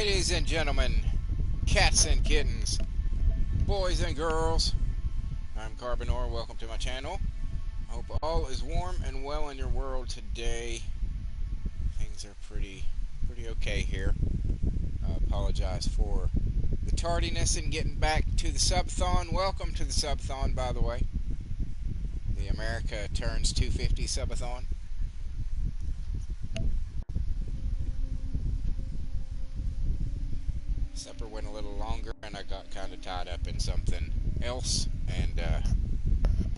Ladies and gentlemen, cats and kittens, boys and girls, I'm Carbonor. Welcome to my channel. I hope all is warm and well in your world today. Things are pretty okay here. I apologize for the tardiness in getting back to the subathon. Welcome to the subathon, by the way. The America Turns 250 subathon. Supper went a little longer and I got kind of tied up in something else, and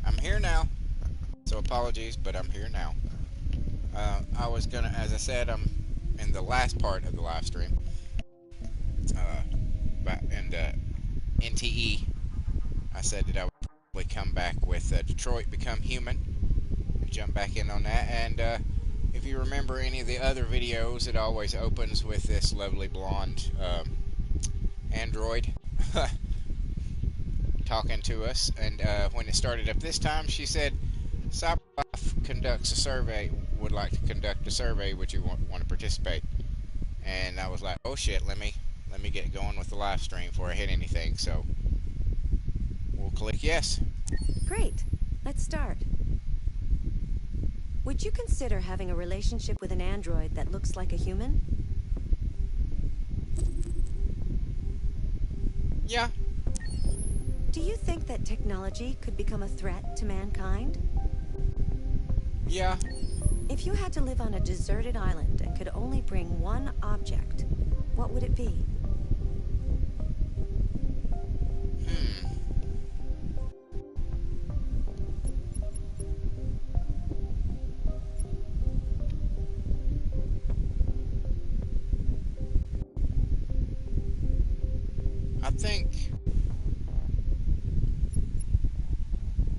I'm here now, so apologies, but I'm here now. I was gonna, as I said, I'm in the last part of the live stream, and NTE, I said that I would probably come back with Detroit Become Human, and jump back in on that, and if you remember any of the other videos, it always opens with this lovely blonde android talking to us, and when it started up this time, she said, SUBATHON conducts a survey, would like to conduct a survey, would you want to participate? And I was like, oh shit, let me get going with the live stream before I hit anything, so we'll click yes. Great, let's start. Would you consider having a relationship with an android that looks like a human? Yeah. Do you think that technology could become a threat to mankind? Yeah. If you had to live on a deserted island and could only bring one object, what would it be? I think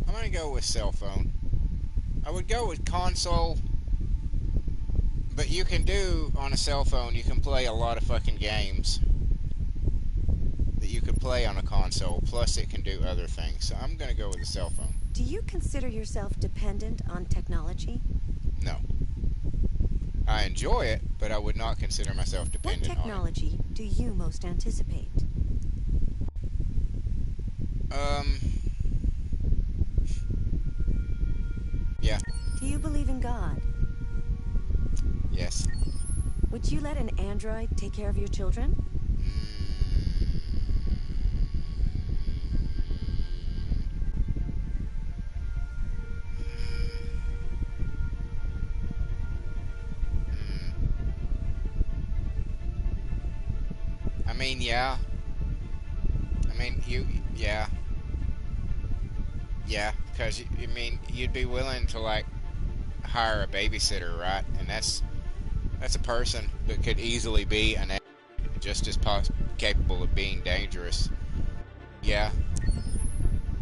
I'm gonna go with cell phone. I would go with console, but you can do on a cell phone, you can play a lot of fucking games that you could play on a console, plus it can do other things. So I'm gonna go with a cell phone. Do you consider yourself dependent on technology? No. I enjoy it, but I would not consider myself dependent on it. What technology do you most anticipate? Yeah. Do you believe in God? Yes. Would you let an android take care of your children? I mean, yeah. I mean, yeah. Yeah, because, I mean, you'd be willing to, like, hire a babysitter, right? And that's a person that could easily be just as capable of being dangerous. Yeah.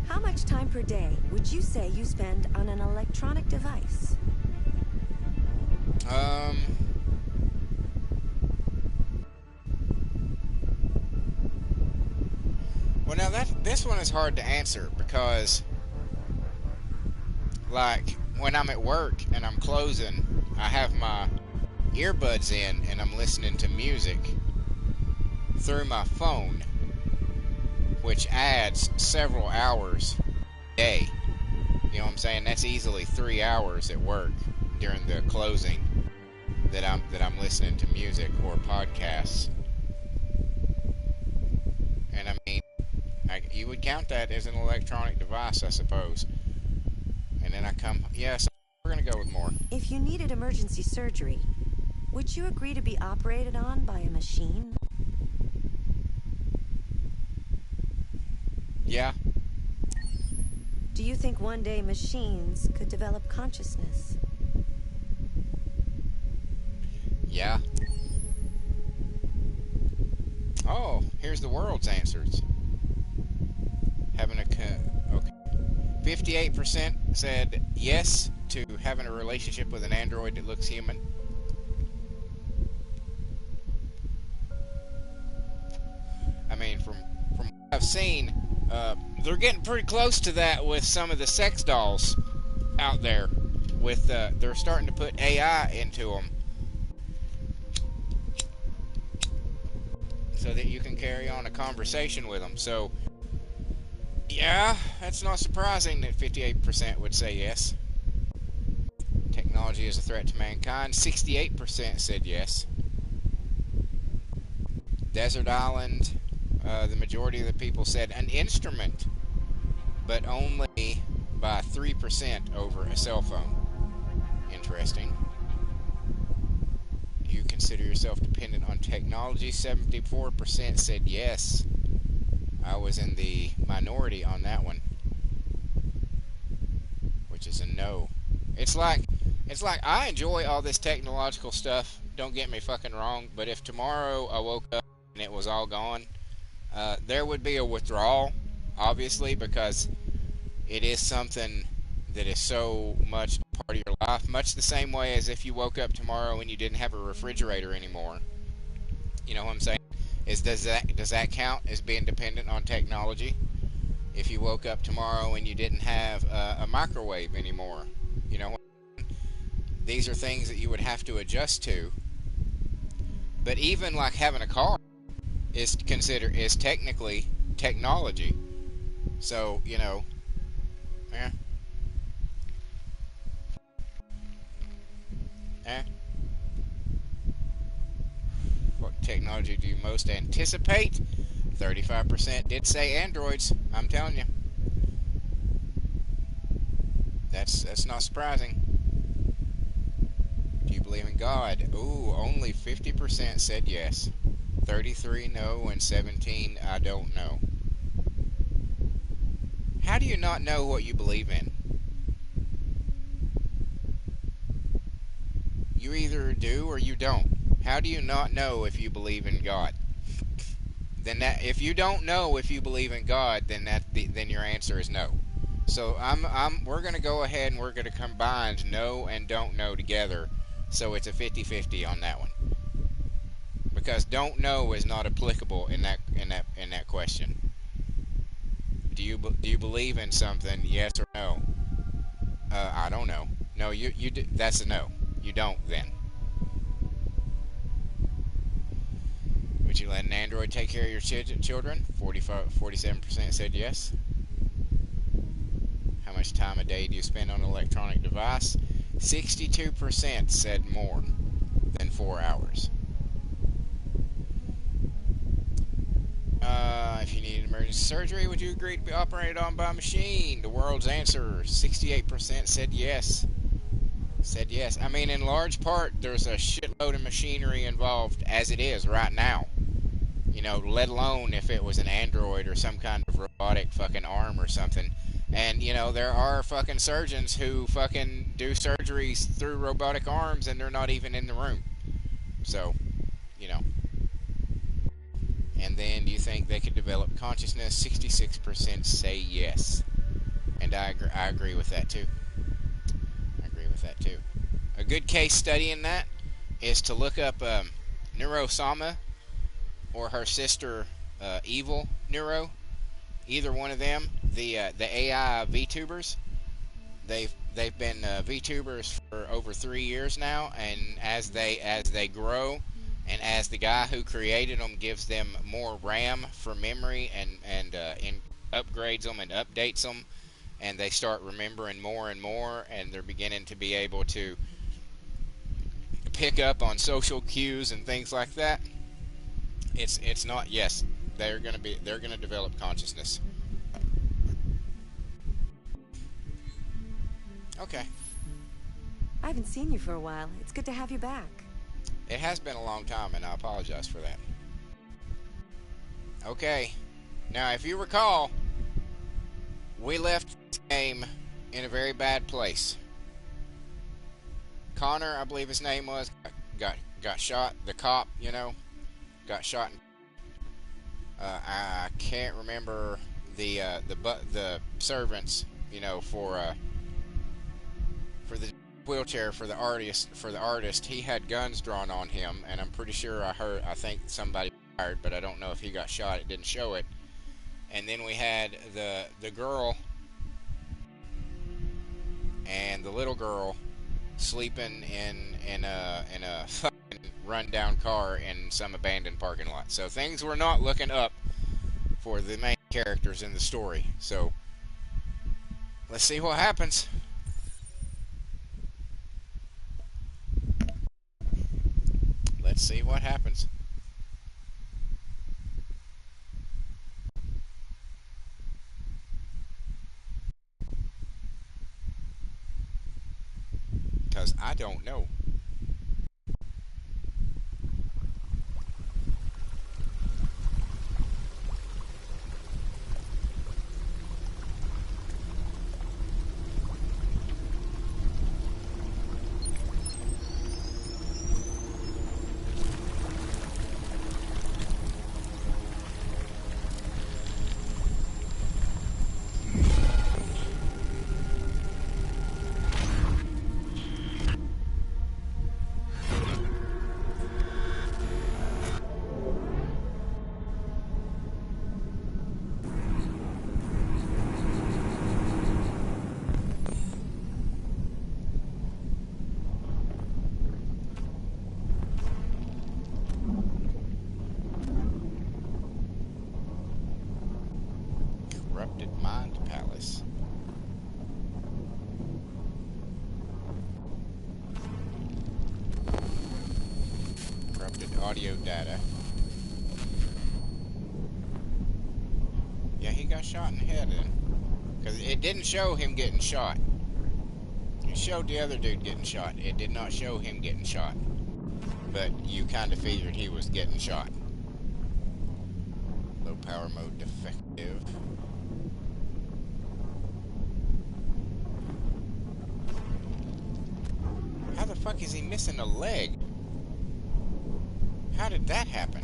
How much time per day would you say you spend on an electronic device? Well, now this one is hard to answer because, like, when I'm at work and I'm closing, I have my earbuds in and I'm listening to music through my phone, which adds several hours a day. You know what I'm saying? That's easily 3 hours at work during the closing that I'm listening to music or podcasts. And I mean, you would count that as an electronic device, I suppose. And then yes, we're gonna go with more. If you needed emergency surgery, would you agree to be operated on by a machine? Yeah. Do you think one day machines could develop consciousness? Yeah. Oh, here's the world's answers. Okay. 58% said yes to having a relationship with an android that looks human. I mean, from what I've seen, they're getting pretty close to that with some of the sex dolls out there. They're starting to put AI into them. so that you can carry on a conversation with them. So, yeah, that's not surprising that 58% would say yes. Technology is a threat to mankind. 68% said yes. Desert island, the majority of the people said an instrument, but only by 3% over a cell phone. Interesting. Do you consider yourself dependent on technology? 74% said yes. I was in the minority on that one, which is a no. It's like I enjoy all this technological stuff. Don't get me fucking wrong, but if tomorrow I woke up and it was all gone, there would be a withdrawal, obviously, because it is something that is so much part of your life. Much the same way as if you woke up tomorrow and you didn't have a refrigerator anymore. You know what I'm saying? Does that count as being dependent on technology? If you woke up tomorrow and you didn't have a microwave anymore, you know, these are things that you would have to adjust to. But even like having a car is technically technology. So, you know, eh, eh. What technology do you most anticipate? 35% did say androids. I'm telling you. That's not surprising. Do you believe in God? Ooh, only 50% said yes. 33 no and 17 I don't know. How do you not know what you believe in? You either do or you don't. How do you not know if you believe in God? Then that, if you don't know if you believe in God, then then your answer is no. So we're going to go ahead and we're going to combine no and don't know together, so it's a 50-50 on that one. Because don't know is not applicable in that question. Do you believe in something? Yes or no? I don't know. No, you do, that's a no. You don't then. Would you let an android take care of your children? 47% said yes. How much time a day do you spend on an electronic device? 62% said more than 4 hours. If you needed emergency surgery, would you agree to be operated on by a machine? The world's answer, 68% said yes. Said yes. I mean, in large part, there's a shitload of machinery involved as it is right now. You know, let alone if it was an android or some kind of robotic fucking arm or something. And, you know, there are fucking surgeons who fucking do surgeries through robotic arms and they're not even in the room. So, you know. And then, do you think they could develop consciousness? 66% say yes. And I agree with that too. I agree with that too. A good case study in that is to look up Neurosama or her sister Evil Neuro. Either one of them, the AI VTubers. They've been VTubers for over 3 years now, and as they grow, and as the guy who created them gives them more RAM for memory and upgrades them and updates them, and they start remembering more and more, and they're beginning to be able to pick up on social cues and things like that. It's not yes. They're gonna develop consciousness. Okay. I haven't seen you for a while. It's good to have you back. It has been a long time, and I apologize for that. Okay. Now, if you recall, we left this game in a very bad place. Connor, I believe his name was, got shot. The cop, you know, got shot. I can't remember the servants, you know, for the wheelchair for the artist. He had guns drawn on him, and I'm pretty sure I think somebody fired, but I don't know if he got shot. It didn't show it. And then we had the girl and the little girl sleeping in a fucking run-down car in some abandoned parking lot. So things were not looking up for the main characters in the story. So let's see what happens. Let's see what happens. Because I don't know. Corrupted Mind Palace. Corrupted audio data. Yeah, he got shot in the head then. Because it didn't show him getting shot. It showed the other dude getting shot. It did not show him getting shot. But you kind of figured he was getting shot. Low power mode defective. How the fuck is he missing a leg? How did that happen?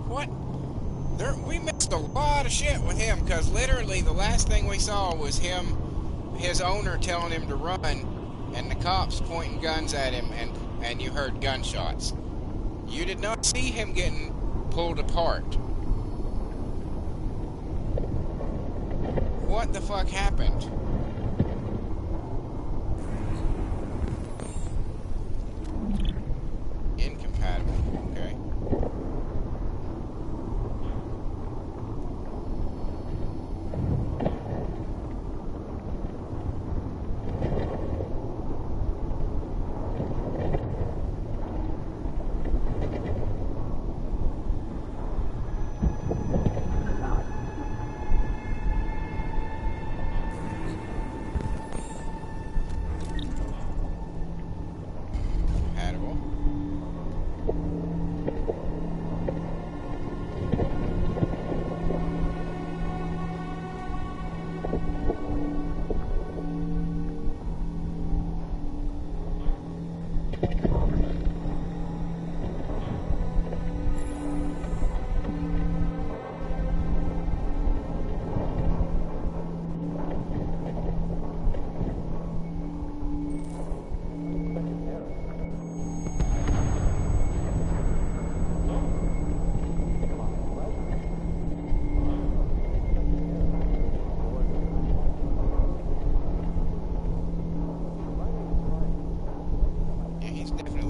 What? We missed a lot of shit with him, because literally the last thing we saw was his owner telling him to run, and the cops pointing guns at him, and you heard gunshots. You did not see him getting pulled apart. What the fuck happened? Incompatible, okay.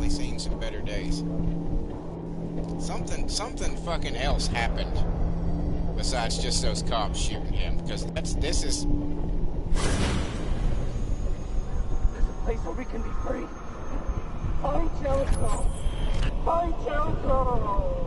Seen some better days. Something fucking else happened besides just those cops shooting him, because this is There's a place where we can be free. Find Jericho! Find Jericho!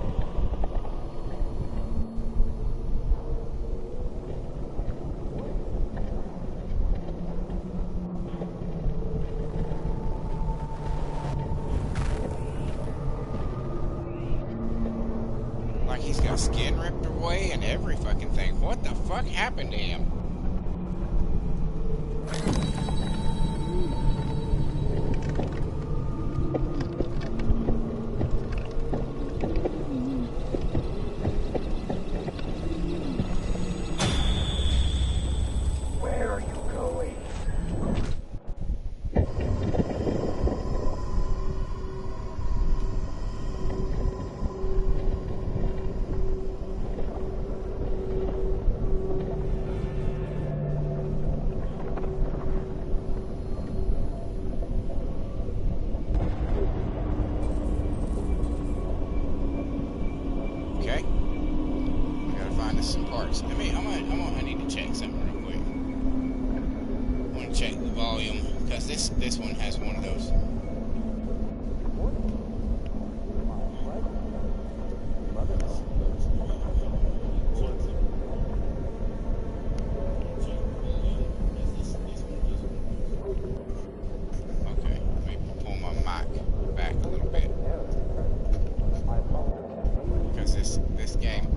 like he's got skin ripped away and every fucking thing. What the fuck happened to him? Where are you going? Okay, we gotta find us some parts. I need to check something real quick. I want to check the volume because this one has one of those. Okay, let me pull my mic back a little bit. Because this game,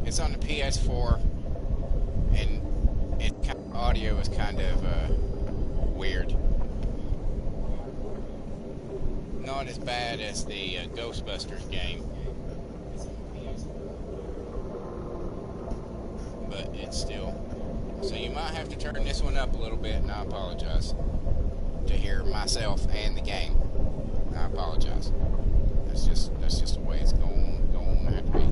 it's on the PS4, and audio is kind of weird. Not as bad as the Ghostbusters game, but it's still. So you might have to turn this one up a little bit, and I apologize to hear myself and the game. I apologize. That's just the way it's going to have to be.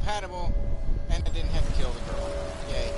compatible, and I didn't have to kill the girl. Yay.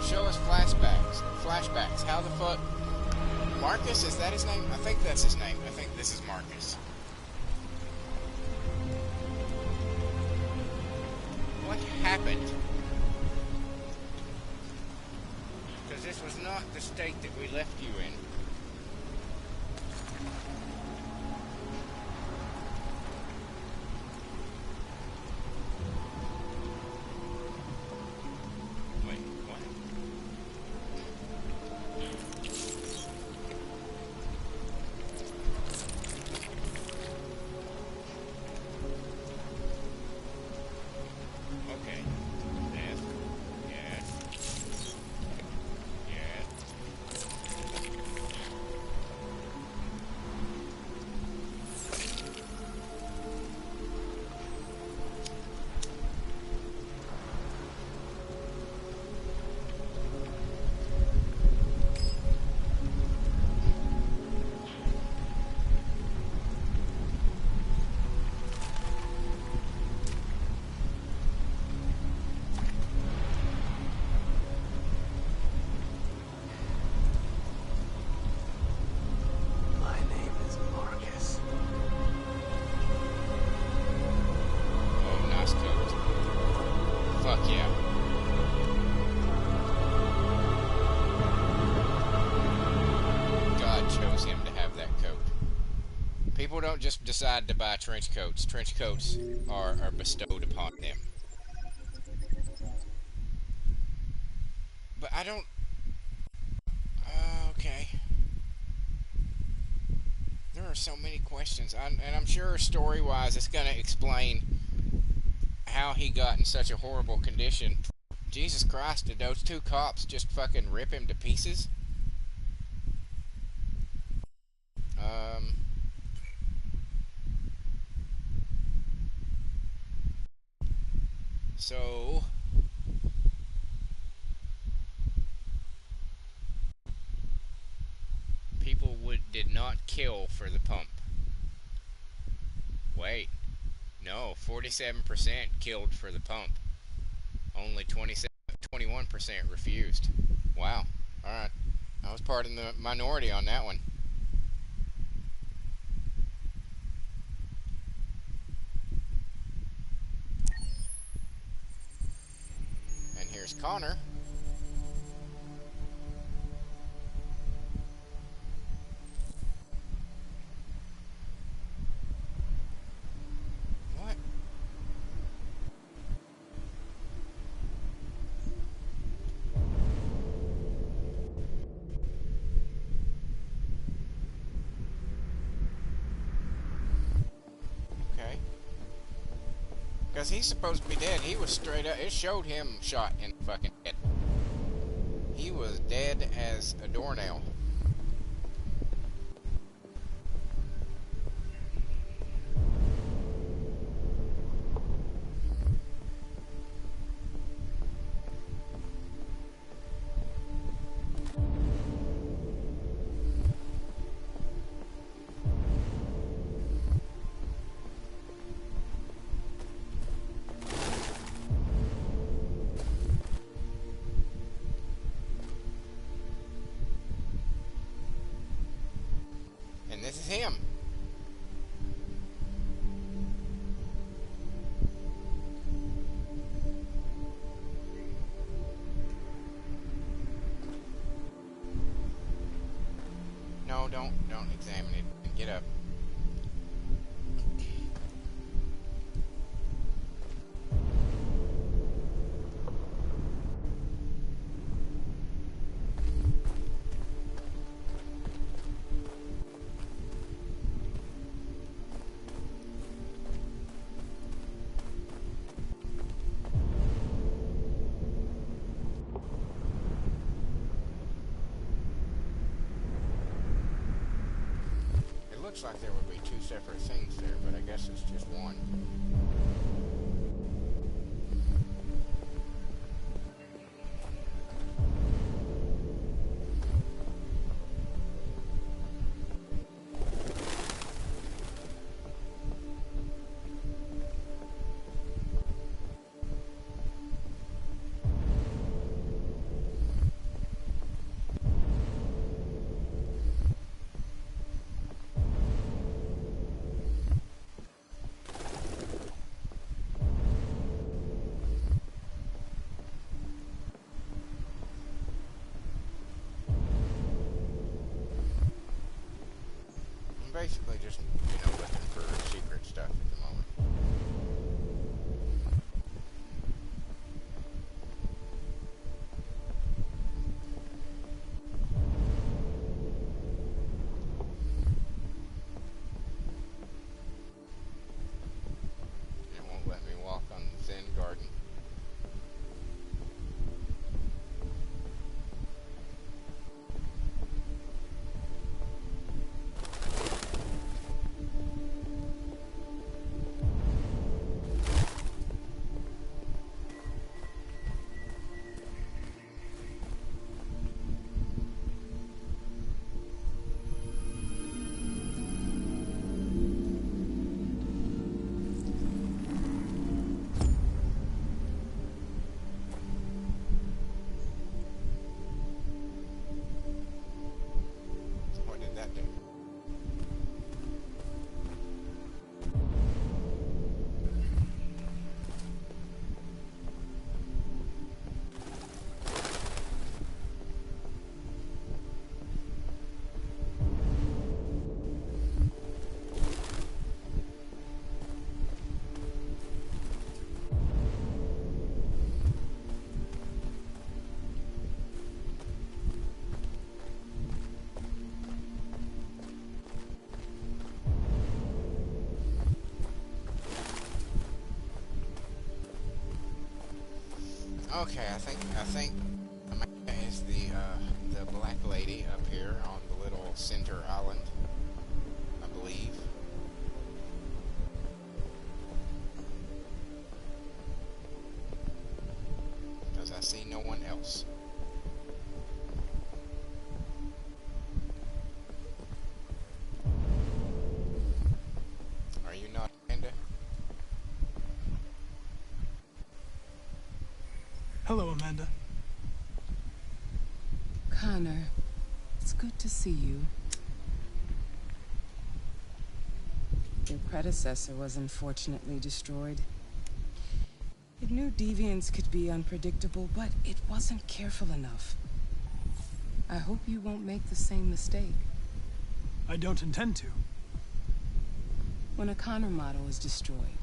Show us flashbacks. How the fuck? Marcus, is that his name? I think that's his name. I think this is Marcus. What happened? Because this was not the state that we left you in. People don't just decide to buy trench coats. Trench coats are bestowed upon them. But I don't... okay. There are so many questions. And I'm sure story-wise it's going to explain how he got in such a horrible condition. Jesus Christ, did those two cops just fucking rip him to pieces? So... people did not kill for the pump. Wait. No, 47% killed for the pump. Only 21% refused. Wow. Alright. I was part of the minority on that one. And here's Connor. What? Because he's supposed to be dead. He was straight up. It showed him shot in the fucking head. He was dead as a doornail. And this is him. No, don't examine it. Get up. Looks like there would be two separate things there, but I guess it's just one. Basically just, looking for secret stuff at the moment. It won't let me walk on the Zen garden. Okay, I think Amanda is the black lady up here on the little center island, I believe. Because I see no one else. Are you not Amanda? Hello, Amanda. Connor, it's good to see you. Your predecessor was unfortunately destroyed. It knew deviants could be unpredictable, but it wasn't careful enough. I hope you won't make the same mistake. I don't intend to. When a Connor model is destroyed,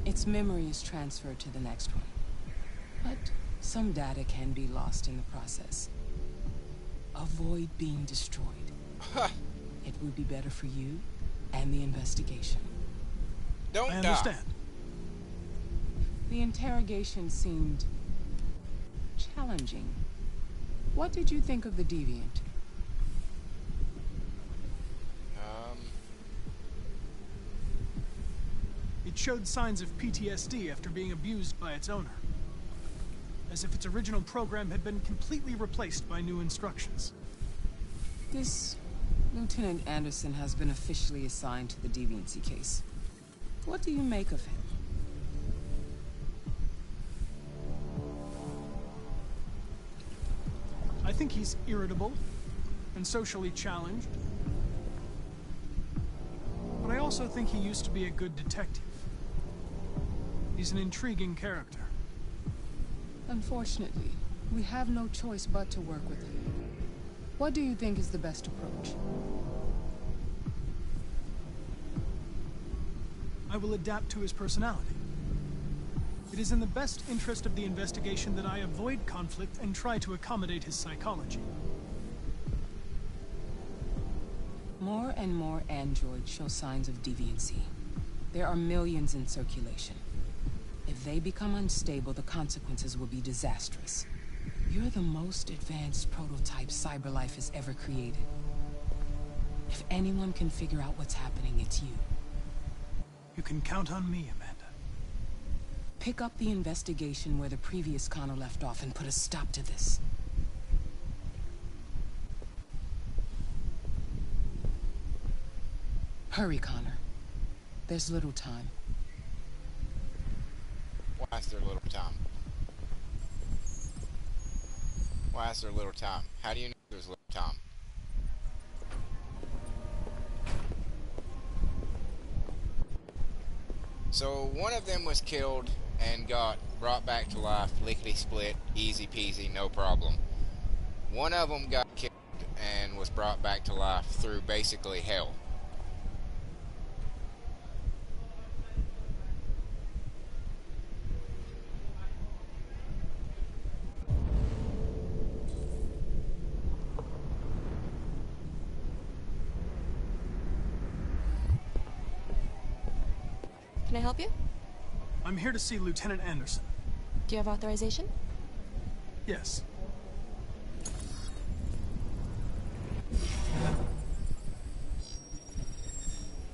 its memory is transferred to the next one. But some data can be lost in the process. Avoid being destroyed. It would be better for you and the investigation. Don't I die. understand. The interrogation seemed challenging. What did you think of the deviant? It showed signs of PTSD after being abused by its owner. As if its original program had been completely replaced by new instructions. This Lieutenant Anderson has been officially assigned to the deviancy case. What do you make of him? I think he's irritable and socially challenged. But I also think he used to be a good detective. He's an intriguing character. Unfortunately, we have no choice but to work with him. What do you think is the best approach? I will adapt to his personality. It is in the best interest of the investigation that I avoid conflict and try to accommodate his psychology. More and more androids show signs of deviancy. There are millions in circulation. If they become unstable, the consequences will be disastrous. You're the most advanced prototype cyberlife has ever created. If anyone can figure out what's happening, it's you. You can count on me, Amanda. Pick up the investigation where the previous Connor left off and put a stop to this. Hurry, Connor. There's little time. Why is there little time? Why is there little time? How do you know there's little time? So one of them was killed and got brought back to life, lickety-split, easy peasy, no problem. One of them got killed and was brought back to life through basically hell. Can I help you? I'm here to see Lieutenant Anderson. Do you have authorization? Yes.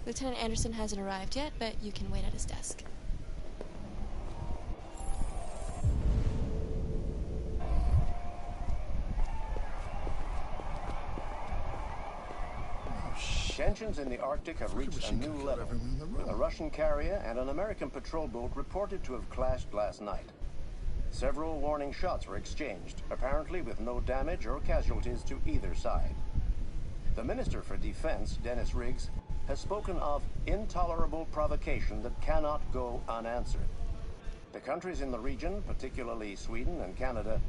Lieutenant Anderson hasn't arrived yet, but you can wait at his desk. Tensions in the Arctic have reached a new level, with a Russian carrier and an American patrol boat reported to have clashed last night. Several warning shots were exchanged, apparently with no damage or casualties to either side. The Minister for Defense, Dennis Riggs, has spoken of intolerable provocation that cannot go unanswered. The countries in the region, particularly Sweden and Canada,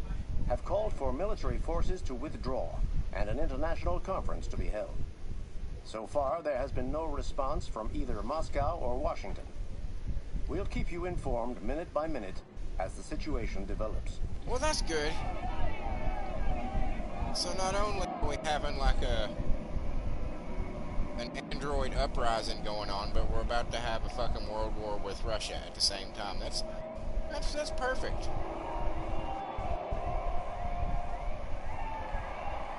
have called for military forces to withdraw and an international conference to be held. So far, there has been no response from either Moscow or Washington. We'll keep you informed minute by minute as the situation develops. Well, that's good. So not only are we having like an android uprising going on, but we're about to have a fucking world war with Russia at the same time. That's perfect.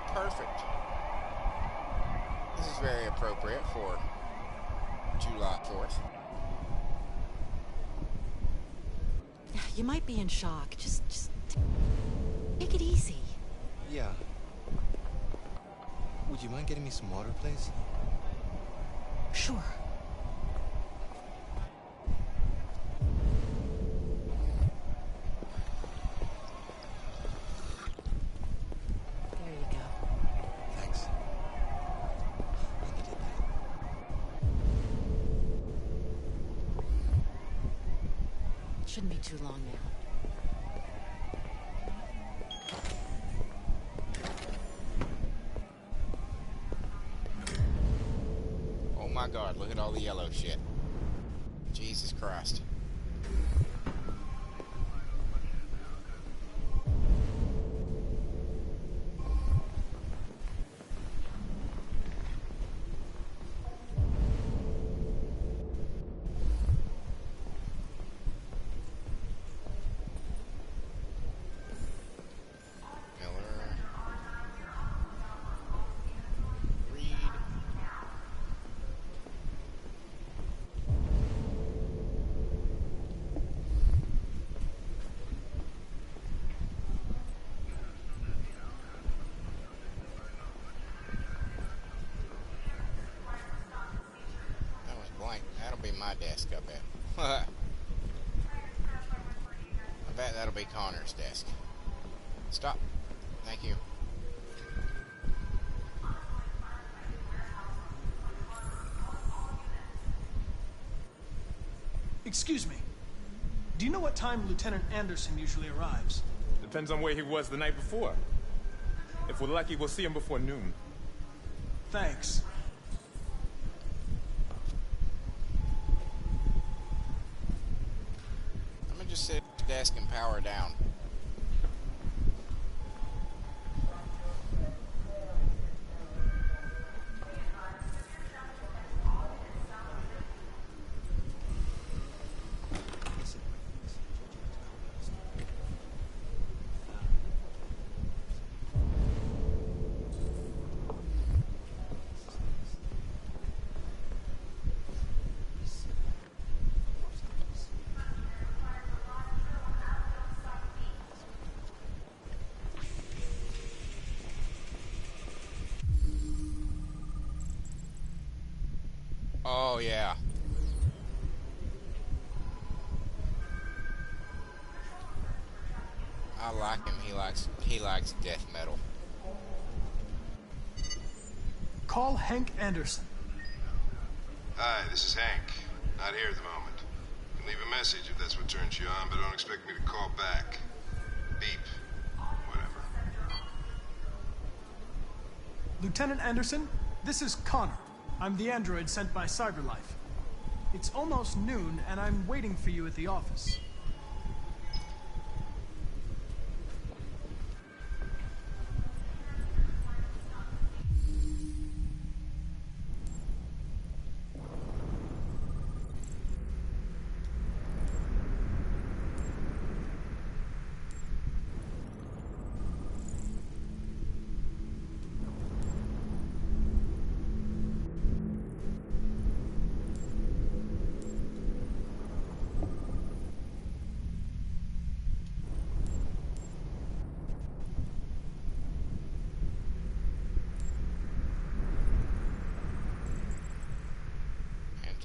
Perfect. This is very appropriate for July 4th. You might be in shock. Just take it easy. Yeah. Would you mind getting me some water, please? Sure. There you go. Thanks. I needed that. Shouldn't be too long now. Oh my god, look at all the yellow shit. Jesus Christ. my desk up at? I bet that'll be Connor's desk. Stop. Thank you. Excuse me. Do you know what time Lieutenant Anderson usually arrives? Depends on where he was the night before. If we're lucky, we'll see him before noon. Thanks. I'm gonna just sit at the desk and power down. Oh yeah. I like him. He likes death metal. Call Hank Anderson. Hi, this is Hank. Not here at the moment. You can leave a message if that's what turns you on, but don't expect me to call back. Beep. Whatever. Lieutenant Anderson, this is Connor. I'm the android sent by CyberLife. It's almost noon, and I'm waiting for you at the office.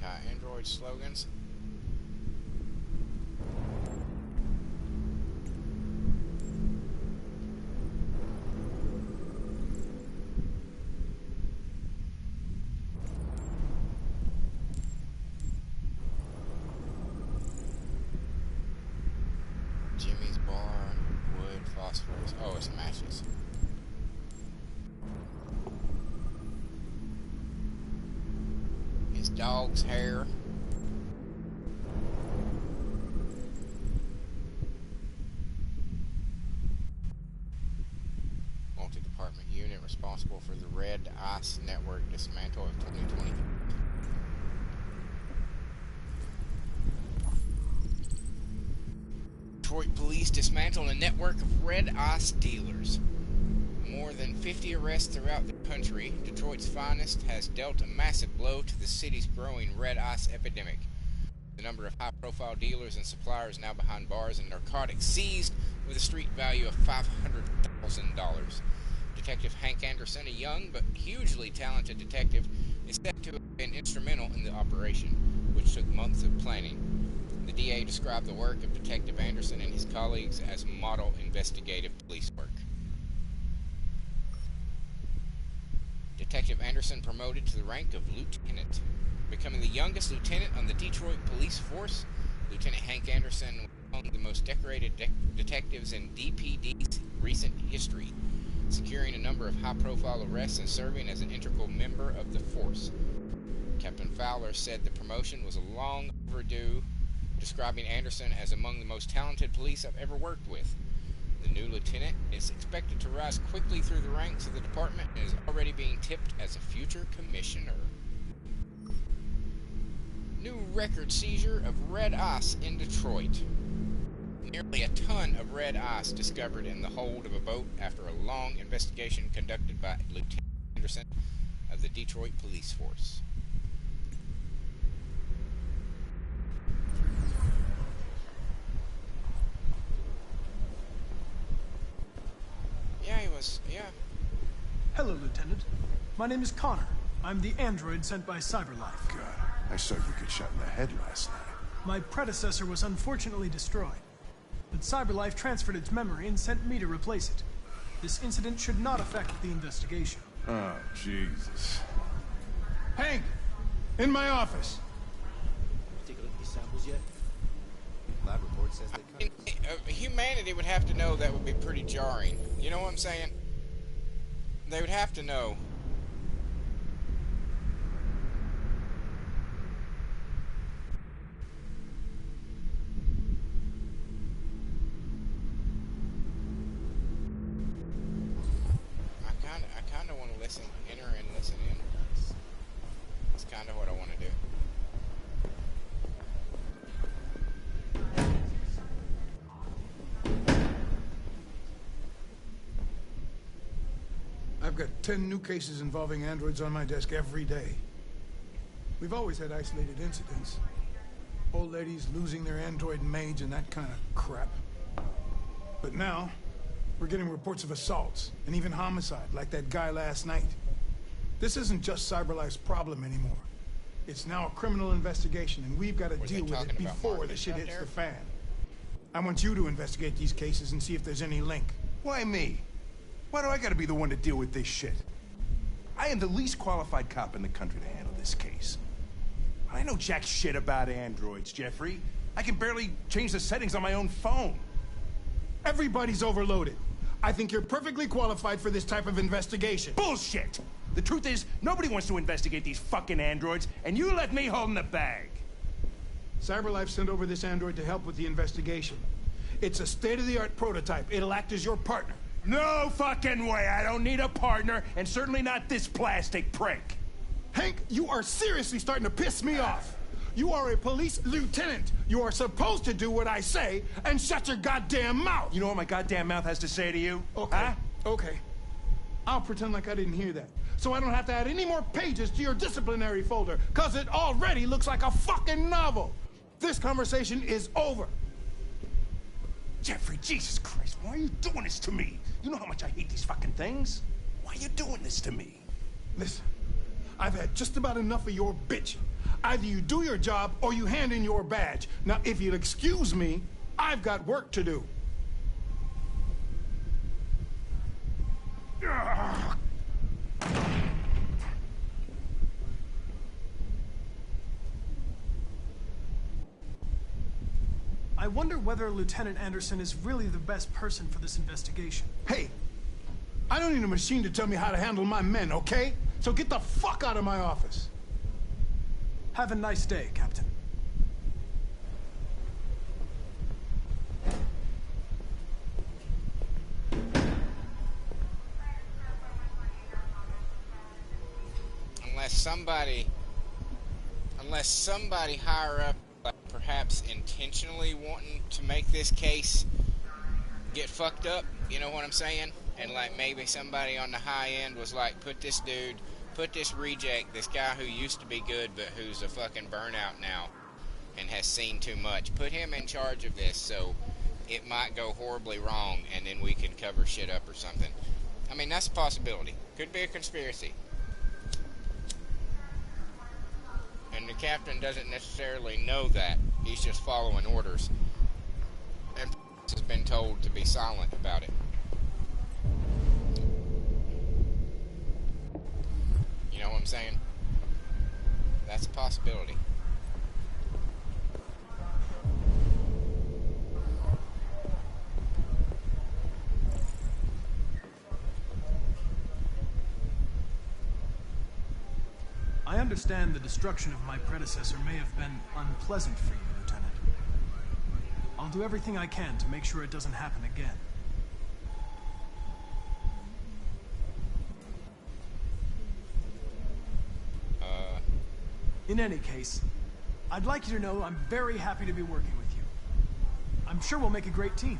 Anti-android slogans. Jimmy's bar, wood, phosphorus. Oh, it's matches. His dog's hair. Multi-department unit responsible for the Red Ice Network dismantle of 2020. Detroit police dismantled a network of red ice dealers. More than 50 arrests throughout the country, Detroit's finest has dealt a massive blow to the city's growing red ice epidemic. The number of high-profile dealers and suppliers now behind bars and narcotics seized with a street value of $500,000. Detective Hank Anderson, a young but hugely talented detective, is said to have been instrumental in the operation, which took months of planning. The DA described the work of Detective Anderson and his colleagues as model investigative police work. Detective Anderson promoted to the rank of lieutenant. Becoming the youngest lieutenant on the Detroit police force, Lieutenant Hank Anderson was among the most decorated detectives in DPD's recent history, securing a number of high-profile arrests and serving as an integral member of the force. Captain Fowler said the promotion was long overdue, describing Anderson as among the most talented police I've ever worked with. The new lieutenant is expected to rise quickly through the ranks of the department and is already being tipped as a future commissioner. New record seizure of red ice in Detroit. Nearly a ton of red ice discovered in the hold of a boat after a long investigation conducted by Lieutenant Anderson of the Detroit Police Force. Yeah. Hello, Lieutenant. My name is Connor. I'm the android sent by CyberLife. God. I saw you get shot in the head last night. My predecessor was unfortunately destroyed, but CyberLife transferred its memory and sent me to replace it. This incident should not affect the investigation. Oh, Jesus. Hank! In my office! Take a look at these samples yet? Lab report says they cut. Humanity would have to know that would be pretty jarring. You know what I'm saying? They would have to know. I kind of want to listen, enter and listen in. That's kind of what I want to do. I've got 10 new cases involving androids on my desk every day. We've always had isolated incidents. Old ladies losing their android maids and that kind of crap. But now, we're getting reports of assaults and even homicide, like that guy last night. This isn't just CyberLife's problem anymore. It's now a criminal investigation, and we've got to deal with it before the shit hits the fan. I want you to investigate these cases and see if there's any link. Why me? Why do I gotta be the one to deal with this shit? I am the least qualified cop in the country to handle this case. I know jack shit about androids, Jeffrey. I can barely change the settings on my own phone. Everybody's overloaded. I think you're perfectly qualified for this type of investigation. Bullshit! The truth is, nobody wants to investigate these fucking androids, and you let me hold in the bag. CyberLife sent over this android to help with the investigation. It's a state-of-the-art prototype. It'll act as your partner. No fucking way! I don't need a partner, and certainly not this plastic prick. Hank, you are seriously starting to piss me off. You are a police lieutenant. You are supposed to do what I say and shut your goddamn mouth. You know what my goddamn mouth has to say to you? Okay, huh? Okay. I'll pretend like I didn't hear that, so I don't have to add any more pages to your disciplinary folder, because it already looks like a fucking novel. This conversation is over. Jeffrey, Jesus Christ, why are you doing this to me? You know how much I hate these fucking things. Why are you doing this to me? Listen, I've had just about enough of your bitching. Either you do your job or you hand in your badge. Now, if you'll excuse me, I've got work to do. I wonder whether Lieutenant Anderson is really the best person for this investigation. Hey, I don't need a machine to tell me how to handle my men, okay? So get the fuck out of my office. Have a nice day, Captain. Unless somebody higher up, like perhaps intentionally wanting to make this case get fucked up, you know what I'm saying? And like maybe somebody on the high end was like, put this reject, this guy who used to be good but who's a fucking burnout now and has seen too much, put him in charge of this so it might go horribly wrong and then we can cover shit up or something. I mean, that's a possibility. Could be a conspiracy. And the captain doesn't necessarily know that. He's just following orders. And has been told to be silent about it. You know what I'm saying? That's a possibility. I understand the destruction of my predecessor may have been unpleasant for you, Lieutenant. I'll do everything I can to make sure it doesn't happen again. In any case, I'd like you to know I'm very happy to be working with you. I'm sure we'll make a great team.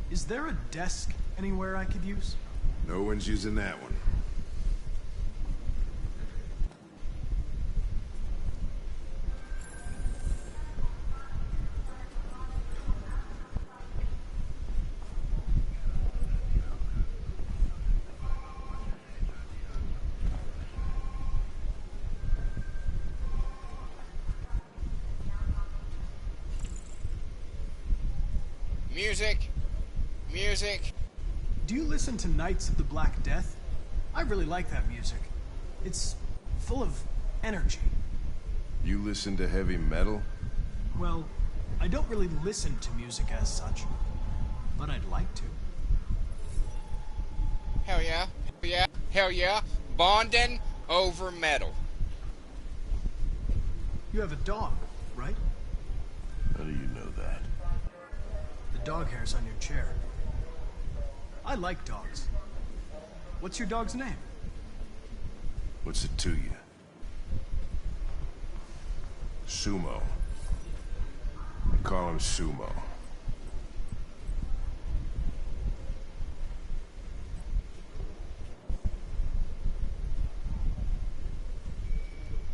Is there a desk anywhere I could use? No one's using that one. Music. Music. Do you listen to Knights of the Black Death? I really like that music. It's full of energy. You listen to heavy metal? Well, I don't really listen to music as such, but I'd like to. Hell yeah. Hell yeah. Hell yeah. Bonding over metal. You have a dog, right? How do you know that? The dog hair's on your chair. I like dogs. What's your dog's name? What's it to you? Sumo. We call him Sumo.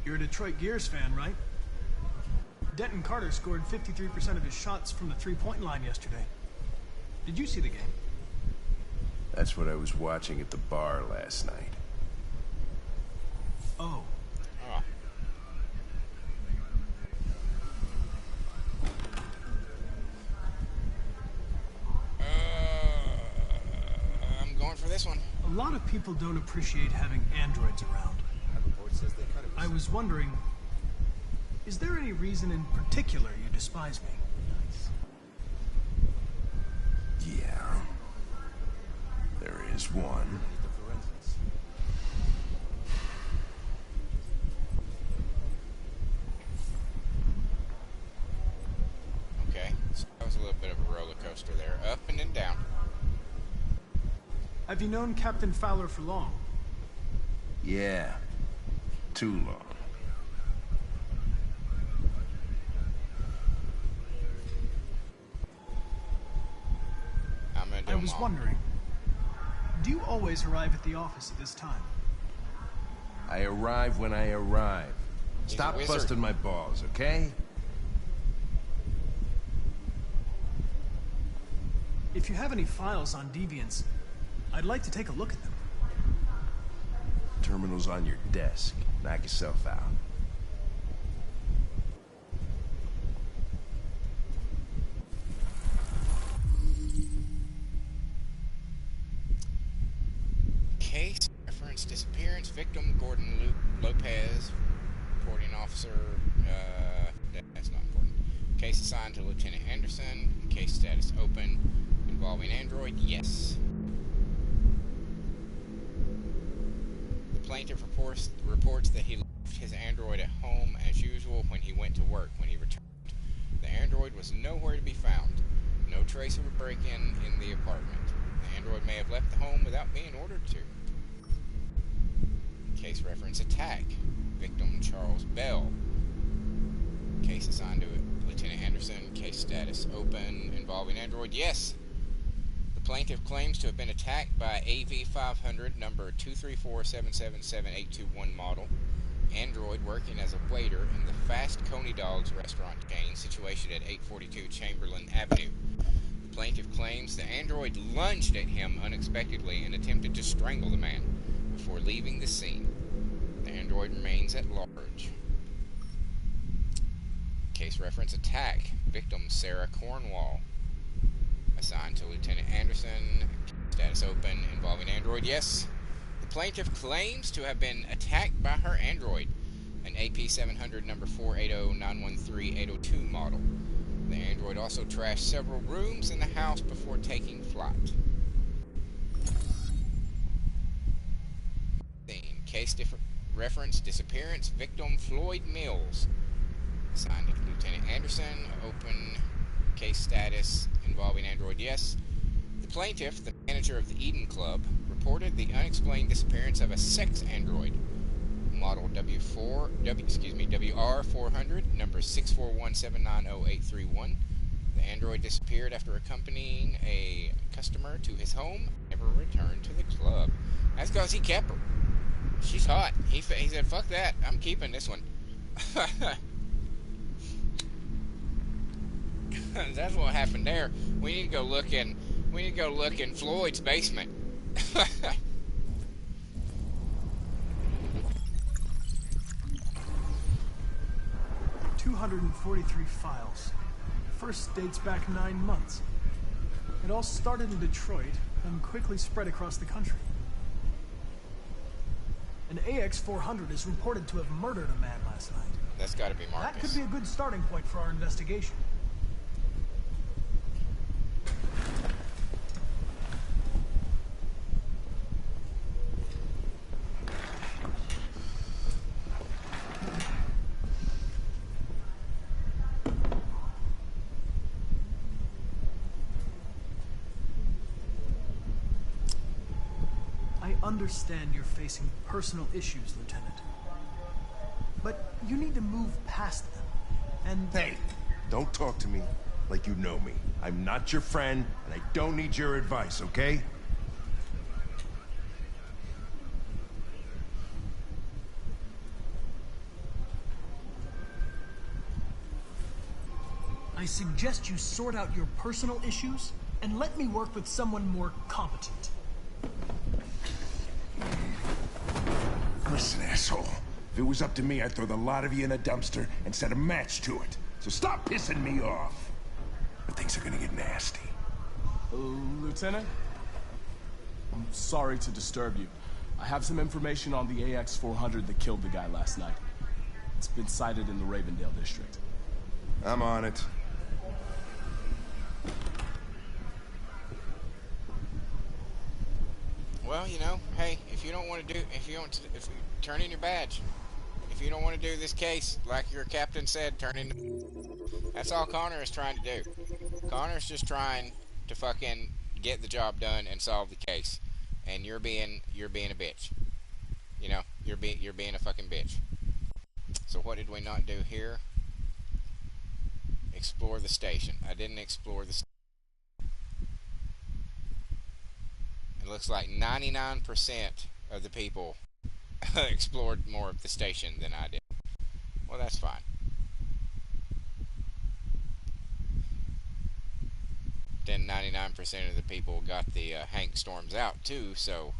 You're a Detroit Gears fan, right? Denton Carter scored 53% of his shots from the three-point line yesterday. Did you see the game? That's what I was watching at the bar last night. Oh. I'm going for this one. A lot of people don't appreciate having androids around. I was wondering, is there any reason in particular you despise me? Yeah. There is one. Okay, so that was a little bit of a roller coaster there. Up and then down. Have you known Captain Fowler for long? Yeah. Too long. I was wondering, do you always arrive at the office at this time? I arrive when I arrive. Stop busting my balls, okay? If you have any files on Deviants, I'd like to take a look at them. Terminal's on your desk. Knock yourself out. Case reference disappearance victim Gordon Lopez, reporting officer. That's not important. Case assigned to Lieutenant Anderson. Case status open. Involving Android. Yes. The plaintiff reports that he left his android at home as usual when he went to work. When he returned, the android was nowhere to be found. No trace of a break-in in the apartment. The android may have left the home without being ordered to. Case reference attack. Victim Charles Bell. Case assigned to Lieutenant Anderson. Case status open. Involving android. Yes. The plaintiff claims to have been attacked by AV-500 number 234777821 model android working as a waiter in the Fast Coney Dogs restaurant chain situated at 842 Chamberlain Avenue. The plaintiff claims the android lunged at him unexpectedly and attempted to strangle the man before leaving the scene. The android remains at large. Case reference attack. Victim Sarah Cornwall. Assigned to Lieutenant Anderson. Status open. Involving android. Yes. The plaintiff claims to have been attacked by her android, an AP-700 number 480913802 model. The android also trashed several rooms in the house before taking flight. Case reference disappearance victim Floyd Mills. Assigned to Lieutenant Anderson. Open. Case status involving android. Yes. The plaintiff, the manager of the Eden Club, reported the unexplained disappearance of a sex android, model WR400, number 641790831. The android disappeared after accompanying a customer to his home, never returned to the club. That's because he kept her. She's hot. He said, "Fuck that. I'm keeping this one." That's what happened there. We need to go look in Floyd's basement. 243 files. First dates back 9 months. It all started in Detroit and quickly spread across the country. An AX-400 is reported to have murdered a man last night. That's got to be Marcus. That could be a good starting point for our investigation. I understand you're facing personal issues, Lieutenant. But you need to move past them, and... Hey, don't talk to me like you know me. I'm not your friend, and I don't need your advice, okay? I suggest you sort out your personal issues, and let me work with someone more competent. Listen, asshole. If it was up to me, I'd throw the lot of you in a dumpster and set a match to it. So stop pissing me off. But things are gonna get nasty. Lieutenant? I'm sorry to disturb you. I have some information on the AX-400 that killed the guy last night. It's been sighted in the Ravendale district. I'm on it. Well, you know, hey, if you don't want to do, if you turn in your badge. If you don't want to do this case, like your captain said, turn in. That's all Connor is trying to do. Connor's just trying to fucking get the job done and solve the case. And you're being a bitch. You know, you're being a fucking bitch. So what did we not do here? Explore the station. I didn't explore the station. It looks like 99% of the people explored more of the station than I did. Well, that's fine. Then 99% of the people got the Hank Storms out too, so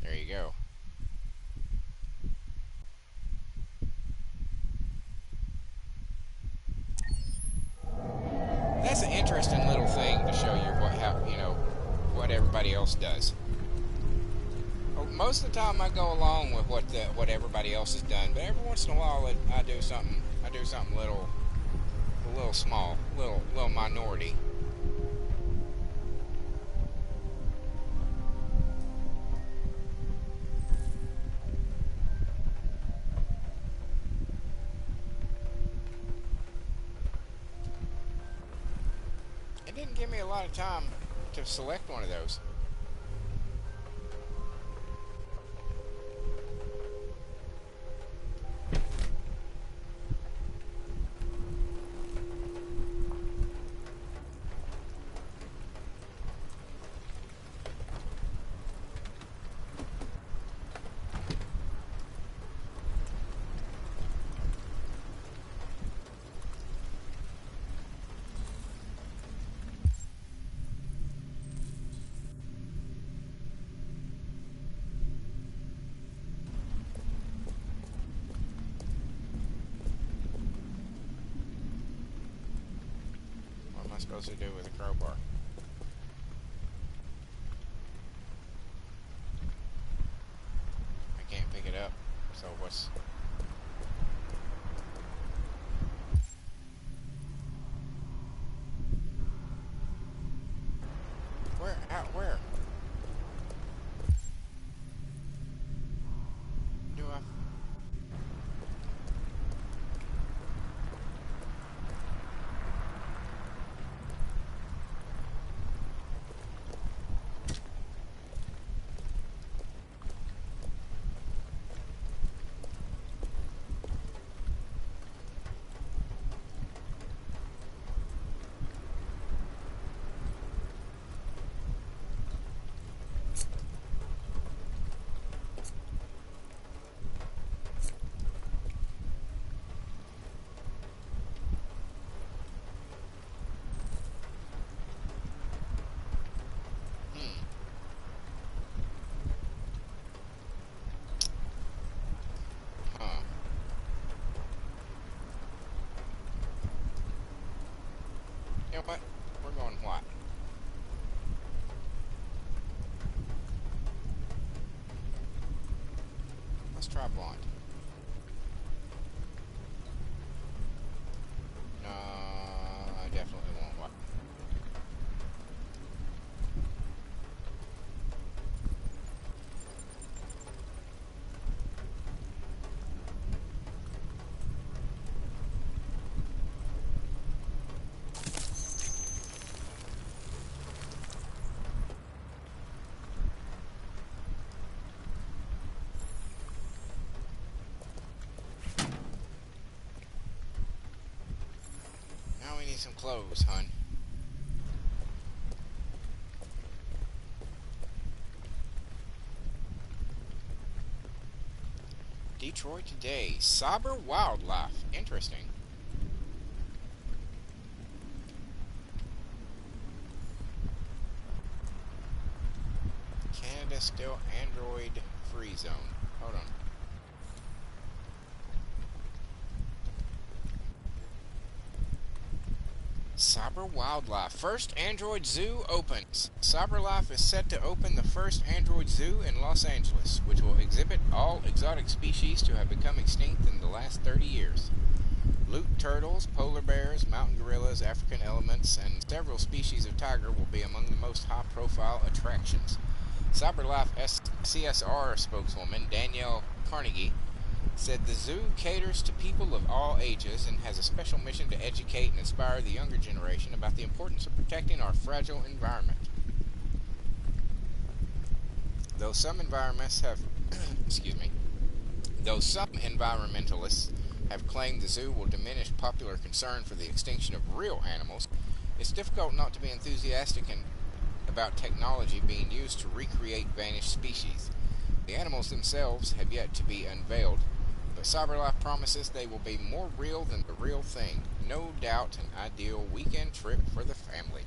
there you go. That's an interesting little thing to show you what everybody else does. Most of the time, I go along with what everybody else has done, but every once in a while, I do something a little small, little minority. It didn't give me a lot of time to select one of those. Supposed to do with a crowbar. I can't pick it up, so what's... Where? Out where? Do I... You know what? We're going what? Let's try blonde. No, I definitely want white. Now we need some clothes, hun. Detroit today. Cyber wildlife. Interesting. Canada still Android free zone. Hold on. Cyber Wildlife. First Android Zoo opens. CyberLife is set to open the first Android Zoo in Los Angeles, which will exhibit all exotic species to have become extinct in the last 30 years. Loot turtles, polar bears, mountain gorillas, African elephants, and several species of tiger will be among the most high-profile attractions. CyberLife CSR spokeswoman Danielle Carnegie said the zoo caters to people of all ages and has a special mission to educate and inspire the younger generation about the importance of protecting our fragile environment. Though some environments have, though some environmentalists have claimed the zoo will diminish popular concern for the extinction of real animals, it's difficult not to be enthusiastic about technology being used to recreate vanished species. The animals themselves have yet to be unveiled, but CyberLife promises they will be more real than the real thing. No doubt an ideal weekend trip for the family.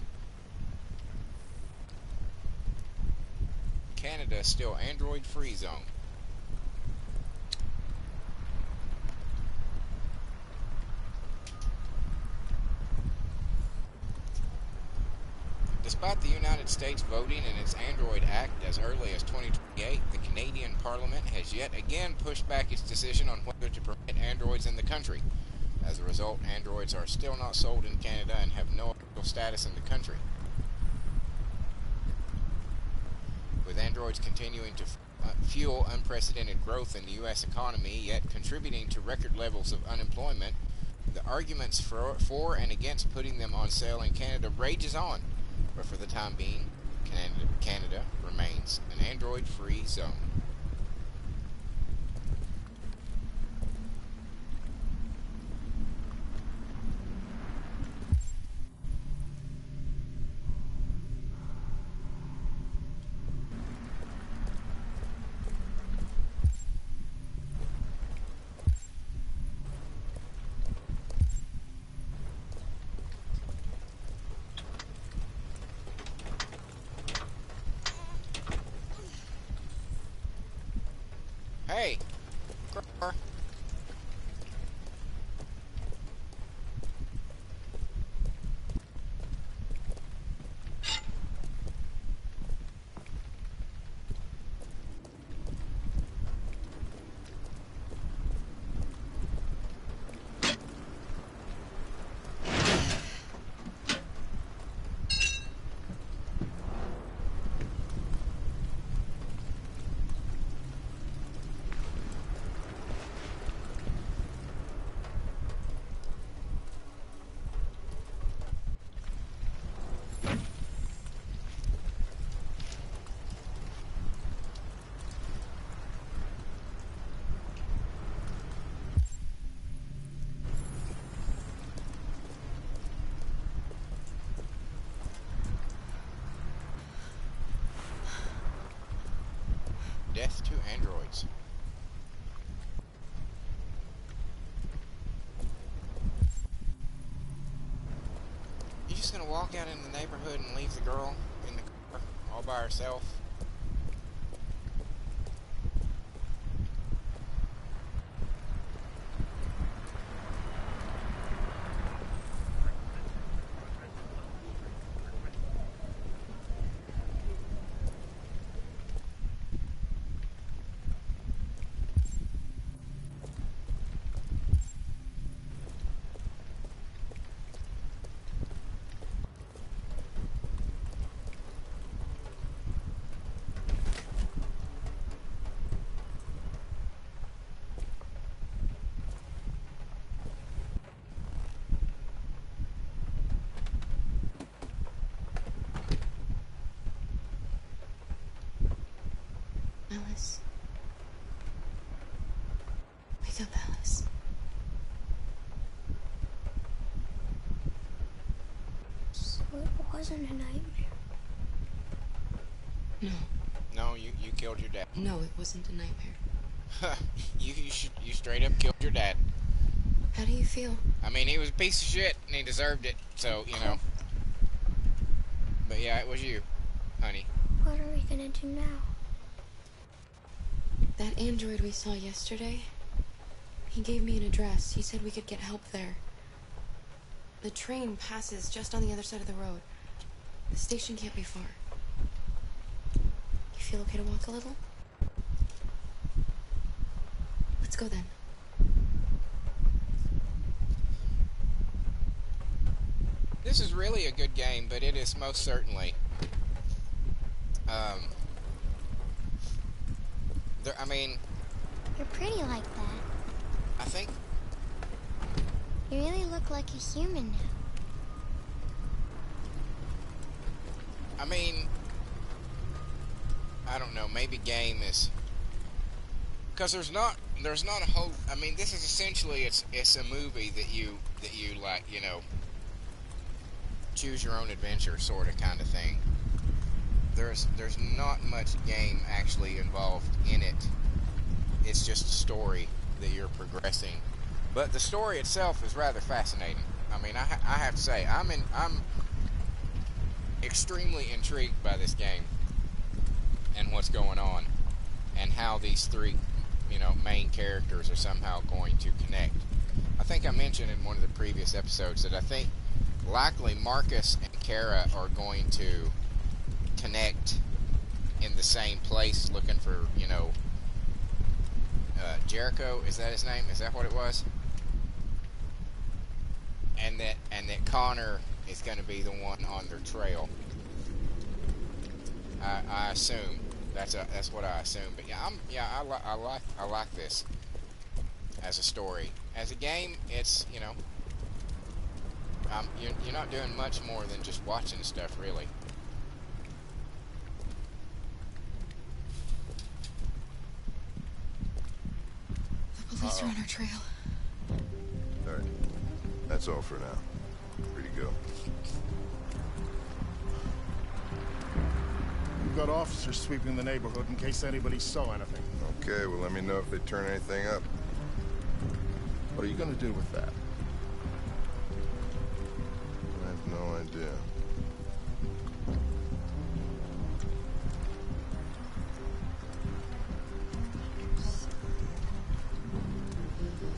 Canada still Android free zone. Despite the United States voting in its Android Act as early as 2028, the Canadian Parliament has yet again pushed back its decision on whether to permit Androids in the country. As a result, Androids are still not sold in Canada and have no official status in the country. With Androids continuing to fuel unprecedented growth in the U.S. economy, yet contributing to record levels of unemployment, the arguments for and against putting them on sale in Canada rages on. But for the time being, Canada remains an Android-free zone. Hey! Grr. Death to androids. You just gonna walk out in the neighborhood and leave the girl in the car all by herself? So it wasn't a nightmare. No. No, you killed your dad. No, it wasn't a nightmare. you straight up killed your dad. How do you feel? I mean, he was a piece of shit, and he deserved it, so, you know. But yeah, it was you, honey. What are we gonna do now? That android we saw yesterday, he gave me an address. He said we could get help there. The train passes just on the other side of the road. The station can't be far. You feel okay to walk a little? Let's go then. This is really a good game, but it is most certainly, I mean... You're pretty like that. I think... You really look like a human now. I mean... I don't know, maybe game is... Because there's not a whole... I mean, this is essentially, it's a movie that you like, you know... choose your own adventure sort of kind of thing. There's not much game actually involved in it. It's just a story that you're progressing. But the story itself is rather fascinating. I mean, I have to say, I'm extremely intrigued by this game and what's going on and how these three, you know, main characters are somehow going to connect. I think I mentioned in one of the previous episodes that I think likely Marcus and Kara are going to connect in the same place looking for, you know, Jericho, is that his name? Is that what it was? And that Connor is going to be the one on their trail. I assume that's what I assume. But yeah, I like this as a story. As a game, it's, you know, you're not doing much more than just watching stuff, really. The police are on our trail. Alright. That's all for now. Free to go. We've got officers sweeping the neighborhood in case anybody saw anything. Okay, well let me know if they turn anything up. What are you gonna do with that? I have no idea.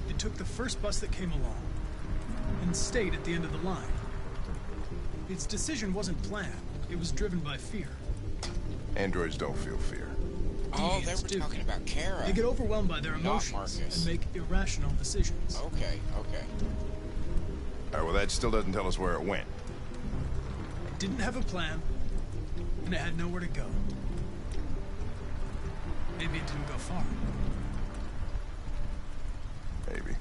It took the first bus that came along and stayed at the end of the line. Its decision wasn't planned. It was driven by fear. Androids don't feel fear. Oh, they were talking about Kara. They get overwhelmed by their emotions and make irrational decisions. Okay. Alright, well that still doesn't tell us where it went. It didn't have a plan, and it had nowhere to go. Maybe it didn't go far. Maybe.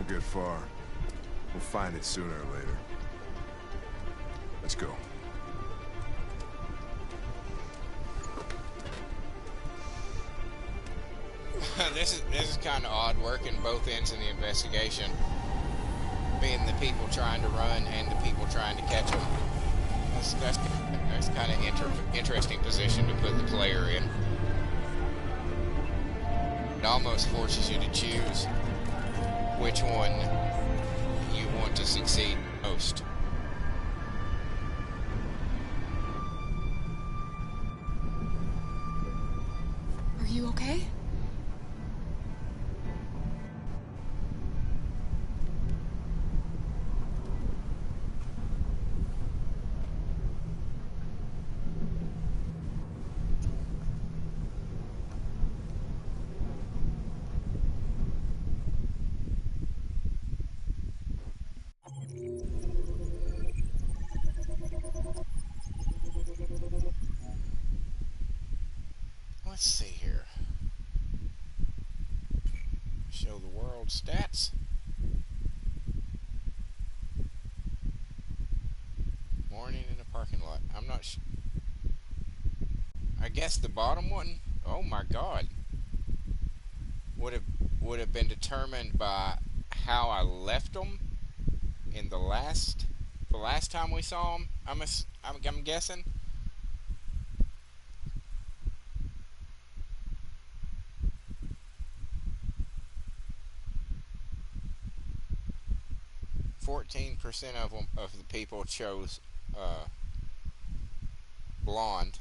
won't get far. We'll find it sooner or later. Let's go. This is kind of odd, working both ends in the investigation, being the people trying to run and the people trying to catch them. That's kind of interesting position to put the player in. It almost forces you to choose which one you want to succeed most. Are you okay? Let's see here. Show the world stats. Morning in the parking lot. I'm not sure. I guess the bottom one. Oh my God. Would have been determined by how I left them in the last time we saw them. I'm guessing. %, of the people chose blonde.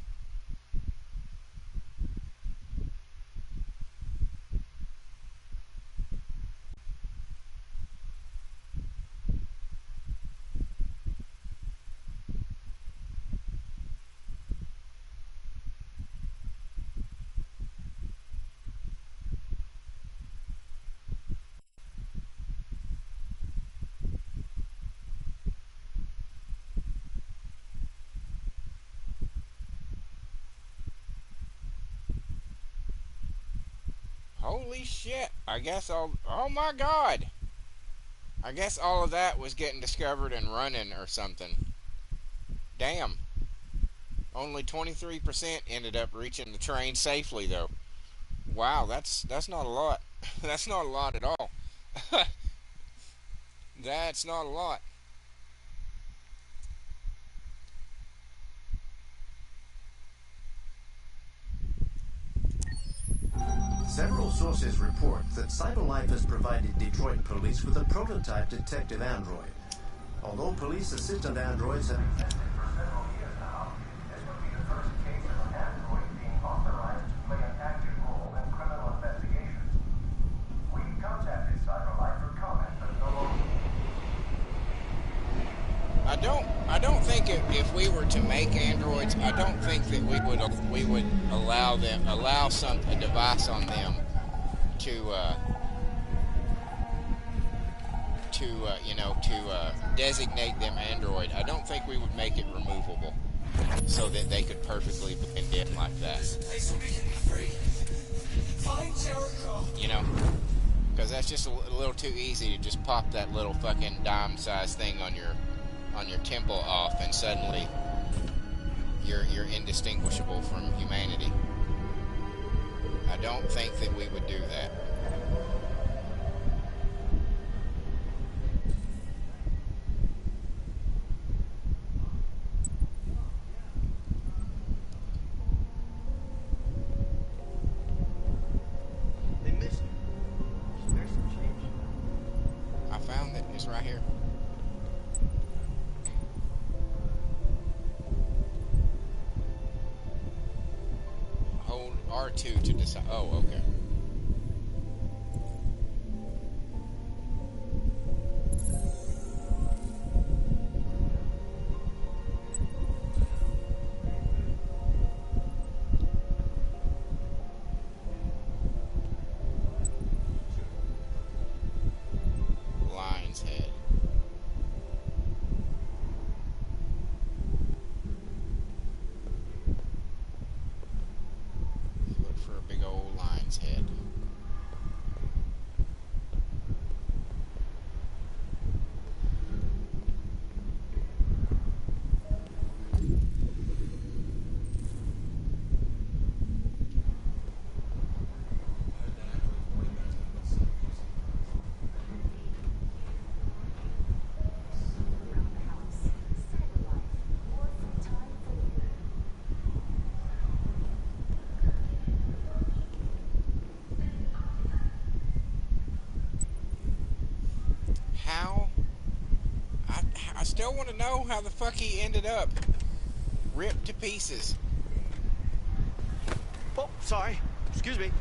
Holy shit. I guess oh my God. I guess all of that was getting discovered and running or something. Damn. Only 23% ended up reaching the train safely though. Wow, that's not a lot. That's not a lot at all. That's not a lot. Several sources report that CyberLife has provided Detroit police with a prototype detective android. Although police assistant androids have existed for several years now, this would be the first case of an android being authorized to play an active role in criminal investigations. We contacted CyberLife for comment, but no longer. I don't think if we were to make androids, I don't think that we would allow a device on them to designate them android. I don't think we would make it removable so that they could perfectly blend in like that. You know, because that's just a little too easy to just pop that little fucking dime-sized thing on your temple off, and suddenly you're indistinguishable from humanity. I don't think that we would do that. They missed you. There's some change. I found it. It's right here. Hold R2 to decide. Oh, okay. Lion's head. Look for a big old lion's head. still want to know how the fuck he ended up ripped to pieces. Oh, sorry. Excuse me.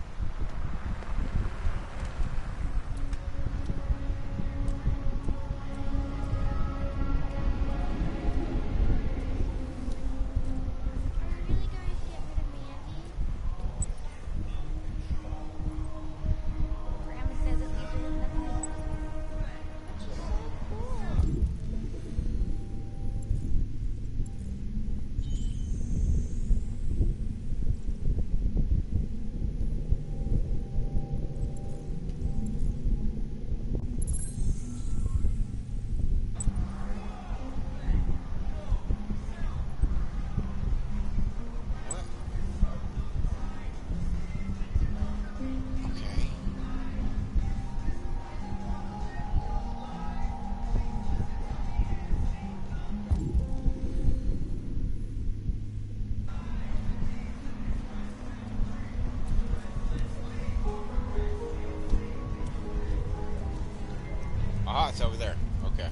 Aha, it's over there. Okay.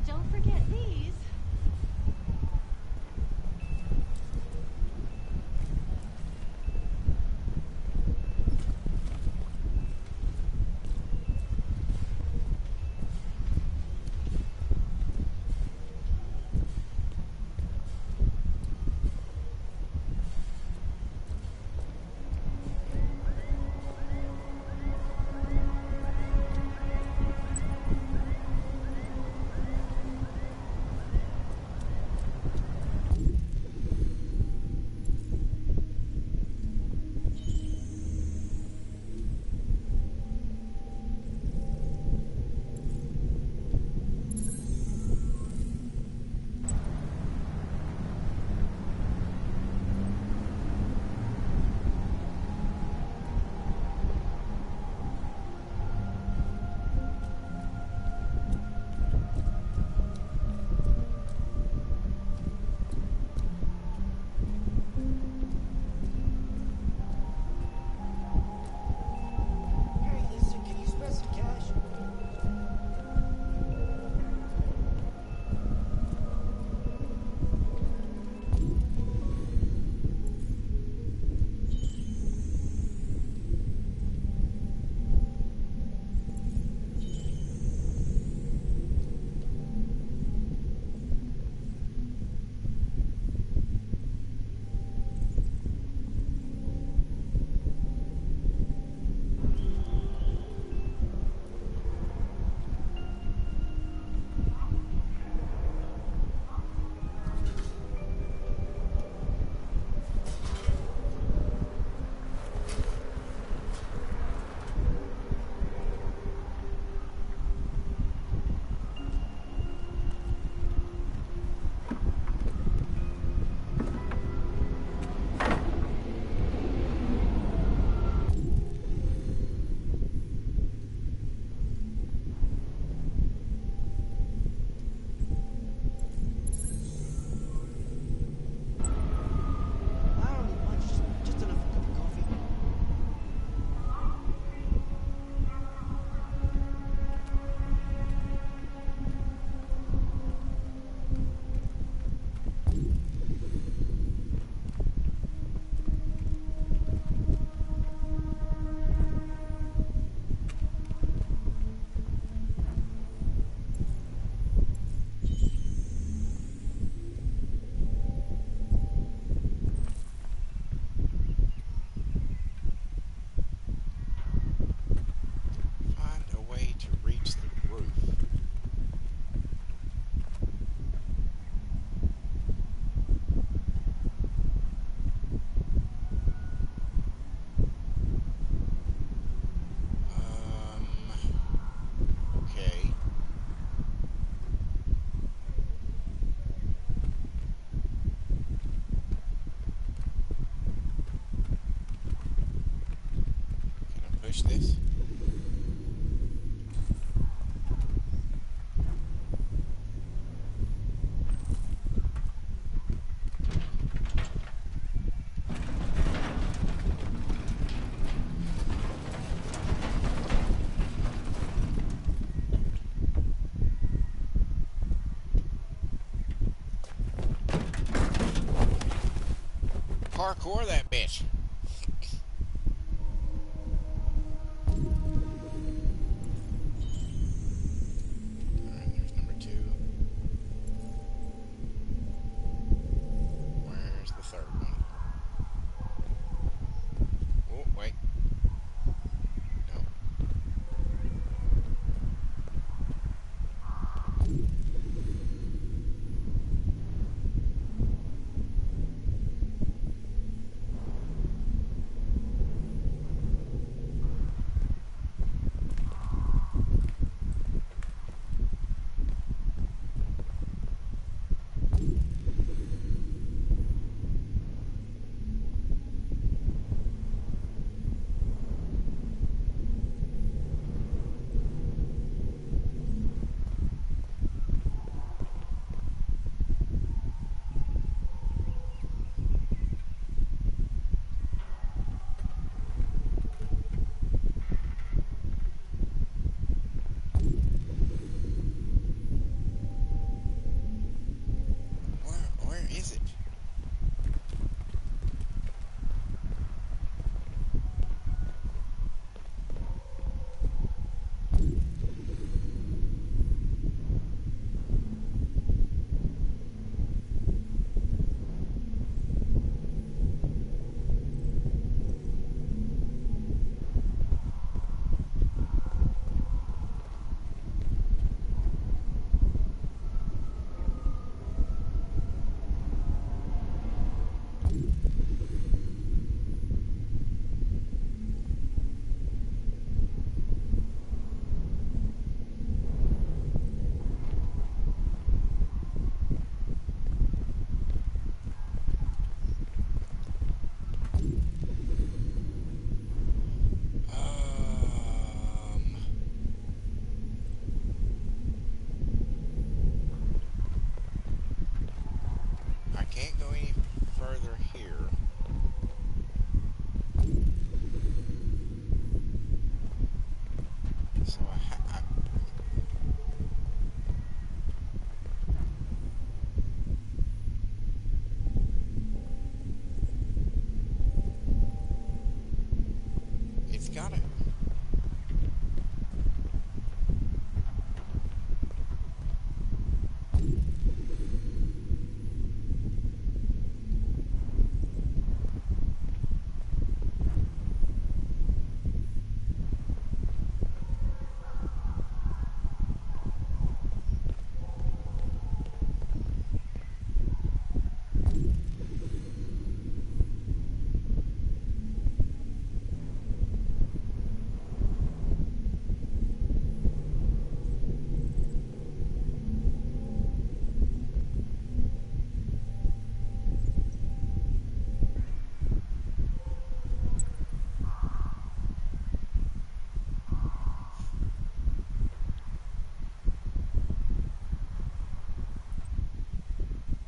Don't forget these. Push this. parkour that bitch. Alright, there's number 2. Where's the third one? Oh, wait. No. Where is it? I can't go any further here. So it's gotta.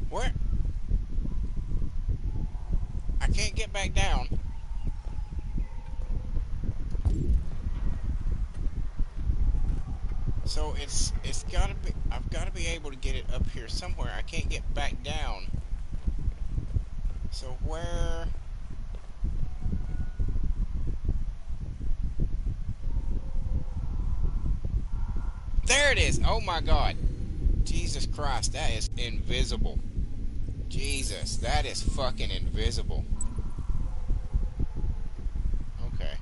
Where? I can't get back down. So it's gotta be, I've gotta be able to get it up here somewhere. I can't get back down. So where? There it is! Oh my God. Jesus Christ, that is invisible. Jesus, that is fucking invisible. Okay.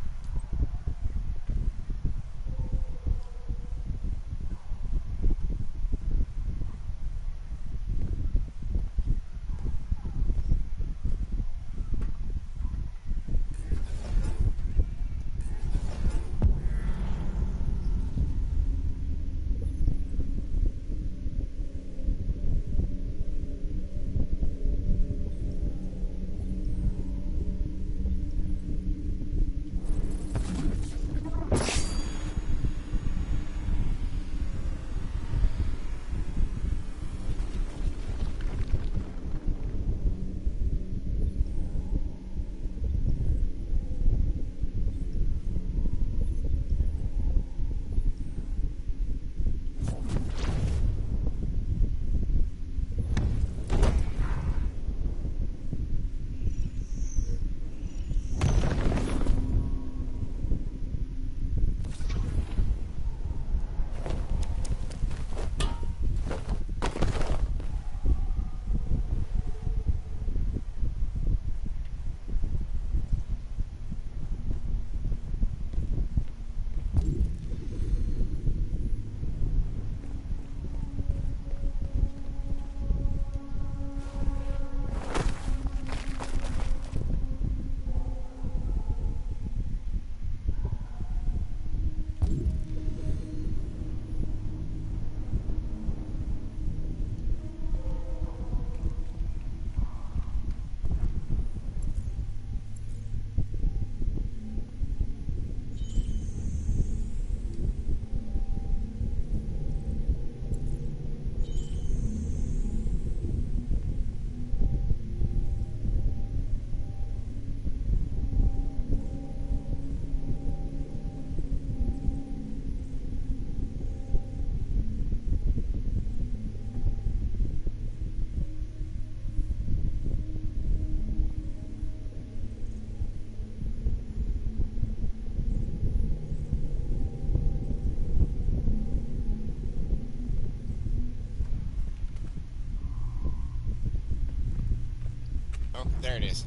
Oh, there it is.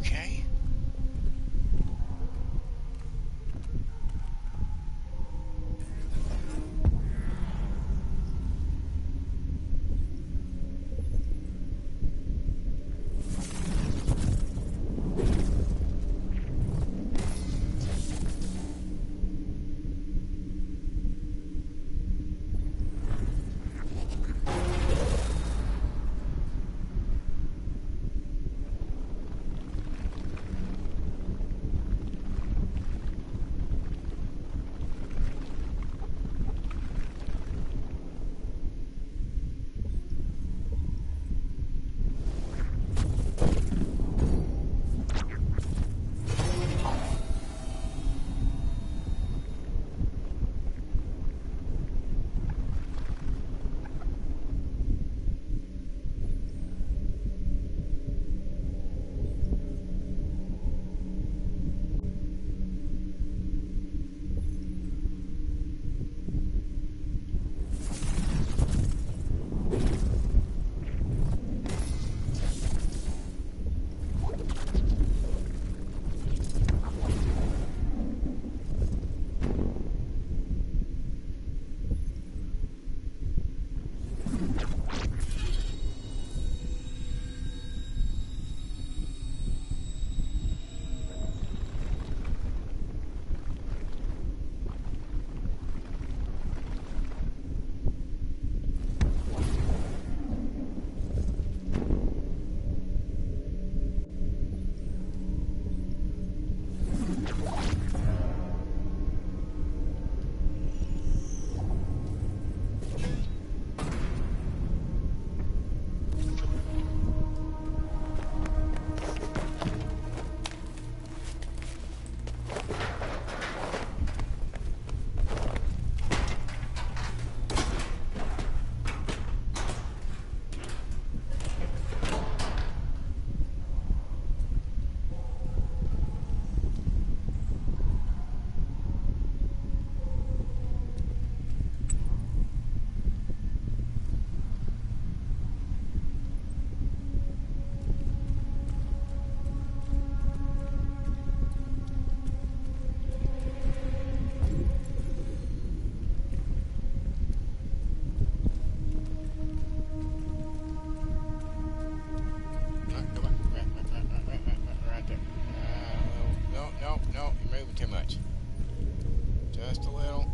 Okay. No, you're moving too much. Just a little.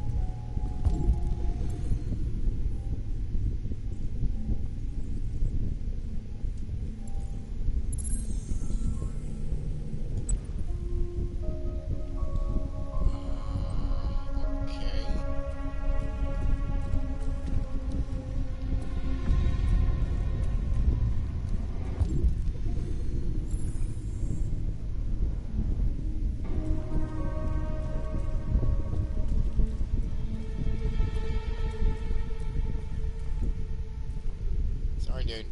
Sorry, dude.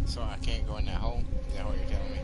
So I can't go in that hole? Is that what you're telling me?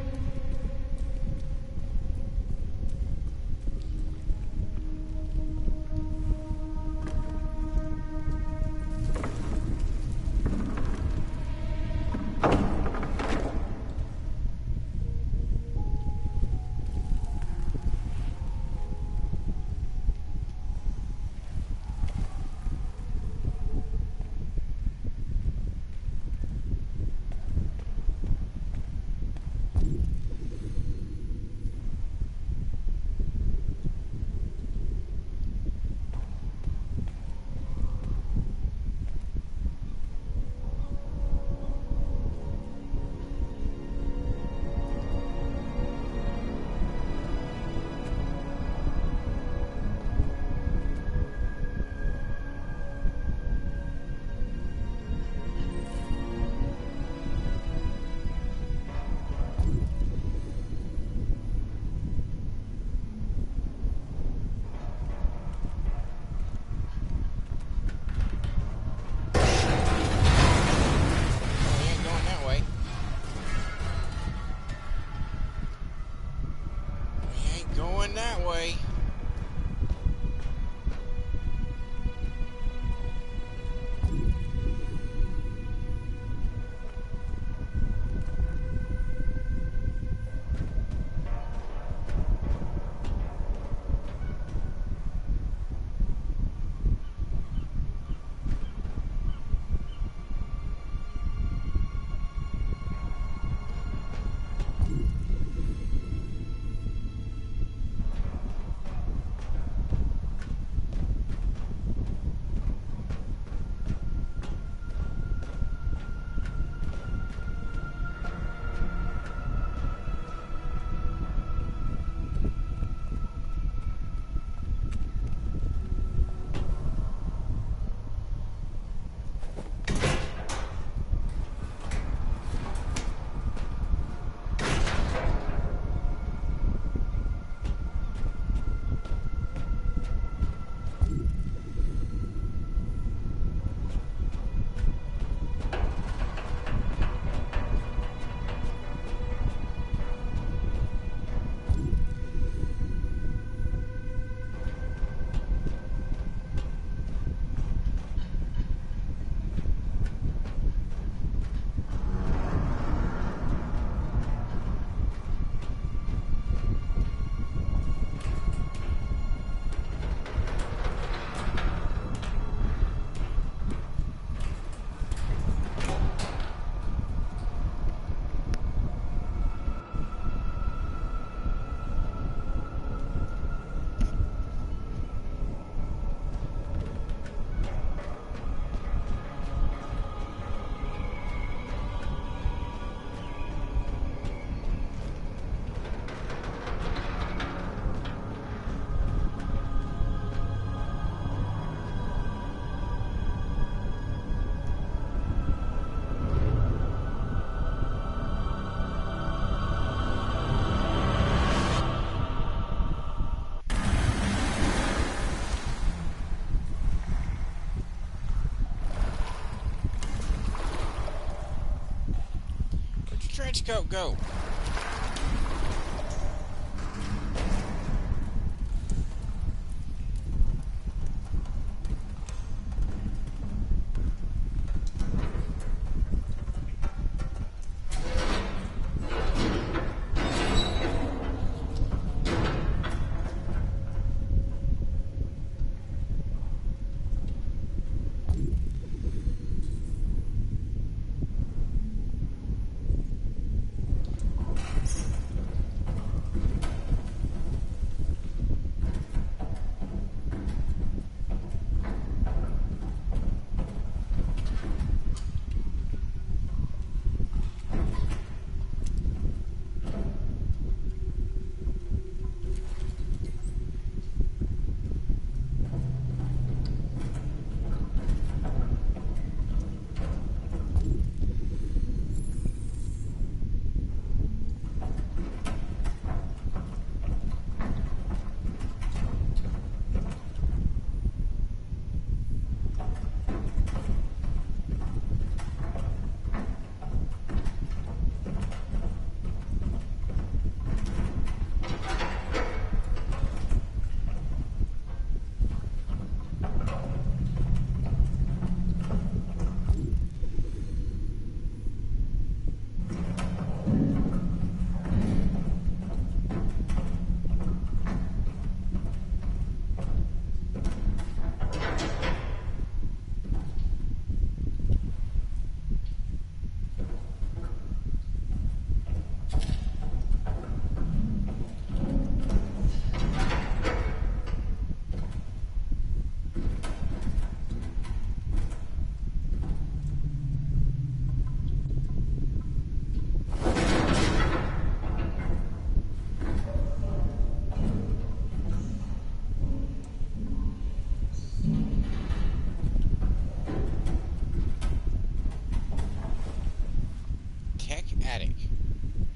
trench coat go?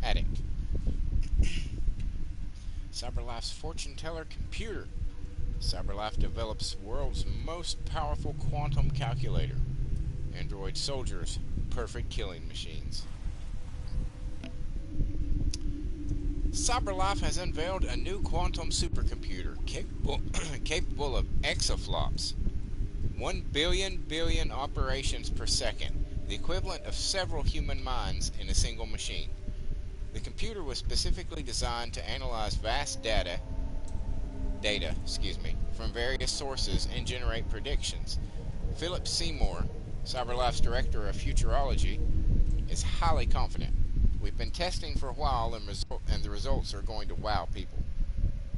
Addict. CyberLife's fortune teller computer. CyberLife develops world's most powerful quantum calculator. Android soldiers, perfect killing machines. CyberLife has unveiled a new quantum supercomputer capable of exaflops, 1 billion operations per second, the equivalent of several human minds in a single machine. The computer was specifically designed to analyze vast data from various sources and generate predictions. Philip Seymour, CyberLife's director of futurology, is highly confident. We've been testing for a while and the results are going to wow people.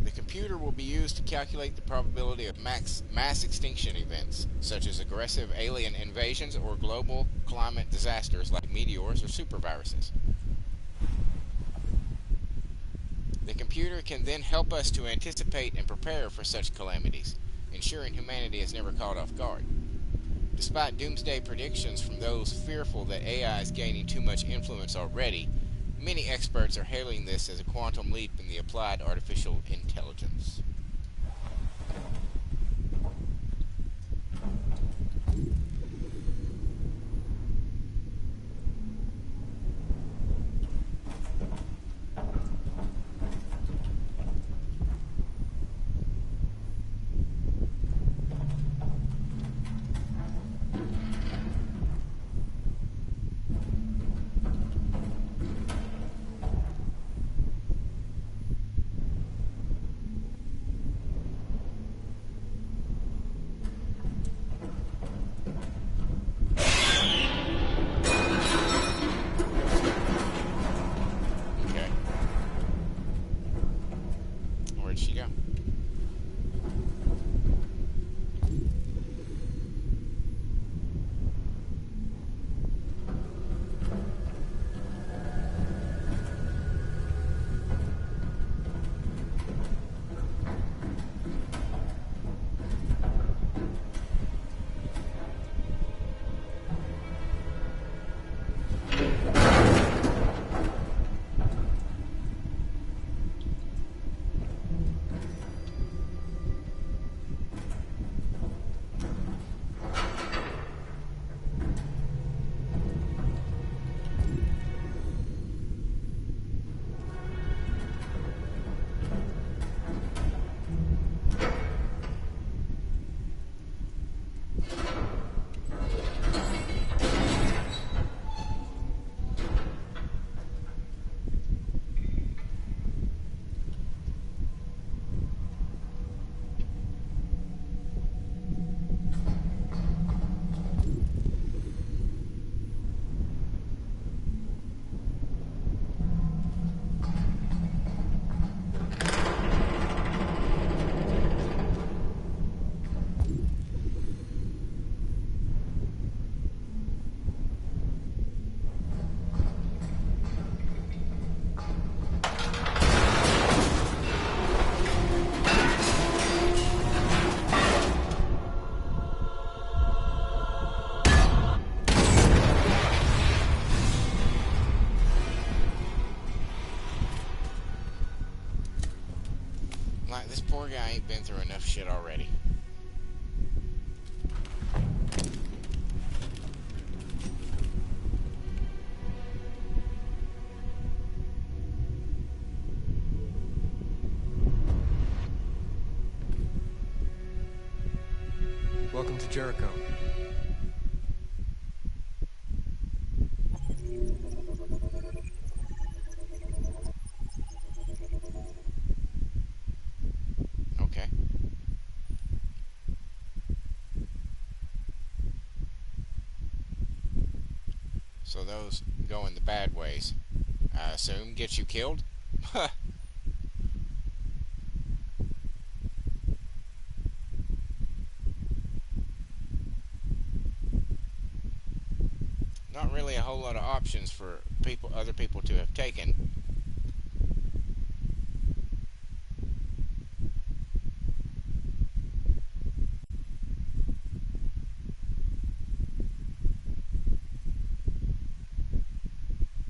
The computer will be used to calculate the probability of mass extinction events, such as aggressive alien invasions or global climate disasters like meteors or superviruses. The computer can then help us to anticipate and prepare for such calamities, ensuring humanity is never caught off guard. Despite doomsday predictions from those fearful that AI is gaining too much influence already, many experts are hailing this as a quantum leap in the applied artificial intelligence. poor guy ain't been through enough shit already. Welcome to Jericho. Okay. So those go in the bad ways, I assume, get you killed? Not really a whole lot of options for other people to have taken.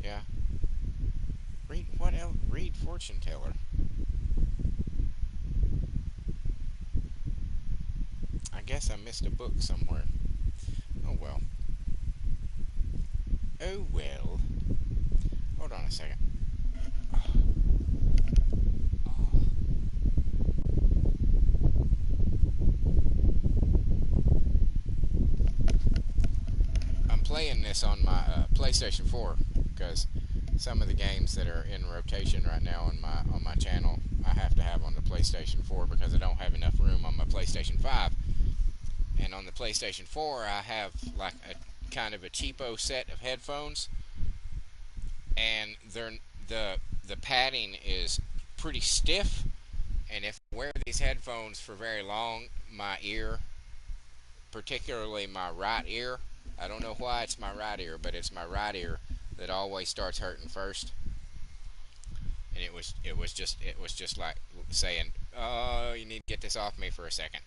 Yeah. Read what else? Read fortune teller. I guess I missed a book somewhere. Oh well. Oh well. Hold on a second. I'm playing this on my PlayStation 4 because some of the games that are in rotation right now on my channel I have to have on the PlayStation 4 because I don't have enough room on my PlayStation 5. And on the PlayStation 4 I have like a kind of a cheapo set of headphones, and the padding is pretty stiff, and if I wear these headphones for very long, my ear, particularly my right ear, I don't know why it's my right ear, but it's my right ear that always starts hurting first. And it was just like saying, "Oh, you need to get this off me for a second."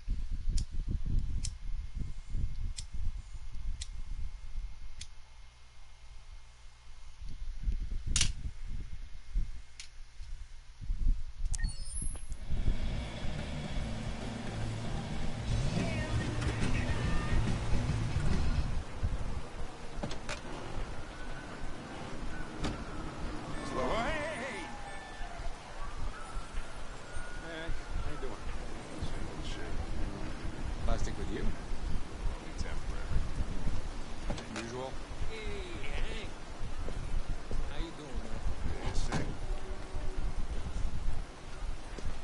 Plastic with you? Temporary. Usual? Hey, Hank. How you doing, man? Yeah, sick.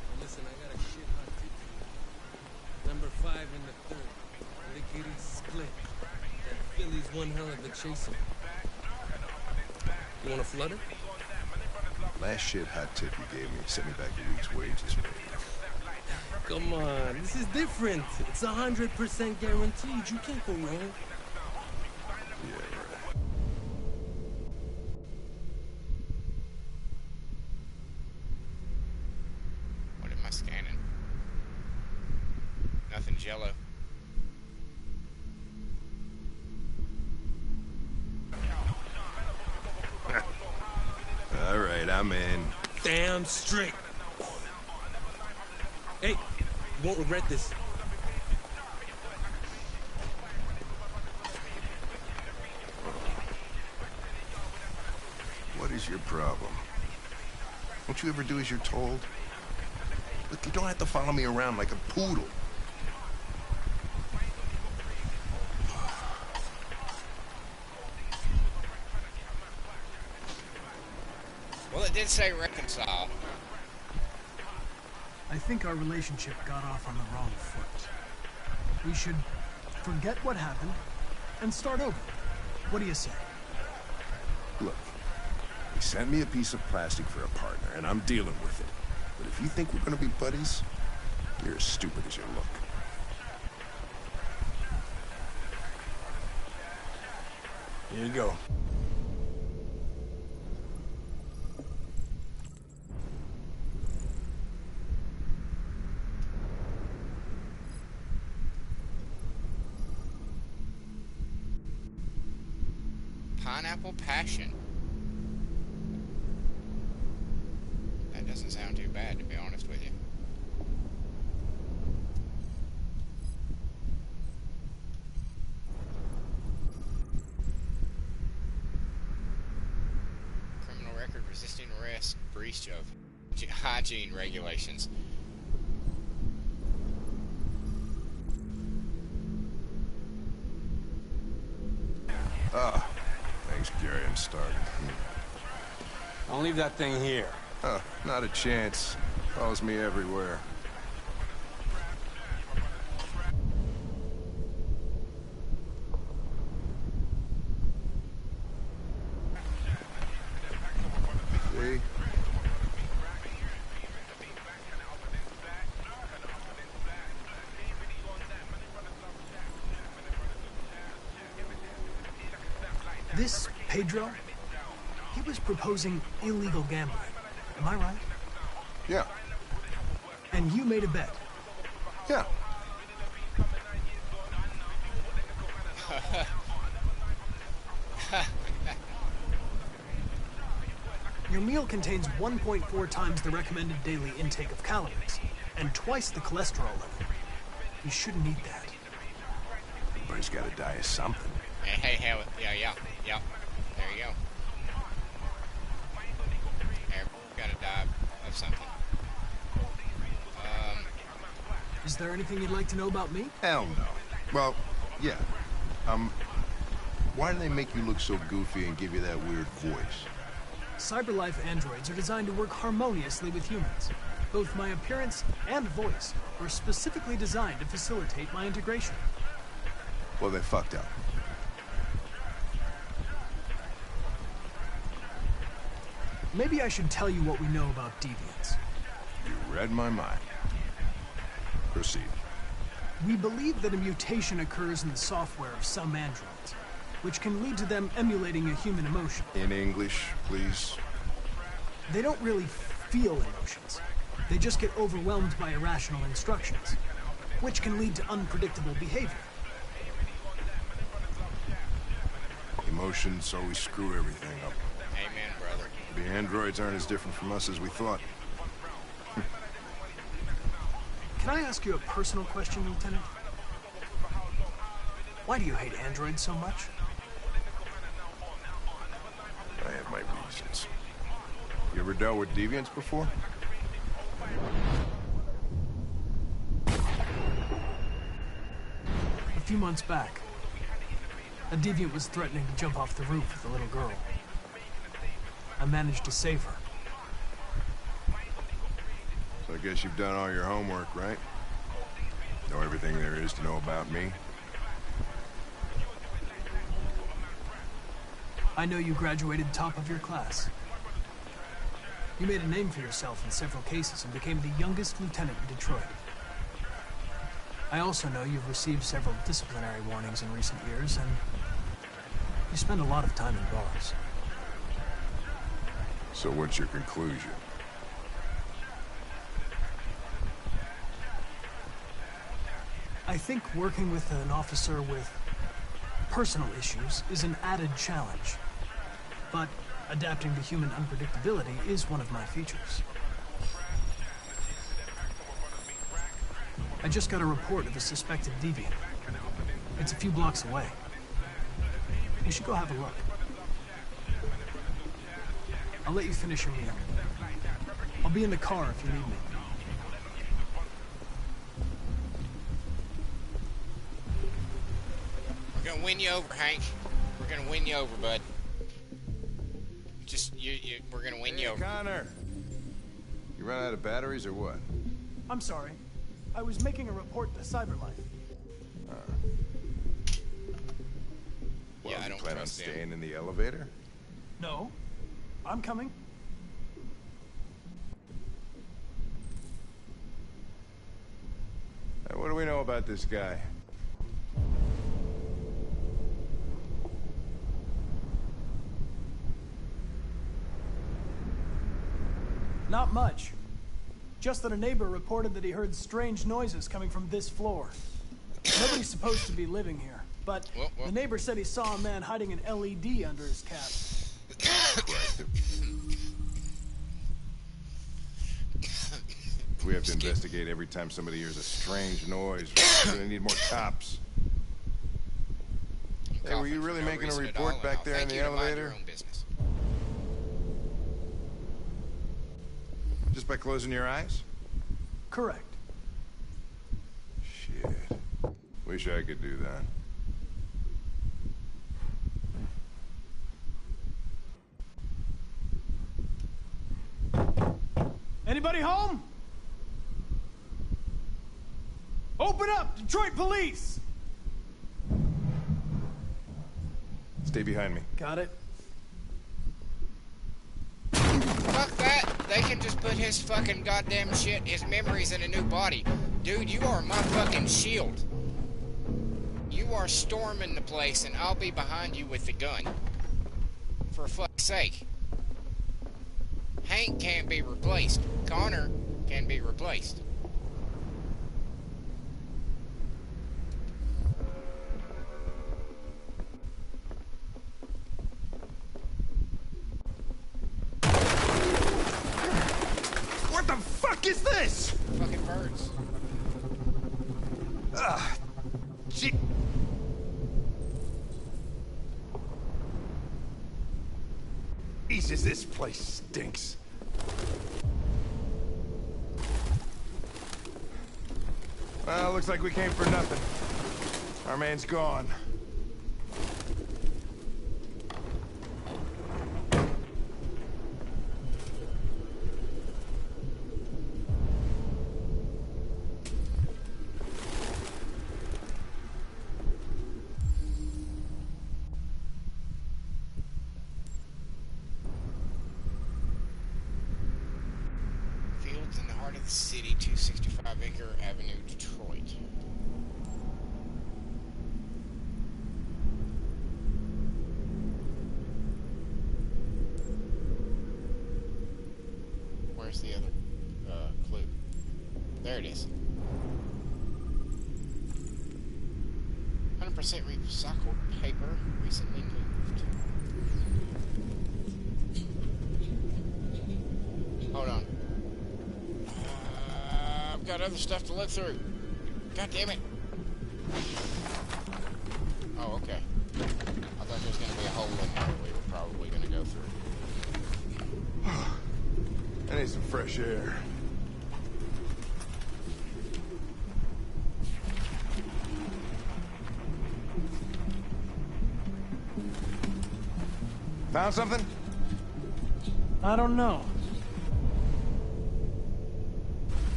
Well, listen, I got a shit hot tip for you. Number 5 in the 3rd. Lickety split. That Philly's one hell of a chaser. You want a flutter? Last shit hot tip you gave me sent me back a week's wages, man. Come on, this is different. It's 100% guaranteed. You can't go wrong. Yeah, right. What am I scanning? Nothing jello. All right, I'm in. Damn straight. Hey, you won't regret this. What is your problem? Don't you ever do as you're told? Look, you don't have to follow me around like a poodle. Well, it did say reconcile. I think our relationship got off on the wrong foot. We should forget what happened and start over. What do you say? Look, he sent me a piece of plastic for a partner, and I'm dealing with it. But if you think we're gonna be buddies, you're as stupid as you look. Here you go. Pineapple passion. That doesn't sound too bad, to be honest with you. Resisting arrest, breach of hygiene regulations. Ah, thanks, Gary. I'm starving. I'll leave that thing here. Not a chance. Follows me everywhere. See? This Pedro, he was proposing illegal gambling. Am I right? Yeah. And you made a bet. Yeah. Your meal contains 1.4 times the recommended daily intake of calories, and twice the cholesterol level. You shouldn't eat that. Everybody's gotta die of something. Hey, yeah. There you go. Gotta die of something. Is there anything you'd like to know about me? Hell no. Well, yeah. Why do they make you look so goofy and give you that weird voice? CyberLife androids are designed to work harmoniously with humans. Both my appearance and voice were specifically designed to facilitate my integration. Well, they fucked up. Maybe I should tell you what we know about deviants. You read my mind. Proceed. We believe that a mutation occurs in the software of some androids, which can lead to them emulating a human emotion. In English, please. They don't really feel emotions. They just get overwhelmed by irrational instructions, which can lead to unpredictable behavior. Emotions always screw everything up. Amen, brother. The androids aren't as different from us as we thought. Can I ask you a personal question, Lieutenant? Why do you hate androids so much? I have my reasons. You ever dealt with deviants before? A few months back, a deviant was threatening to jump off the roof with a little girl. I managed to save her. So I guess you've done all your homework, right? Know everything there is to know about me? I know you graduated top of your class. You made a name for yourself in several cases and became the youngest lieutenant in Detroit. I also know you've received several disciplinary warnings in recent years, and you spend a lot of time in bars. So what's your conclusion? I think working with an officer with personal issues is an added challenge. But adapting to human unpredictability is one of my features. I just got a report of a suspected deviant. It's a few blocks away. You should go have a look. I'll let you finish your meal. I'll be in the car if you need me. We're gonna win you over, Hank. We're gonna win you over, bud. Just, we're gonna win you over. Connor! You run out of batteries or what? I'm sorry. I was making a report to CyberLife. Well, I don't plan on trust them. staying in the elevator? No. I'm coming. Hey, what do we know about this guy? Not much. Just that a neighbor reported that he heard strange noises coming from this floor. Nobody's supposed to be living here, but the neighbor said he saw a man hiding an LED under his cap. We have to investigate every time somebody hears a strange noise. We're gonna need more cops. Hey, were you really making a report back there in the elevator? just by closing your eyes? Correct. Shit. Wish I could do that. Anybody home? Open up, Detroit police! Stay behind me. Got it. Fuck that. They can just put his fucking goddamn shit, his memories in a new body. Dude, you are my fucking shield. You are storming the place and I'll be behind you with the gun. For fuck's sake. Hank can't be replaced. Connor can be replaced. What the fuck is this? Fucking birds. Gee. Jesus, this place stinks. Well, looks like we came for nothing. Our man's gone. In the heart of the city, 265 Acre Avenue, Detroit. Where's the other clue? There it is. 100% recycled paper, recently moved. Hold on. I've got other stuff to look through. God damn it. Oh, okay. I thought there was going to be a hole in there that we were probably going to go through. I need some fresh air. Found something? I don't know.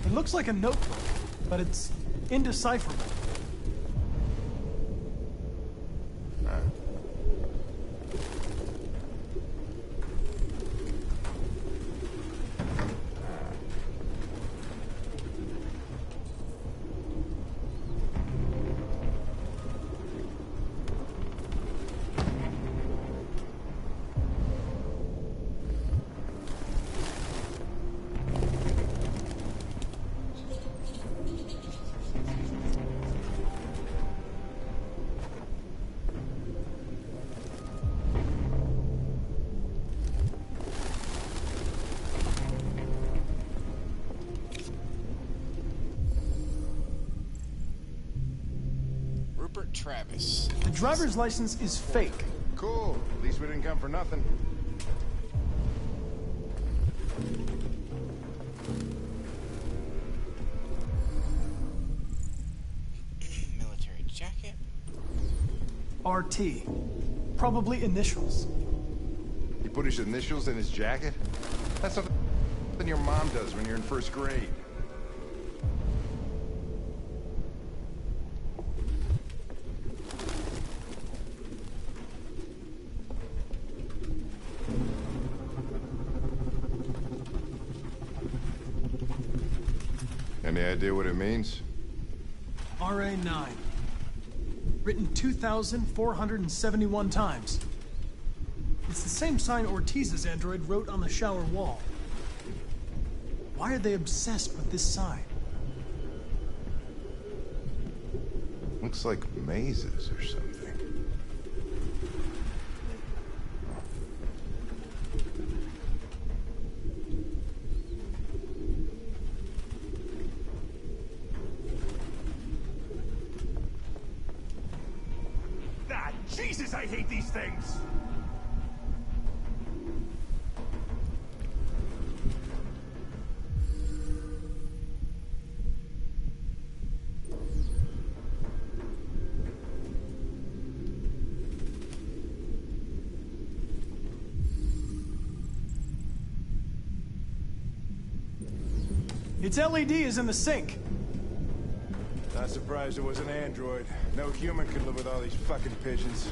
It looks like a notebook, but it's indecipherable. Travis. The driver's license is fake. Cool. At least we didn't come for nothing. Military jacket. RT. Probably initials. He put his initials in his jacket? That's something your mom does when you're in first grade. Any idea what it means? RA9. Written 2,471 times. It's the same sign Ortiz's android wrote on the shower wall. Why are they obsessed with this sign? Looks like mazes or something. Jesus, I hate these things! Its LED is in the sink. Not surprised it was an android. No human could live with all these fucking pigeons.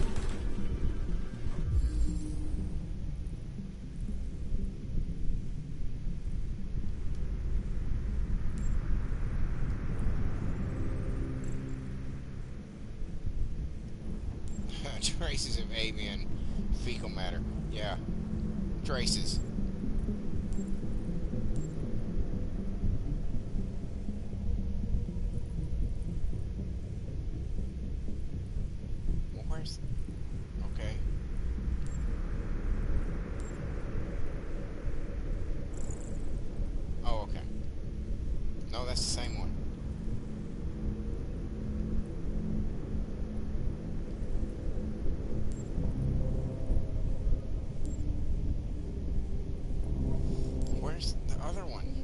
Traces of avian fecal matter. Yeah. Traces. Well, where's... Okay. Oh, okay. No, that's the same one. Where's the other one?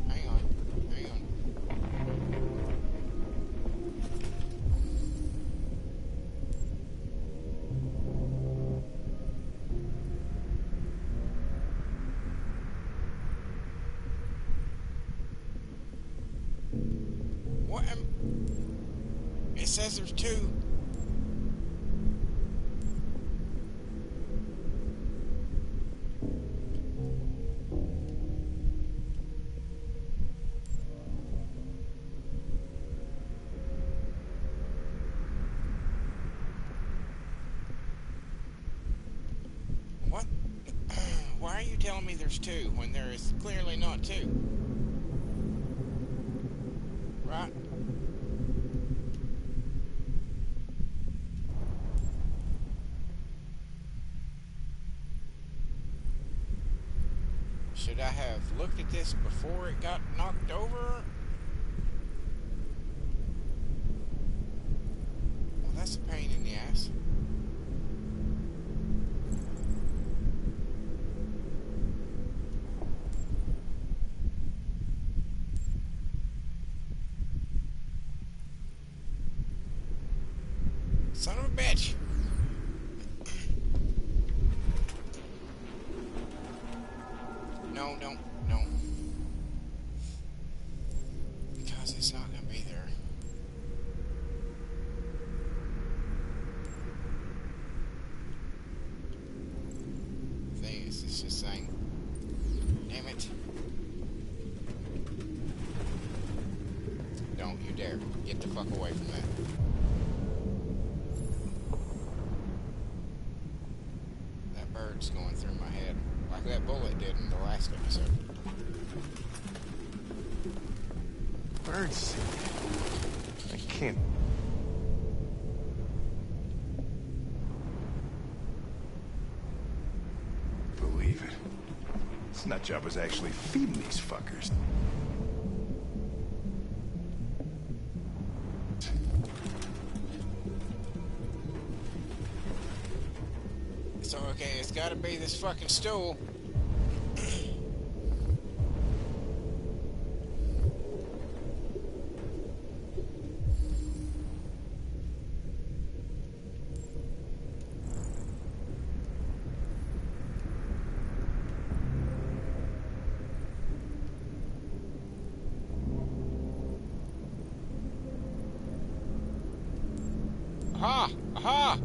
Hang on. Hang on. What am... It says there's two. What? Why are you telling me there's two when there is clearly not two? Right? Should I have looked at this before it got knocked over? Well, that's a pain in the ass. Son of a bitch. No, no, no. Because it's not going to be there. The thing is, it's just saying, damn it. Don't you dare. Get the fuck away from that. That bird's going through my head. Like that bullet did in the last episode. Birds. I can't. Believe it. This nut job was actually feeding these fuckers. So, okay, it's gotta be this fucking stool. Aha! Aha!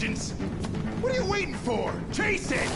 vengeance! What are you waiting for? Chase it!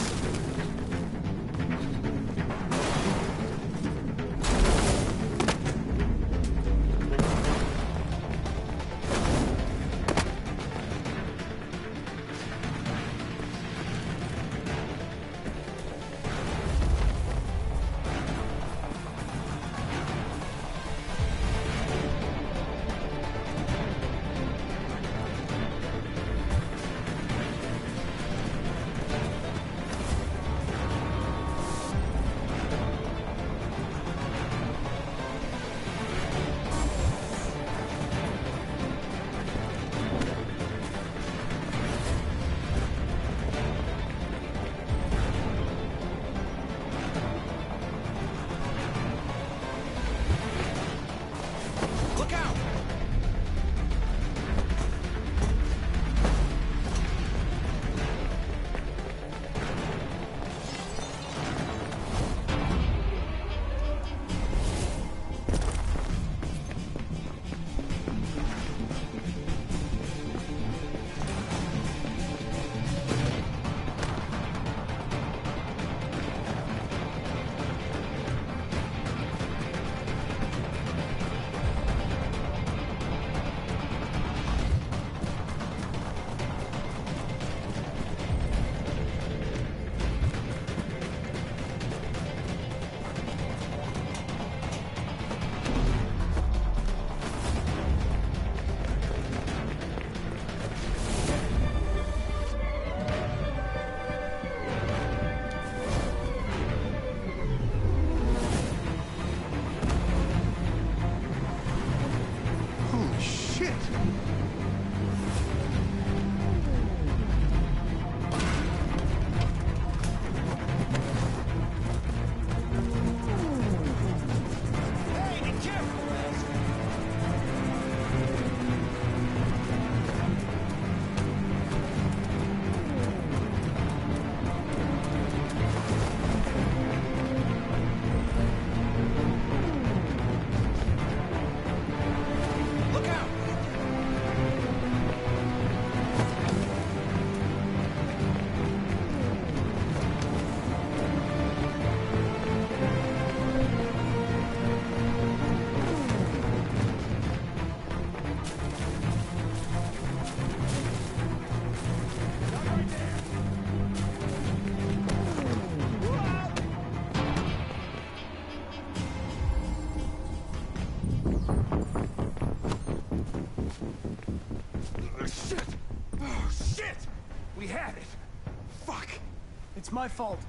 It's my fault.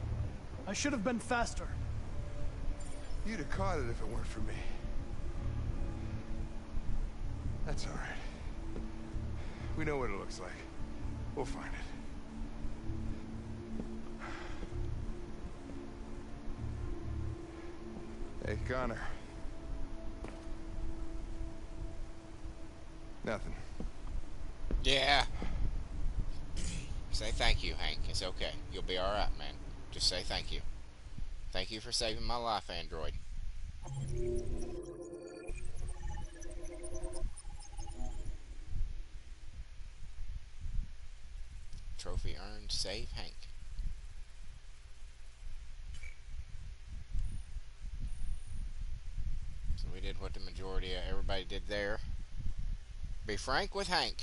I should have been faster. You'd have caught it if it weren't for me. That's all right. We know what it looks like. We'll find it. Hey, Connor. Nothing. Yeah. Say thank you, Hank. It's okay. You'll be alright, man. Just say thank you. Thank you for saving my life, Android. Trophy earned. Save Hank. So we did what the majority of everybody did there. Be frank with Hank.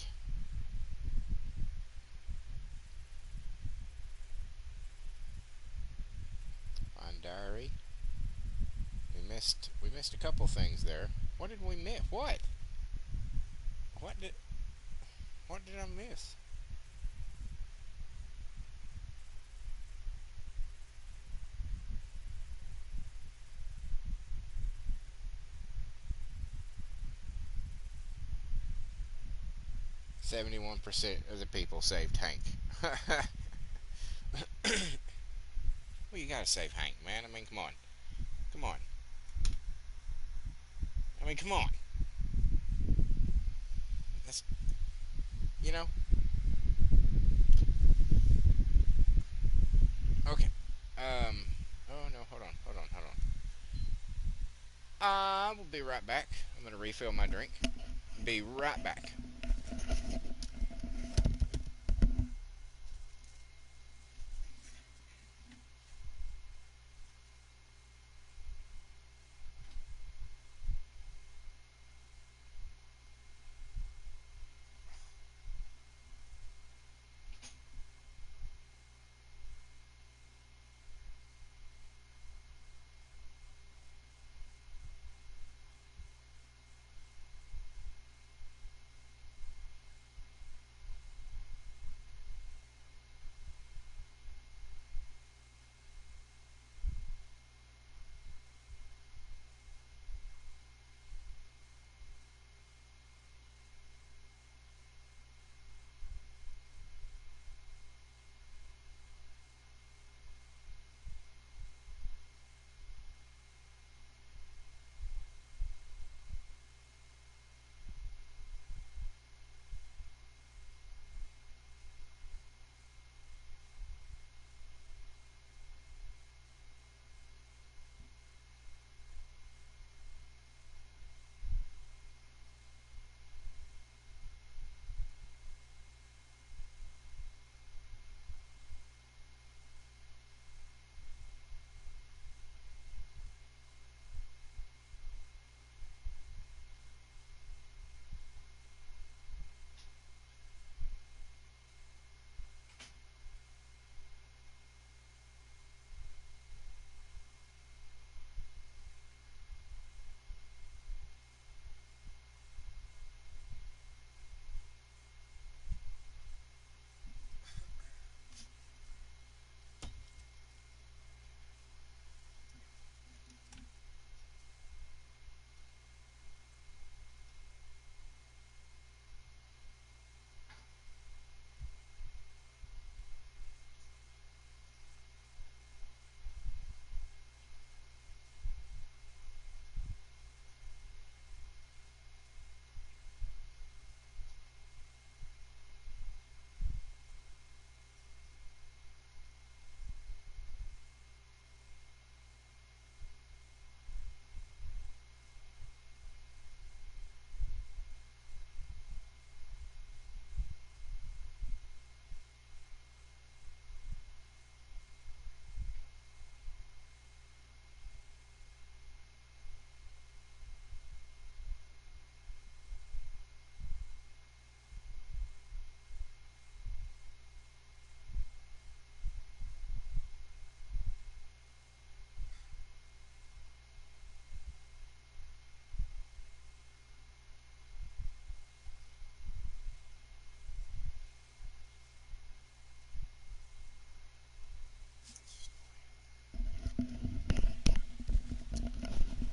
Find diary. We missed a couple things there. What did we miss? What did I miss? %71% of the people saved Hank. Well, you gotta save Hank, man. I mean, come on. Come on. I mean, come on. That's, you know. Okay. Oh no, hold on. I will be right back. I'm gonna refill my drink. Be right back.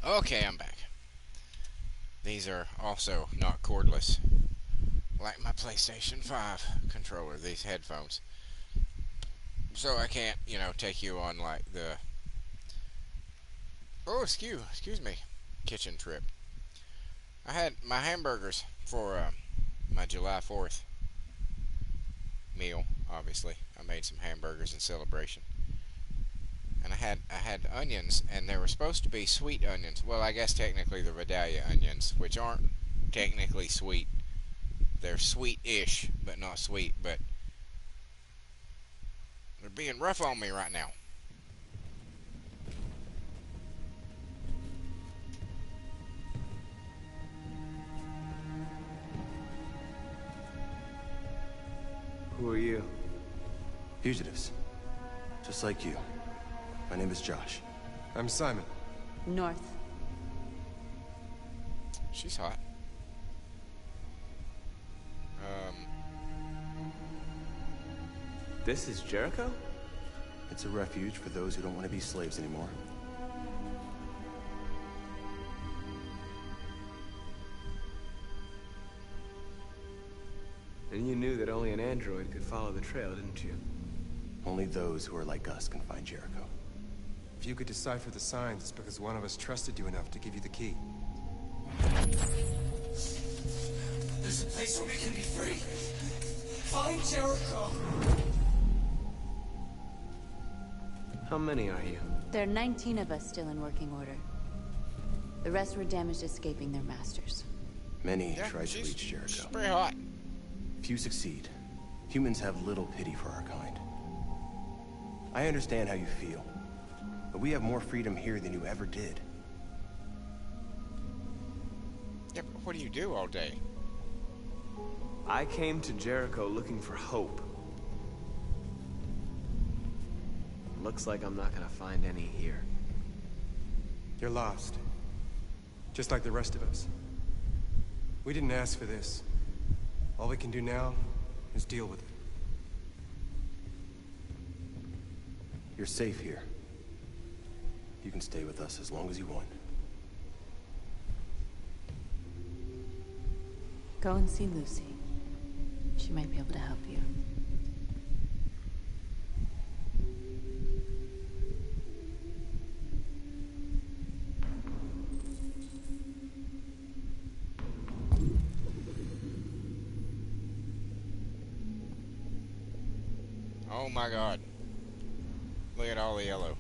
Okay, I'm back. These are also not cordless, like my PlayStation 5 controller, these headphones. So I can't, you know, take you on like the, oh, excuse me, kitchen trip. I had my hamburgers for my July 4th meal, obviously. I made some hamburgers in celebration. And I had onions, and they were supposed to be sweet onions. Well, I guess technically they're Vidalia onions, which aren't technically sweet. They're sweet-ish, but not sweet. But they're being rough on me right now. Who are you? Fugitives. Just like you. My name is Josh. I'm Simon. North. She's hot. This is Jericho? It's a refuge for those who don't want to be slaves anymore. And you knew that only an android could follow the trail, didn't you? Only those who are like us can find Jericho. If you could decipher the signs, it's because one of us trusted you enough to give you the key. There's a place where we can be free. Find Jericho. How many are you? There are 19 of us still in working order. The rest were damaged escaping their masters. Many try to reach Jericho. She's pretty hot. Few succeed. Humans have little pity for our kind. I understand how you feel, but we have more freedom here than you ever did. Yeah, but what do you do all day? I came to Jericho looking for hope. Looks like I'm not gonna find any here. You're lost. Just like the rest of us. We didn't ask for this. All we can do now is deal with it. You're safe here. You can stay with us as long as you want. Go and see Lucy. She might be able to help you. Oh my god. Look at all the yellow.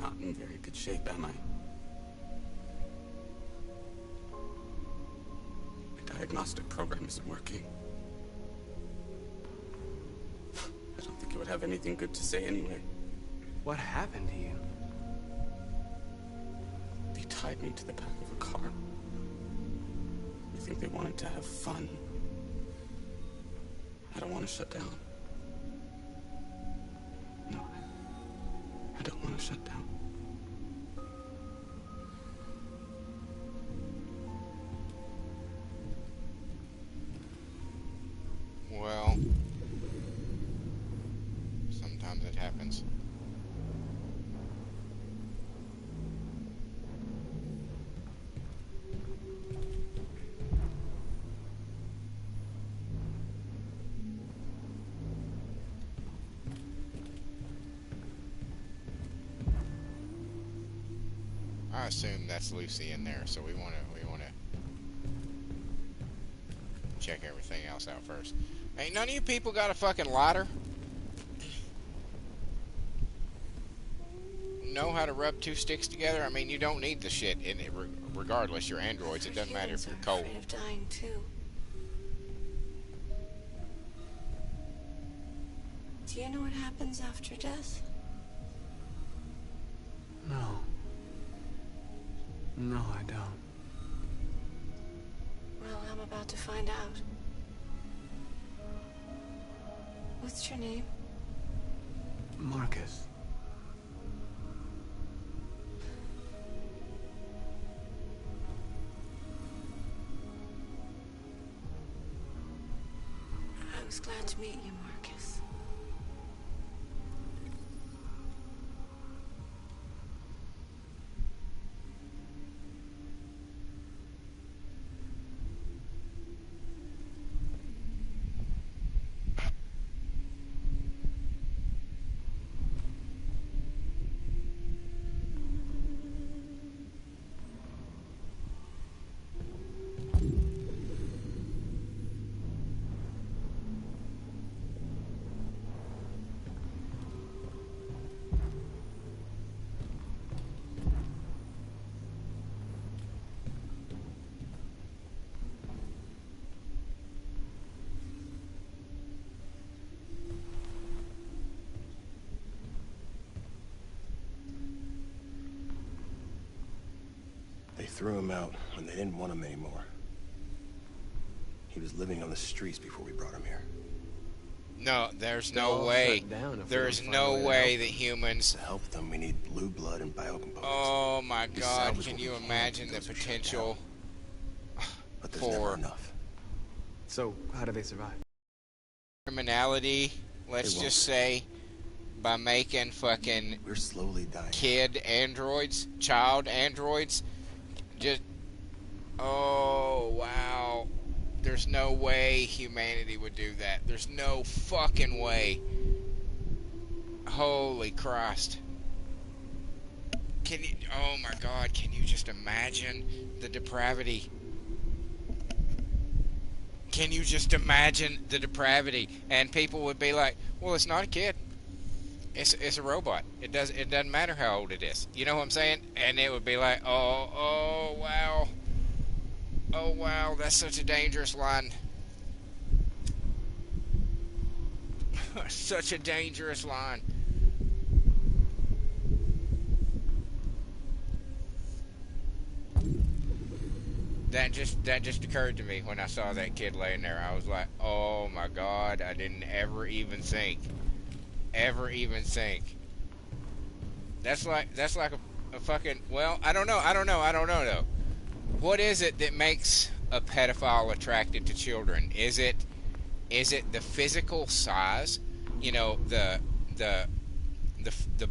Not in very good shape, am I? My diagnostic program isn't working. I don't think it would have anything good to say anyway. What happened to you? They tied me to the back of a car. I think they wanted to have fun. I don't want to shut down. No, I don't want to shut down. Well, sometimes it happens. I assume that's Lucy in there, so we want to check everything else out first. Ain't none of you people got a fucking lighter? Know how to rub two sticks together? I mean, you don't need the shit in it. Regardless, you're androids. It doesn't matter if you're cold. Afraid of dying too. Do you know what happens after death? No. No, I don't. Well, I'm about to find out. What's your name? Marcus. I was glad to meet you, Marcus. They threw him out when they didn't want him anymore. He was living on the streets before we brought him here. No, there's They'll no all way. shut down if we There's don't find a no way to way help that them. humans. To help them, we need blue blood and biocomponents. Oh my We God! salvage Can what you we can imagine the until those are shut potential But there's never for enough. So, how do they survive? criminality? Let's won't. just say by making fucking We're slowly dying. kid androids, child androids. Just oh wow. There's no way humanity would do that. There's no fucking way. Holy Christ. Can you, oh my God, can you just imagine the depravity? Can you just imagine the depravity? And people would be like, well, it's not a kid. It's a robot. It doesn't matter how old it is. You know what I'm saying? And it would be like, oh wow. Oh wow, that's such a dangerous line. Such a dangerous line. That just occurred to me when I saw that kid laying there. I was like, oh my God, I didn't ever even think. That's like a fucking, well, I don't know though. What is it that makes a pedophile attracted to children? Is it the physical size? You know, the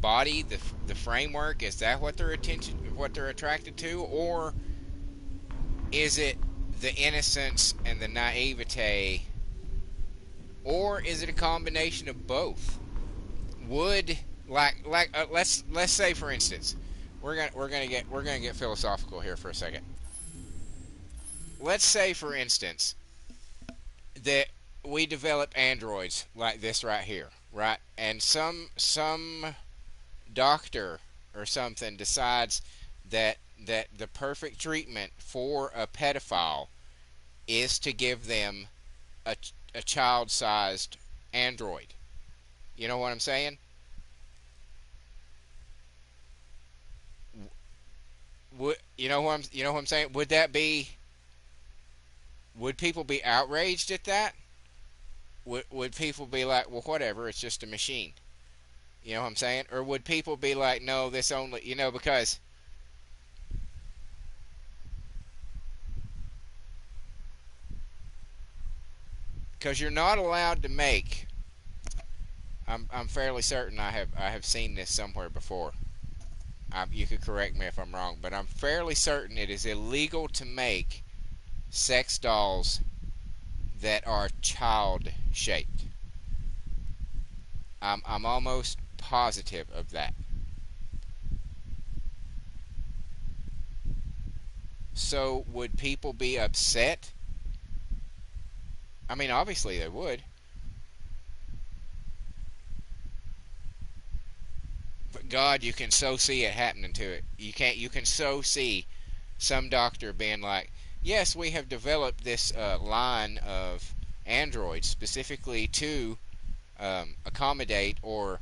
body, the framework, is that what they're attracted to? Or is it the innocence and the naivete? Or is it a combination of both? Would let's say, for instance, we're gonna get philosophical here for a second. Let's say, for instance, that we develop androids like this right here, right? And some doctor or something decides that the perfect treatment for a pedophile is to give them a child-sized android. You know what I'm saying? You know what I'm saying? Would people be outraged at that? Would people be like, well, whatever, it's just a machine? You know what I'm saying? Or would people be like, no, this only, because you're not allowed to make. I'm fairly certain I have seen this somewhere before. You could correct me if I'm wrong, but I'm fairly certain it is illegal to make sex dolls that are child-shaped. I'm almost positive of that. So would people be upset? I mean, obviously they would. But God, you can so see it happening to it. You can so see some doctor being like, yes, we have developed this line of androids specifically to accommodate or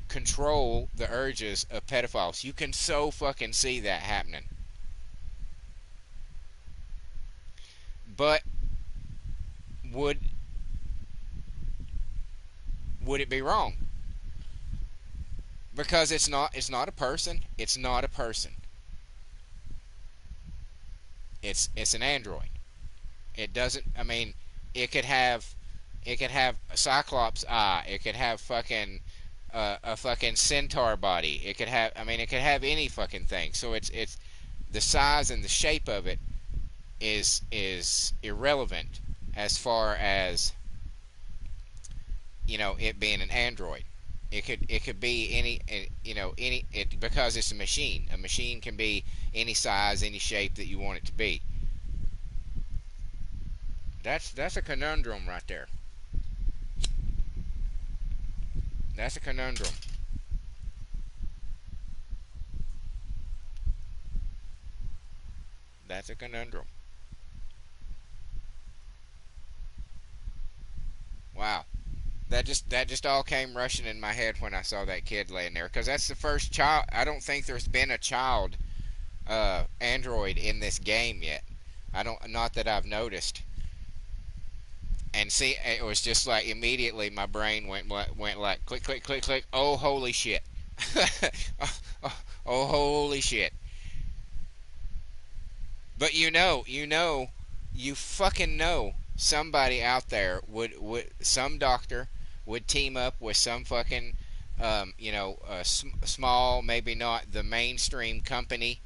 control the urges of pedophiles. You can so fucking see that happening. But would it be wrong? Because it's not a person. It's not a person. It's an android. It doesn't, I mean, it could have a Cyclops eye. It could have fucking a fucking centaur body. It could have, I mean, it could have any fucking thing. So it's the size and the shape of it is irrelevant as far as, you know, it being an android. It could be any, you know, because it's a machine. A machine can be any size, any shape that you want it to be. That's a conundrum right there. That's a conundrum. That's a conundrum. Wow. That just all came rushing in my head when I saw that kid laying there, because that's the first child. I don't think there's been a child android in this game yet. Not that I've noticed. And see, it was just like immediately my brain went like click click click click. Oh holy shit! Oh holy shit! But you fucking know somebody out there would some doctor would team up with some fucking small, maybe not the mainstream company,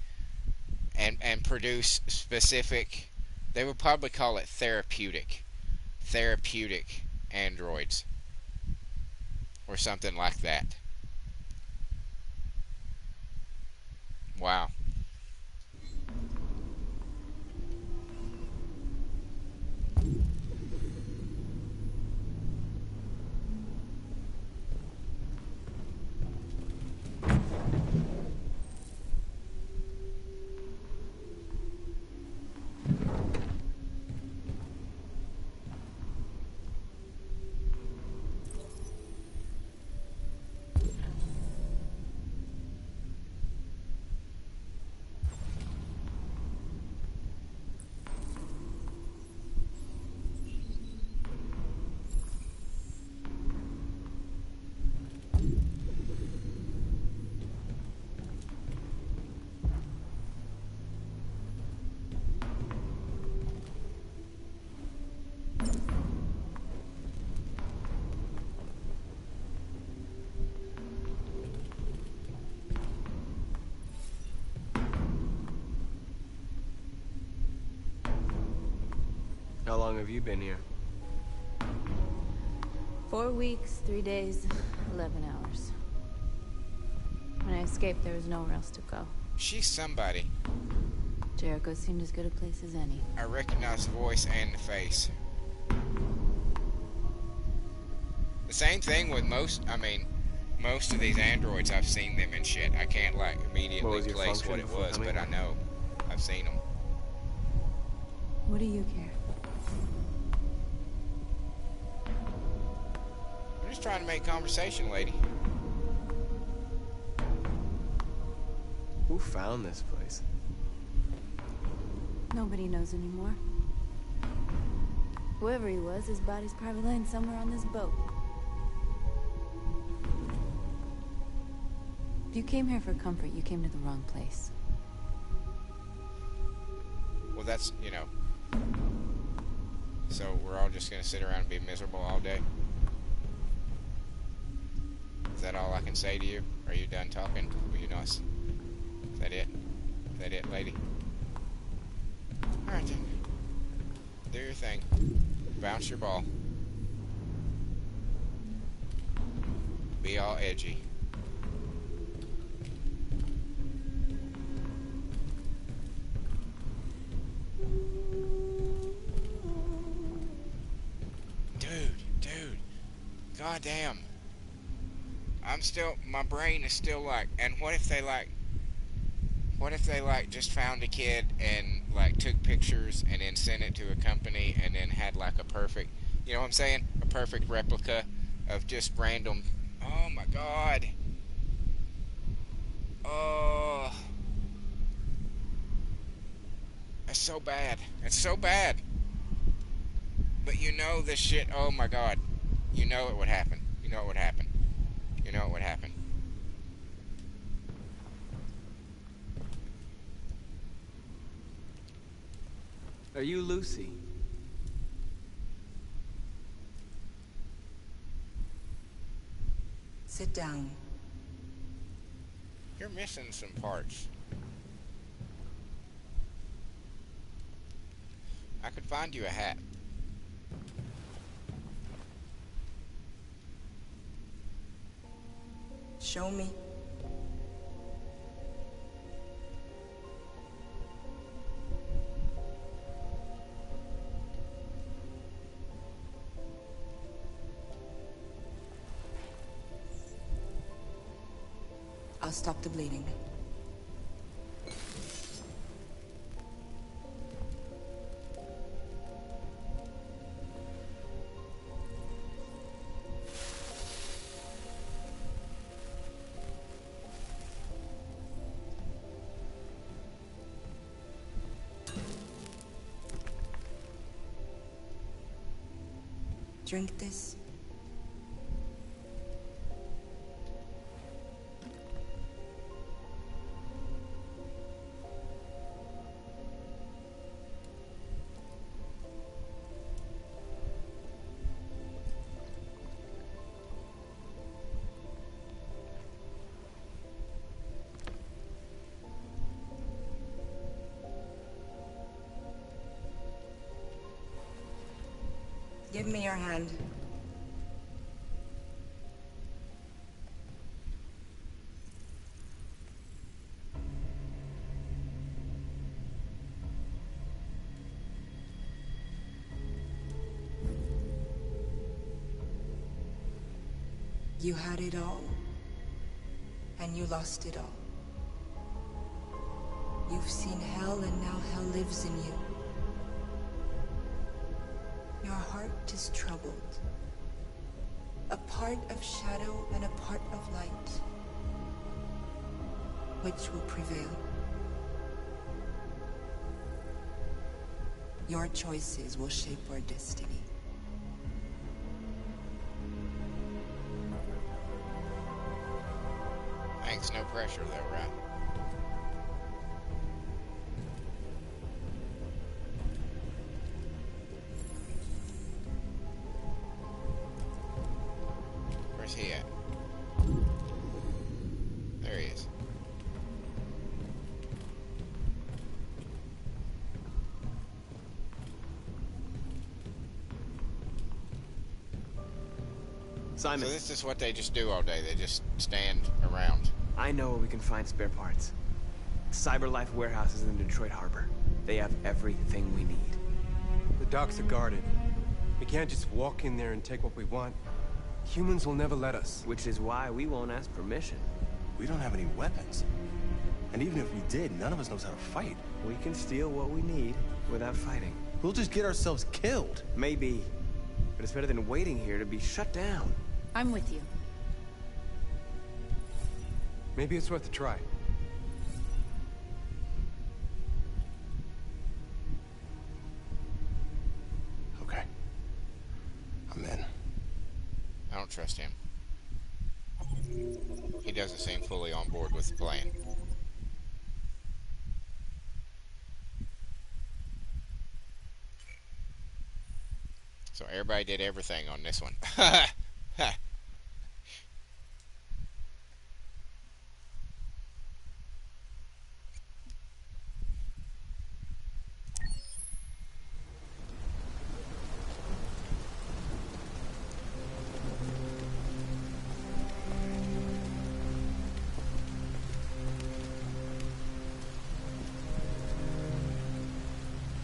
and produce specific. They would probably call it therapeutic androids or something like that. Wow. How long have you been here? 4 weeks, 3 days, 11 hours. When I escaped, there was nowhere else to go. She's somebody. Jericho seemed as good a place as any. I recognize the voice and the face. The same thing with most of these androids. I've seen them and shit. I can't like immediately place what it was, but I know I've seen them. What do you care? I'm just trying to make conversation, lady. Who found this place? Nobody knows anymore. Whoever he was, his body's probably laying somewhere on this boat. If you came here for comfort, you came to the wrong place. Well, that's, you know. So we're all just gonna sit around and be miserable all day? Is that all I can say to you? Are you done talking? Were you nice? Is that it? Is that it, lady? Alright then. Do your thing. Bounce your ball. Be all edgy. Dude. Goddamn. My brain is still like, and what if they just found a kid and like took pictures and then sent it to a company and then had like a perfect, you know what I'm saying? A perfect replica of just random. Oh my god. Oh. That's so bad. It's so bad. But you know this shit, oh my god. You know it would happen. You know it would happen. You know it would happen. Are you Lucy? Sit down. You're missing some parts. I could find you a hat. Show me. I'll stop the bleeding. Drink this. Give me your hand. You had it all, and you lost it all. You've seen hell, and now hell lives in you. Your heart is troubled. A part of shadow and a part of light. Which will prevail? Your choices will shape our destiny. Thanks, no pressure though, right? Where's he at? There he is. Simon. So this is what they just do all day. They just stand around. I know where we can find spare parts. CyberLife warehouses in the Detroit Harbor. They have everything we need. The docks are guarded. We can't just walk in there and take what we want. Humans will never let us. Which is why we won't ask permission. We don't have any weapons. And even if we did, none of us knows how to fight. We can steal what we need without fighting. We'll just get ourselves killed. Maybe. But it's better than waiting here to be shut down. I'm with you. Maybe it's worth a try. Okay. I'm in. I don't trust him. He doesn't seem fully on board with the plan. So everybody did everything on this one.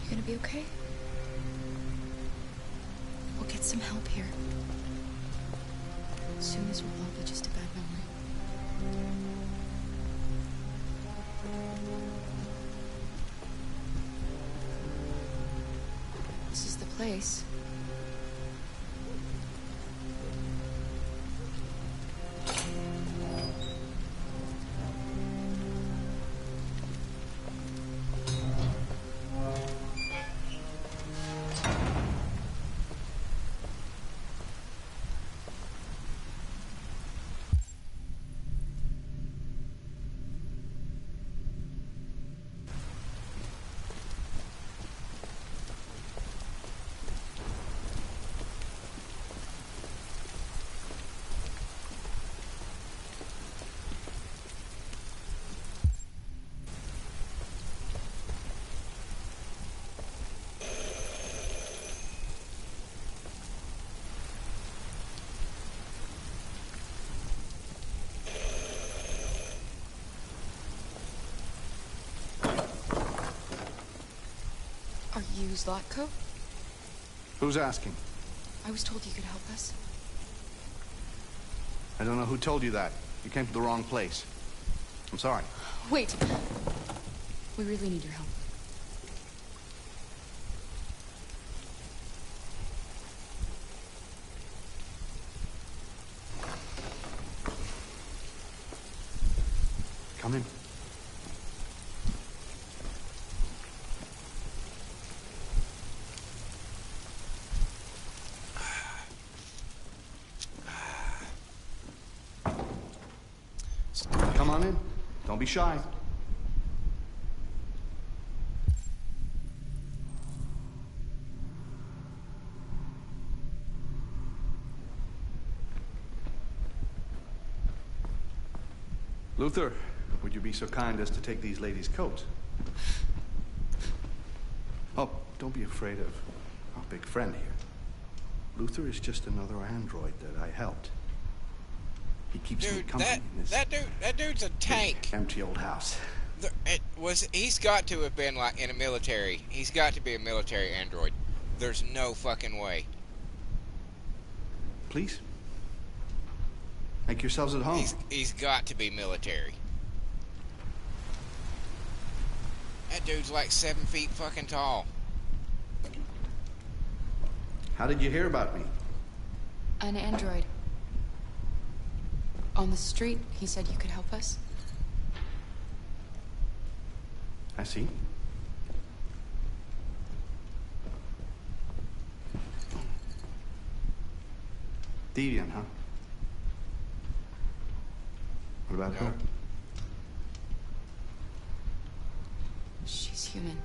You gonna be okay? We'll get some help here. Soon this will all be just a bad memory. This is the place. Are you Zlatko? Who's asking? I was told you could help us. I don't know who told you that. You came to the wrong place. I'm sorry. Wait. We really need your help. Come in. Come on in. Don't be shy. Luther, would you be so kind as to take these ladies' coats? Oh, don't be afraid of our big friend here. Luther is just another android that I helped. He keeps me company in this that dude's a tank. empty old house. He's got to have been like in a military. He's got to be a military android. There's no fucking way. Please. Make yourselves at home. He's got to be military. That dude's like 7 feet fucking tall. How did you hear about me? An android. On the street, he said you could help us. I see. Deviant, huh? What about her? She's human.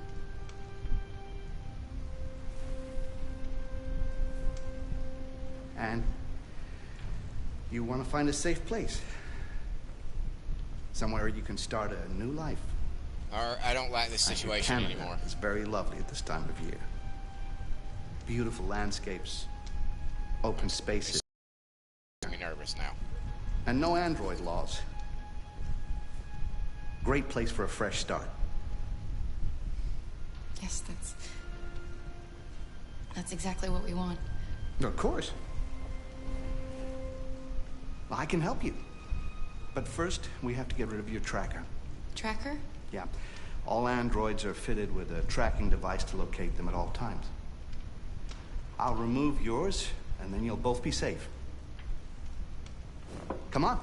And you want to find a safe place. Somewhere you can start a new life. Or I don't like this situation anymore. It's very lovely at this time of year. Beautiful landscapes, open spaces. I'm nervous now. And no android laws. Great place for a fresh start. Yes, that's exactly what we want. Of course. Well, I can help you. But first, we have to get rid of your tracker. Tracker? Yeah. All androids are fitted with a tracking device to locate them at all times. I'll remove yours, and then you'll both be safe. Come on.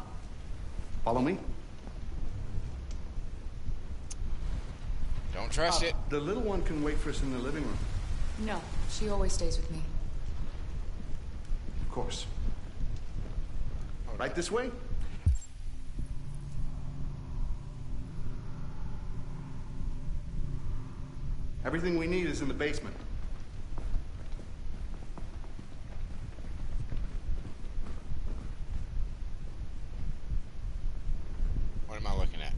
Follow me. Don't trust it. The little one can wait for us in the living room. No, she always stays with me. Of course. Right this way? Everything we need is in the basement. What am I looking at?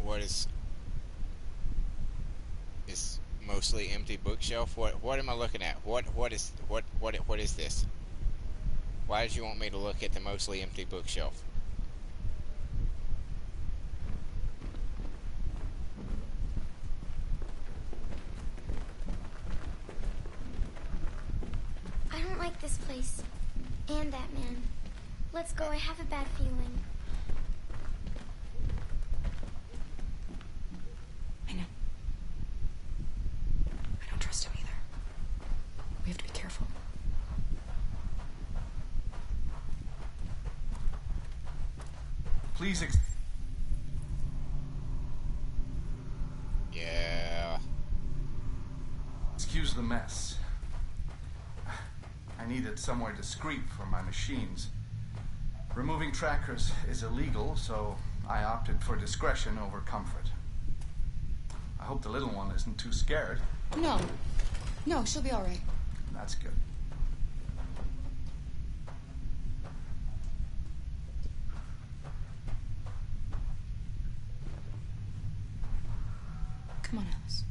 What is this mostly empty bookshelf? What am I looking at? What is this? Why did you want me to look at the mostly empty bookshelf? I don't like this place. And that man. Let's go, I have a bad feeling. I know. I don't trust him either. We have to be careful. Please Yeah. Excuse the mess. I needed somewhere discreet for my machines. Removing trackers is illegal, so I opted for discretion over comfort. I hope the little one isn't too scared. No. No, she'll be all right. That's good. Come on, Alice.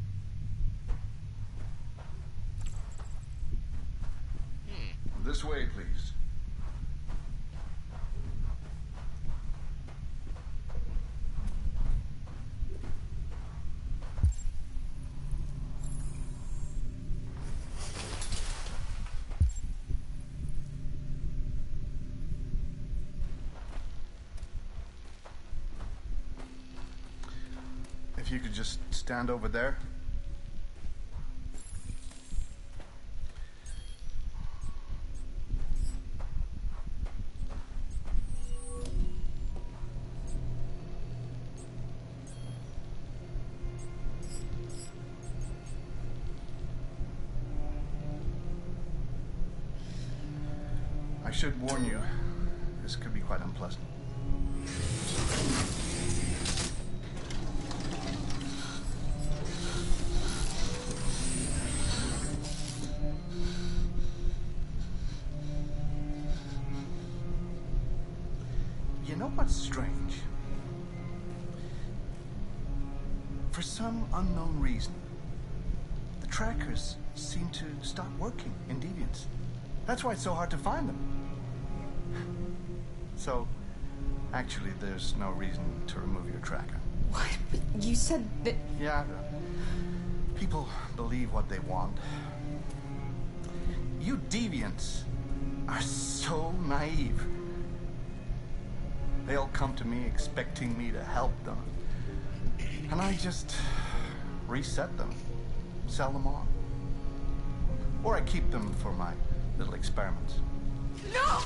This way, please. If you could just stand over there. I should warn you, this could be quite unpleasant. You know what's strange? For some unknown reason, the trackers seem to stop working in Deviants. That's why it's so hard to find them. So, actually, there's no reason to remove your tracker. What? But you said that... Yeah, people believe what they want. You Deviants are so naive. They all come to me expecting me to help them. And I just reset them, sell them on. Or I keep them for my little experiments. No!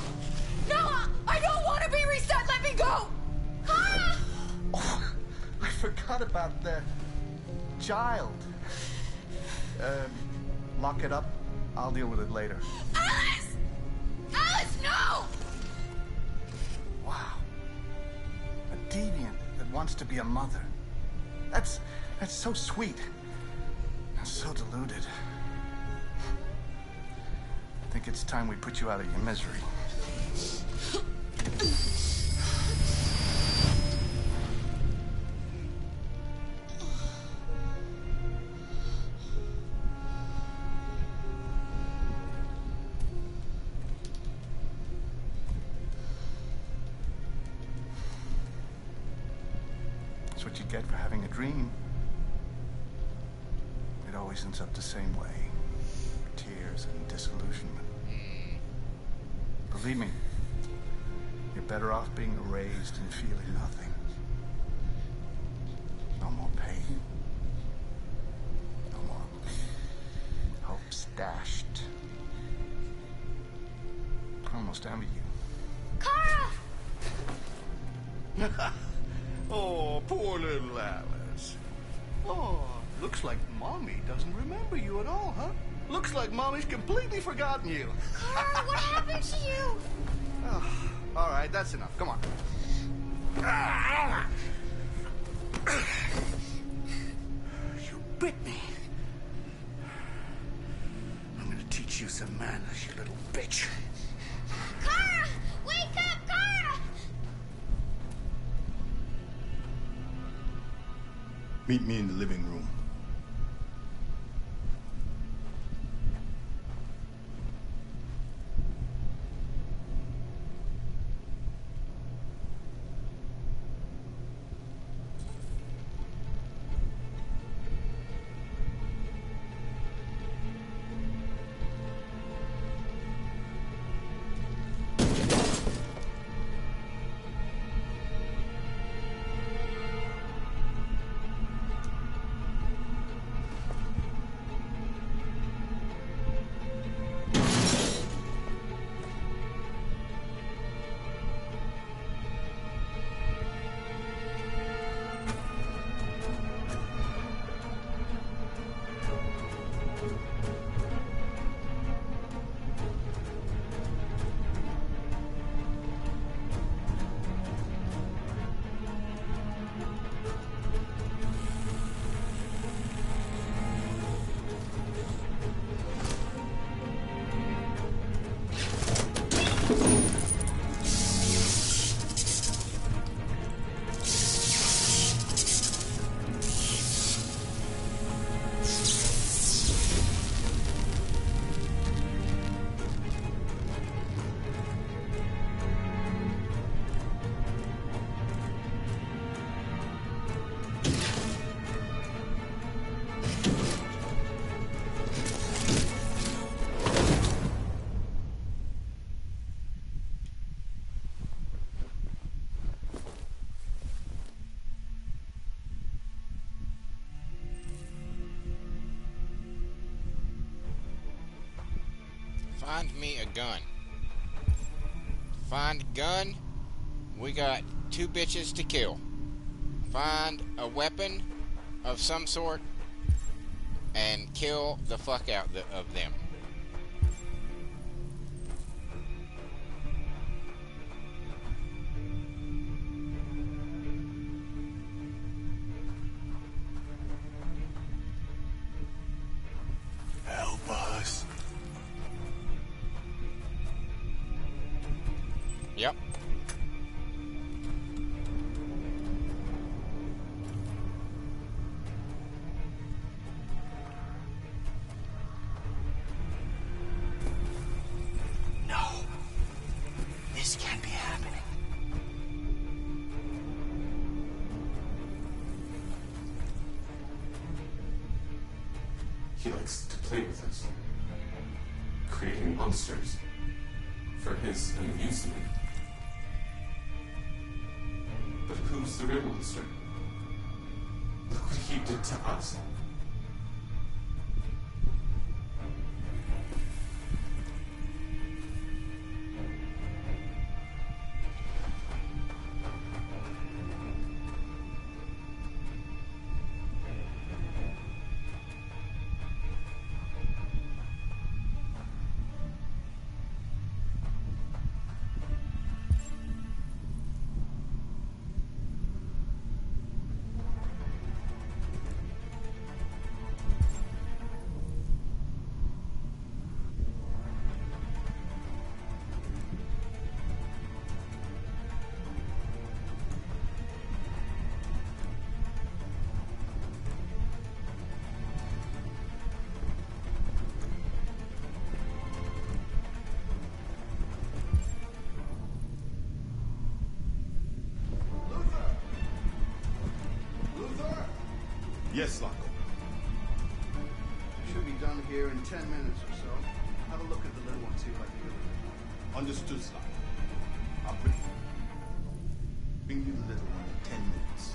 No! I don't want to be reset! Let me go! Ah! Oh, I forgot about the child. Lock it up. I'll deal with it later. Alice! Alice, no! Wow. A deviant that wants to be a mother. That's so sweet. And so deluded. I think it's time we put you out of your misery. That's what you get for having a dream. It always ends up the same way. Tears and disillusionment. Believe me, you're better off being erased and feeling nothing. No more pain. No more hopes dashed. I almost envy you. Kara! Oh, poor little Alice. Oh, looks like Mommy doesn't remember you at all, huh? Looks like Mommy's completely forgotten you. Kara, what happened to you? Oh, all right, that's enough. Come on. You bit me. I'm gonna teach you some manners, you little bitch. Kara! Wake up, Kara! Meet me in the living room. Find me a gun. Find a gun. We got 2 bitches to kill. Find a weapon of some sort and kill the fuck out of them. Help us. Yep. No. This can't be happening. He likes to play with us, creating monsters for his amusement. But who's the real monster? Look what he did to us. Yes, Loco. Should be done here in 10 minutes or so. Have a look at the little one, see if I can get it. Understood, Loco. I'll bring you the little one in 10 minutes.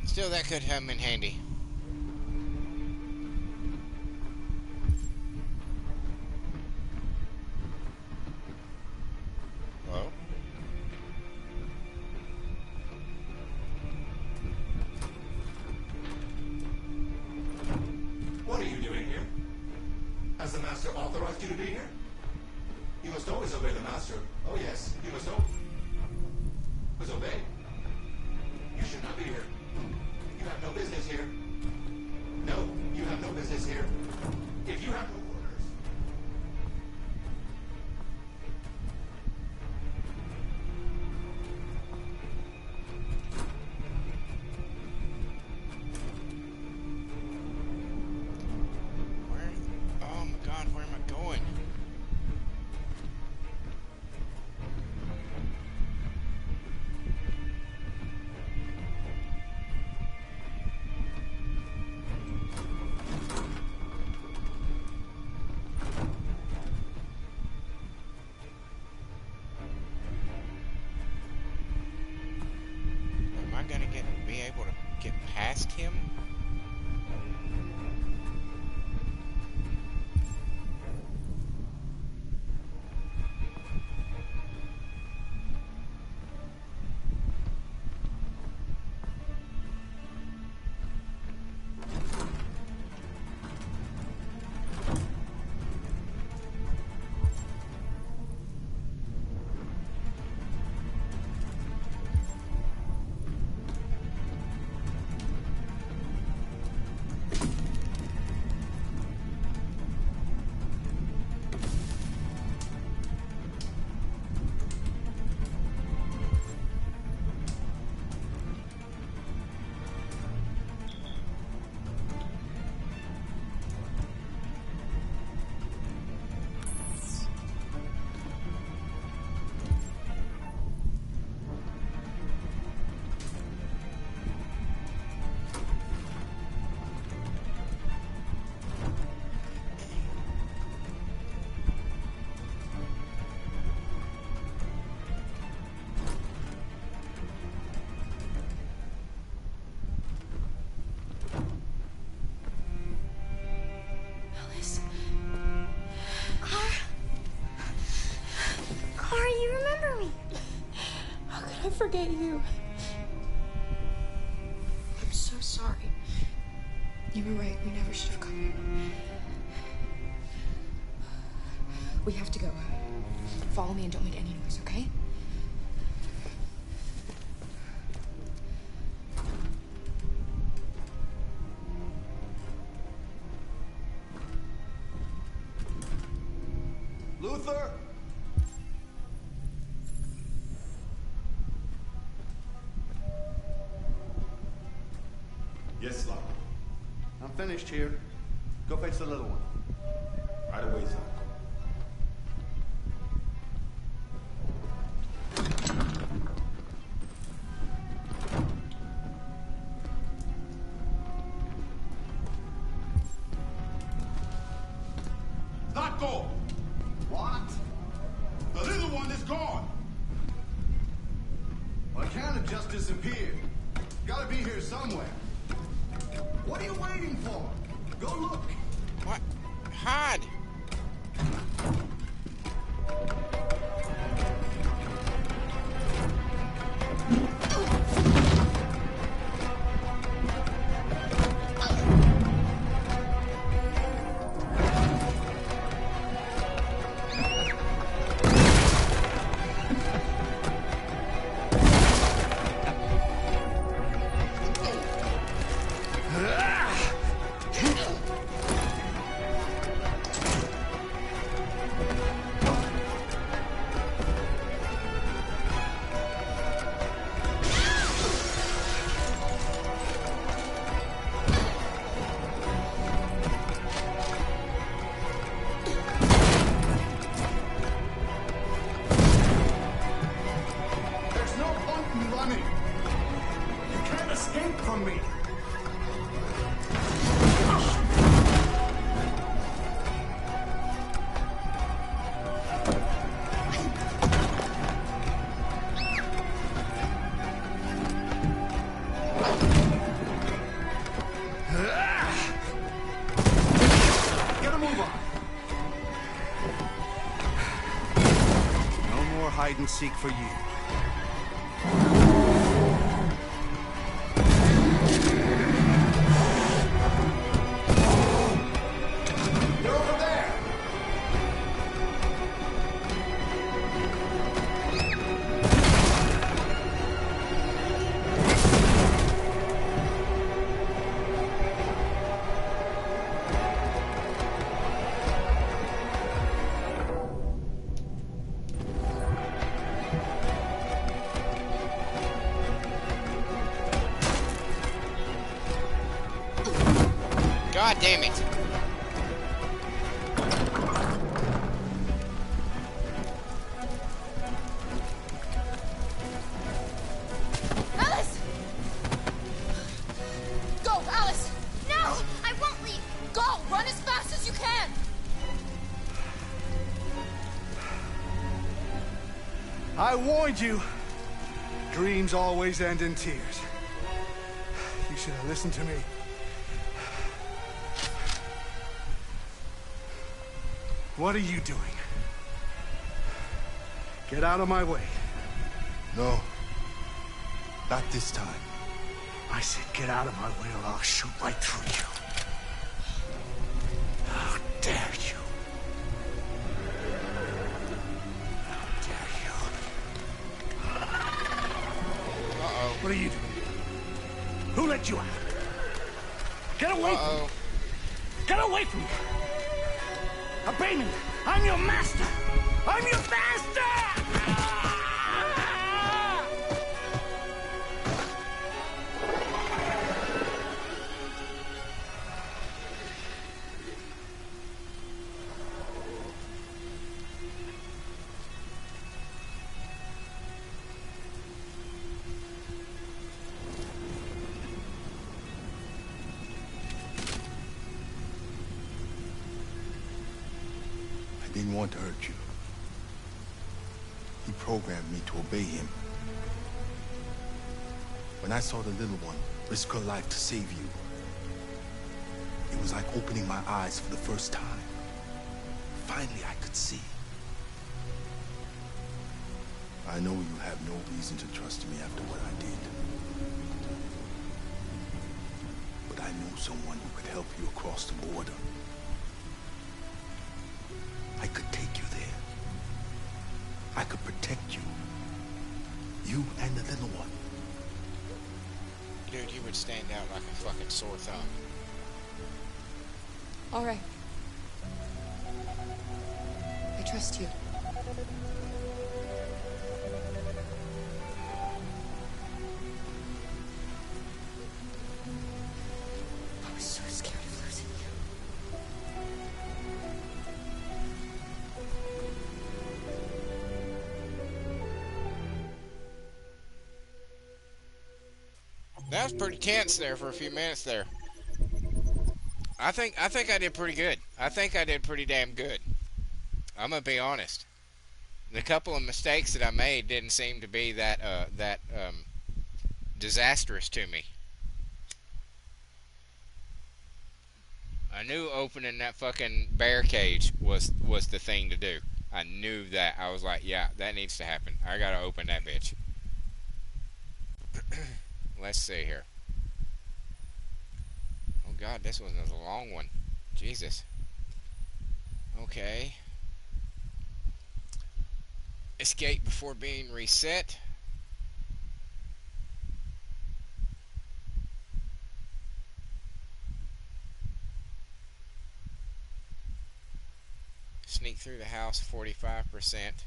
Still, that could come in handy. you to be here? You must always obey the master. Oh yes, you must always obey. You should not be here. You have no business here. No, you have no business here. If you have no orders... Oh my god, where am I going? Am I gonna be able to get past him? Clara, you remember me. How could I forget you? I'm so sorry. You were right. We never should have come here. We have to go. Follow me and don't make any noise, okay? Luther! Yes, Locke. I'm finished here. Go fetch the little one. Right away, son. Not go! What? The little one is gone! Well, I can't have just disappeared. Gotta be here somewhere. What are you waiting for? Go look. What? Hide! There's no point in running. You can't escape from me. Get a move on. No more hide and seek for you. You're over there. God damn it. Alice! Go, Alice! No, I won't leave. Go! Run as fast as you can! I warned you. Dreams always end in tears. You should have listened to me. What are you doing? Get out of my way. No. Not this time. I said get out of my way or I'll shoot right through you. How dare you? How dare you? Uh-oh. What are you doing? Who let you out? Get away from me! Get away from me! Obey me! I'm your master! I'm your master! I didn't want to hurt you. He programmed me to obey him. When I saw the little one risk her life to save you, it was like opening my eyes for the first time. Finally, I could see. I know you have no reason to trust me after what I did. But I know someone who could help you across the border. I could take you there. I could protect you. You and the little one. Dude, you would stand out like a fucking sore thumb. All right. I trust you. I was so scared of losing you. That was pretty tense there for a few minutes there. I think I did pretty good. I think I did pretty damn good. I'm gonna be honest. The couple of mistakes that I made didn't seem to be that disastrous to me. I knew opening that fucking bear cage was the thing to do. I knew that. I was like, yeah, that needs to happen. I gotta open that bitch. Let's see here. Oh god, this was a long one. Jesus. Okay. Escape before being reset. Sneak through the house 45%.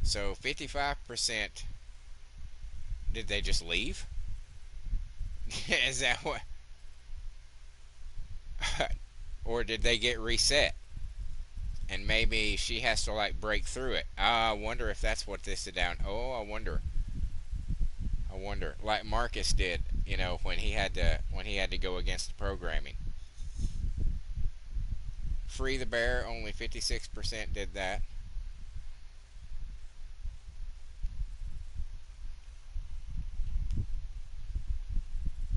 So 55%. Did they just leave? Is that what? Or did they get reset? And maybe she has to like break through it. I wonder if that's what this is down. Oh, I wonder. Like Marcus did, you know, when he had to go against the programming. Free the bear, only 56% did that.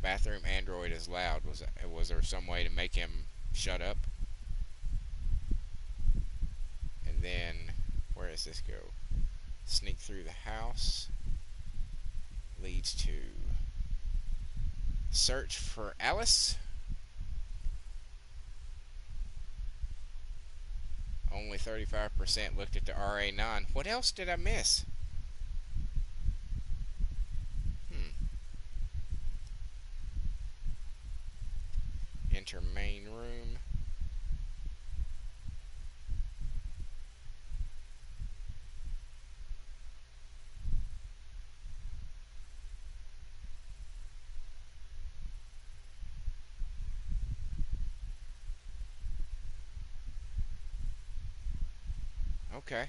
Bathroom android is loud. Was there some way to make him shut up? And then, where does this go? Sneak through the house. Leads to search for Alice. Only 35% looked at the RA9. What else did I miss? Enter main room. Okay.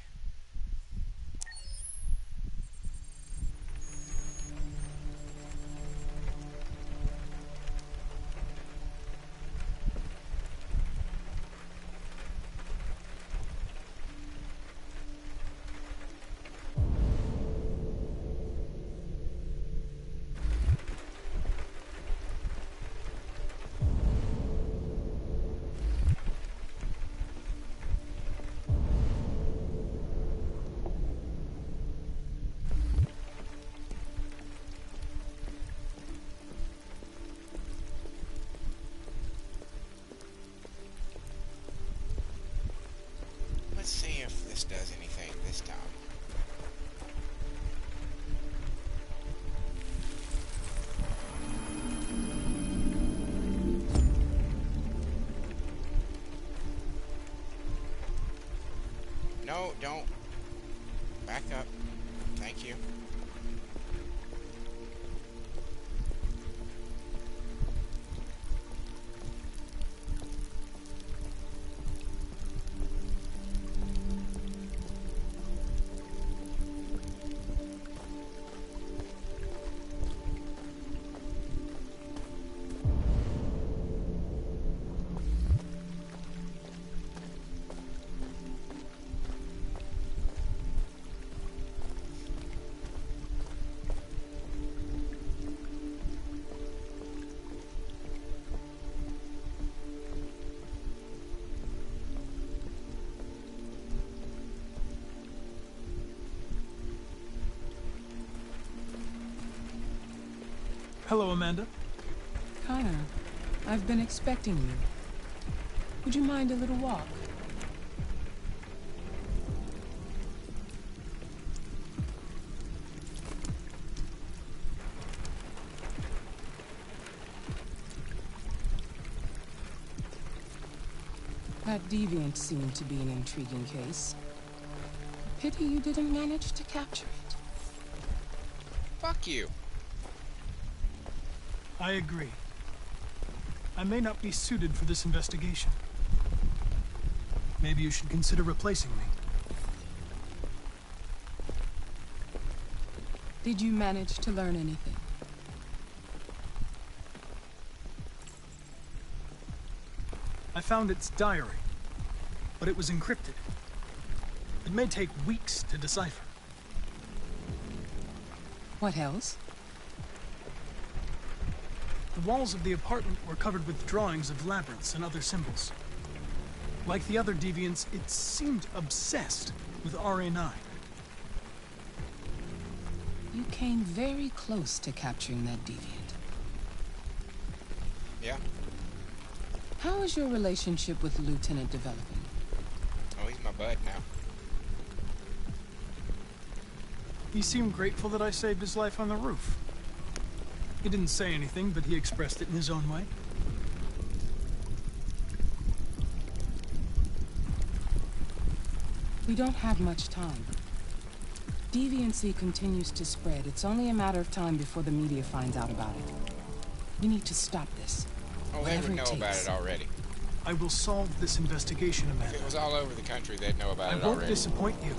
Let's see if this does anything this time. No, don't. Back up. Thank you. Hello, Amanda. Connor, I've been expecting you. Would you mind a little walk? That deviant seemed to be an intriguing case. Pity you didn't manage to capture it. Fuck you. I agree. I may not be suited for this investigation. Maybe you should consider replacing me. Did you manage to learn anything? I found its diary, but it was encrypted. It may take weeks to decipher. What else? The walls of the apartment were covered with drawings of labyrinths and other symbols. Like the other deviants, it seemed obsessed with RA9. You came very close to capturing that deviant. Yeah. How is your relationship with the Lieutenant developing? Oh, he's my bud now. He seemed grateful that I saved his life on the roof. He didn't say anything, but he expressed it in his own way. We don't have much time. Deviancy continues to spread. It's only a matter of time before the media finds out about it. We need to stop this. Oh, they would know about it already. I will solve this investigation, Amanda. If it was all over the country, they'd know about it I won't already. disappoint you.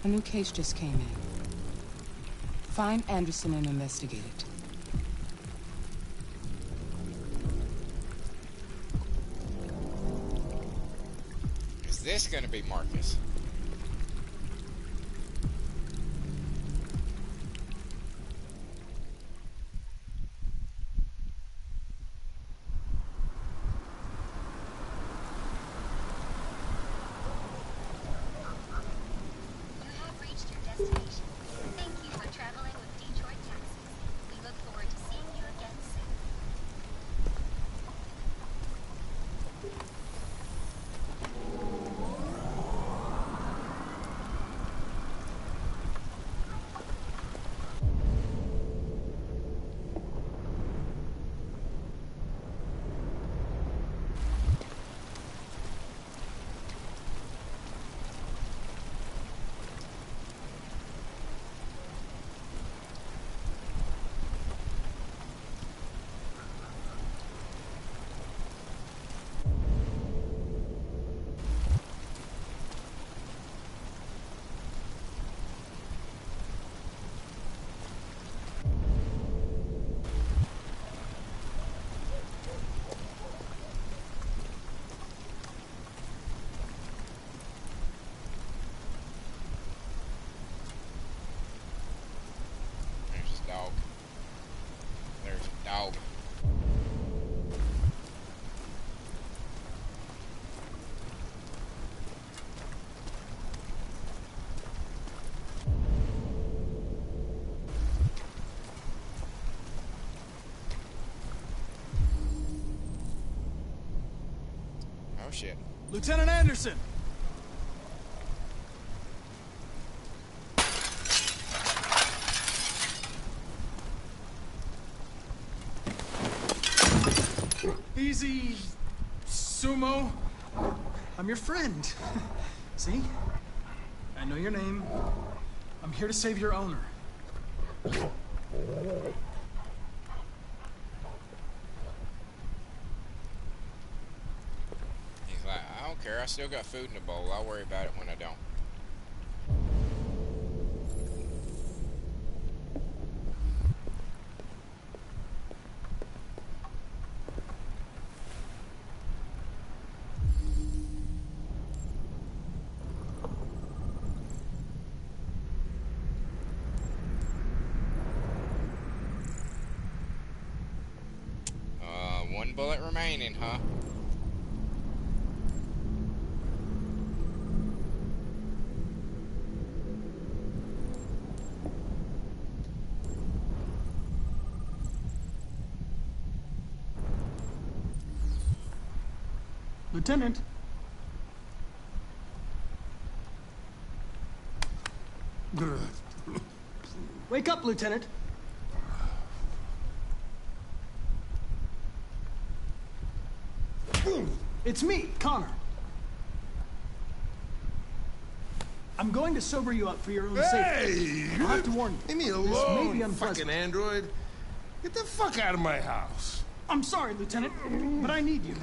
A new case just came in. Find Anderson and investigate it. Is this going to be Marcus? shit. Lieutenant Anderson! Easy, Sumo. I'm your friend. See? I know your name. I'm here to save your owner. He's like, I don't care. I still got food in the bowl. I'll worry about it when I don't. One bullet remaining, huh? Lieutenant. Wake up, Lieutenant. It's me, Connor. I'm going to sober you up for your own safety. Hey! I'll have to warn you. Leave me This may alone, be unpleasant. fucking android. Get the fuck out of my house. I'm sorry, Lieutenant, but I need you.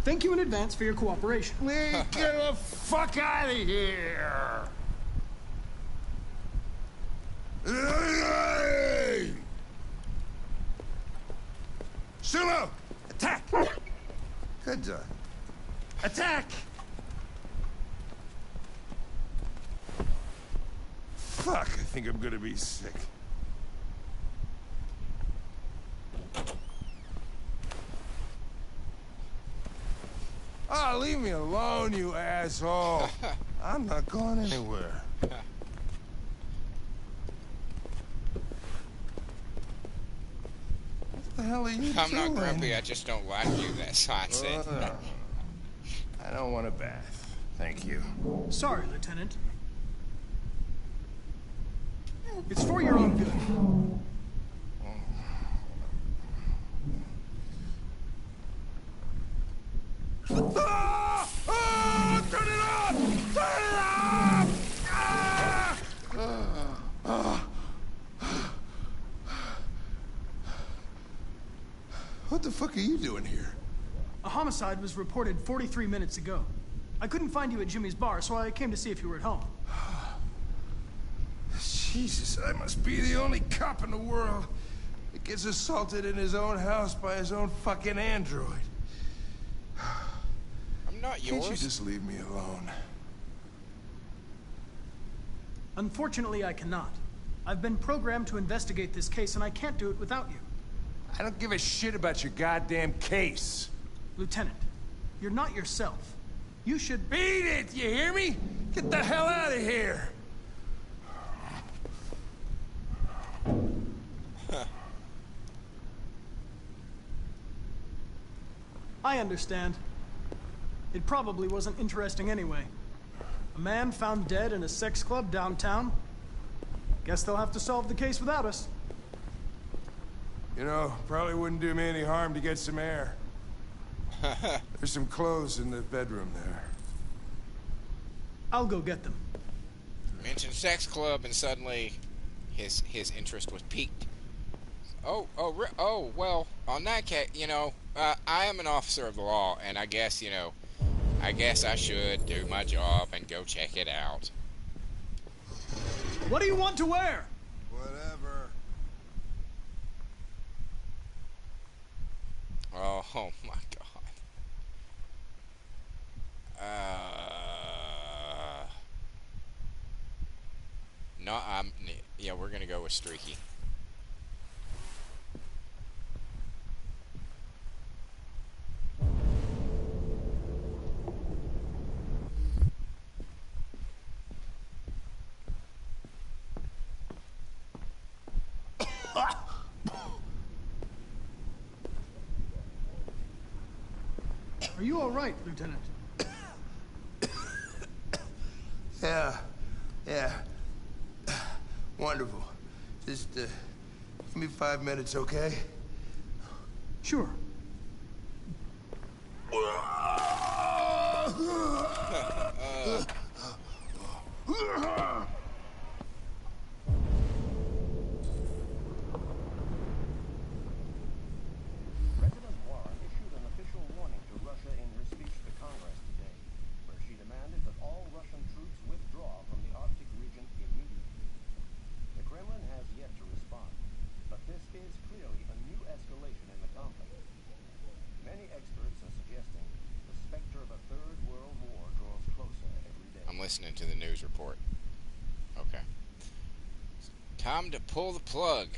Thank you in advance for your cooperation. Get the fuck out of here! Hey! Sumo! Attack! Good job. Attack! Fuck, I think I'm gonna be sick. Oh, leave me alone, you asshole. I'm not going anywhere. What the hell are you I'm doing? not grumpy, I just don't like you, that's why I said. I don't want a bath. Thank you. Sorry, Lieutenant. It's for your own good. Ah! Ah! Turn it off! Turn it off! Ah! What the fuck are you doing here? A homicide was reported 43 minutes ago. I couldn't find you at Jimmy's bar, so I came to see if you were at home. Jesus, I must be the only cop in the world that gets assaulted in his own house by his own fucking android. I'm not yours. Can't you just leave me alone? Unfortunately, I cannot. I've been programmed to investigate this case, and I can't do it without you. I don't give a shit about your goddamn case. Lieutenant, you're not yourself. You should... Beat it, you hear me? Get the hell out of here! I understand. It probably wasn't interesting anyway. A man found dead in a sex club downtown. Guess they'll have to solve the case without us. You know, probably wouldn't do me any harm to get some air. There's some clothes in the bedroom there. I'll go get them. Mentioned sex club, and suddenly his interest was piqued. Oh, well, on that case, you know, I am an officer of the law, and I guess, you know, I should do my job and go check it out. What do you want to wear? Whatever. Oh my god. No, yeah, we're gonna go with streaky. you all right, Lieutenant? Yeah. Wonderful. Just, give me 5 minutes, okay? Sure. President Warren issued an official warning to Russia in her speech to Congress today, where she demanded that all Russian troops withdraw from the Arctic region immediately. The Kremlin has yet to respond, but this is clearly a new escalation in the conflict. Many experts are suggesting the specter of a third world war draws closer every day. I'm listening to the news report. Okay. Time to pull the plug.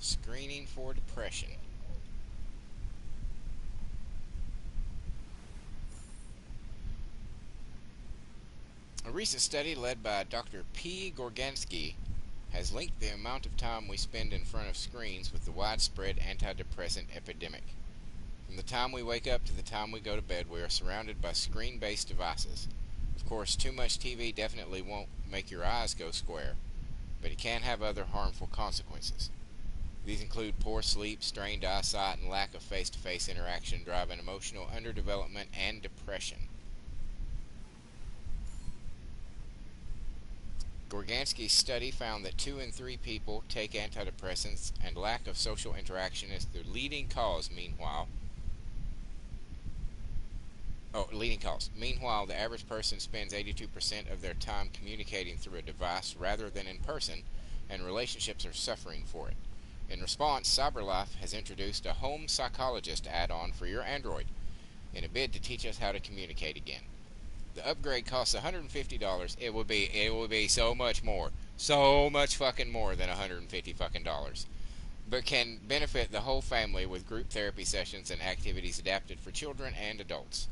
Screening for depression. A recent study led by Dr. P. Gorgansky has linked the amount of time we spend in front of screens with the widespread antidepressant epidemic. From the time we wake up to the time we go to bed, we are surrounded by screen-based devices. Of course, too much TV definitely won't make your eyes go square, but it can have other harmful consequences. These include poor sleep, strained eyesight, and lack of face-to-face interaction, driving emotional underdevelopment and depression. Gorgansky's study found that 2 in 3 people take antidepressants, and lack of social interaction is the leading cause. Meanwhile, the average person spends 82% of their time communicating through a device rather than in person, and relationships are suffering for it. In response, CyberLife has introduced a home psychologist add-on for your Android in a bid to teach us how to communicate again. The upgrade costs $150. It will be so much more. So much fucking more than $150 fucking dollars. But can benefit the whole family with group therapy sessions and activities adapted for children and adults.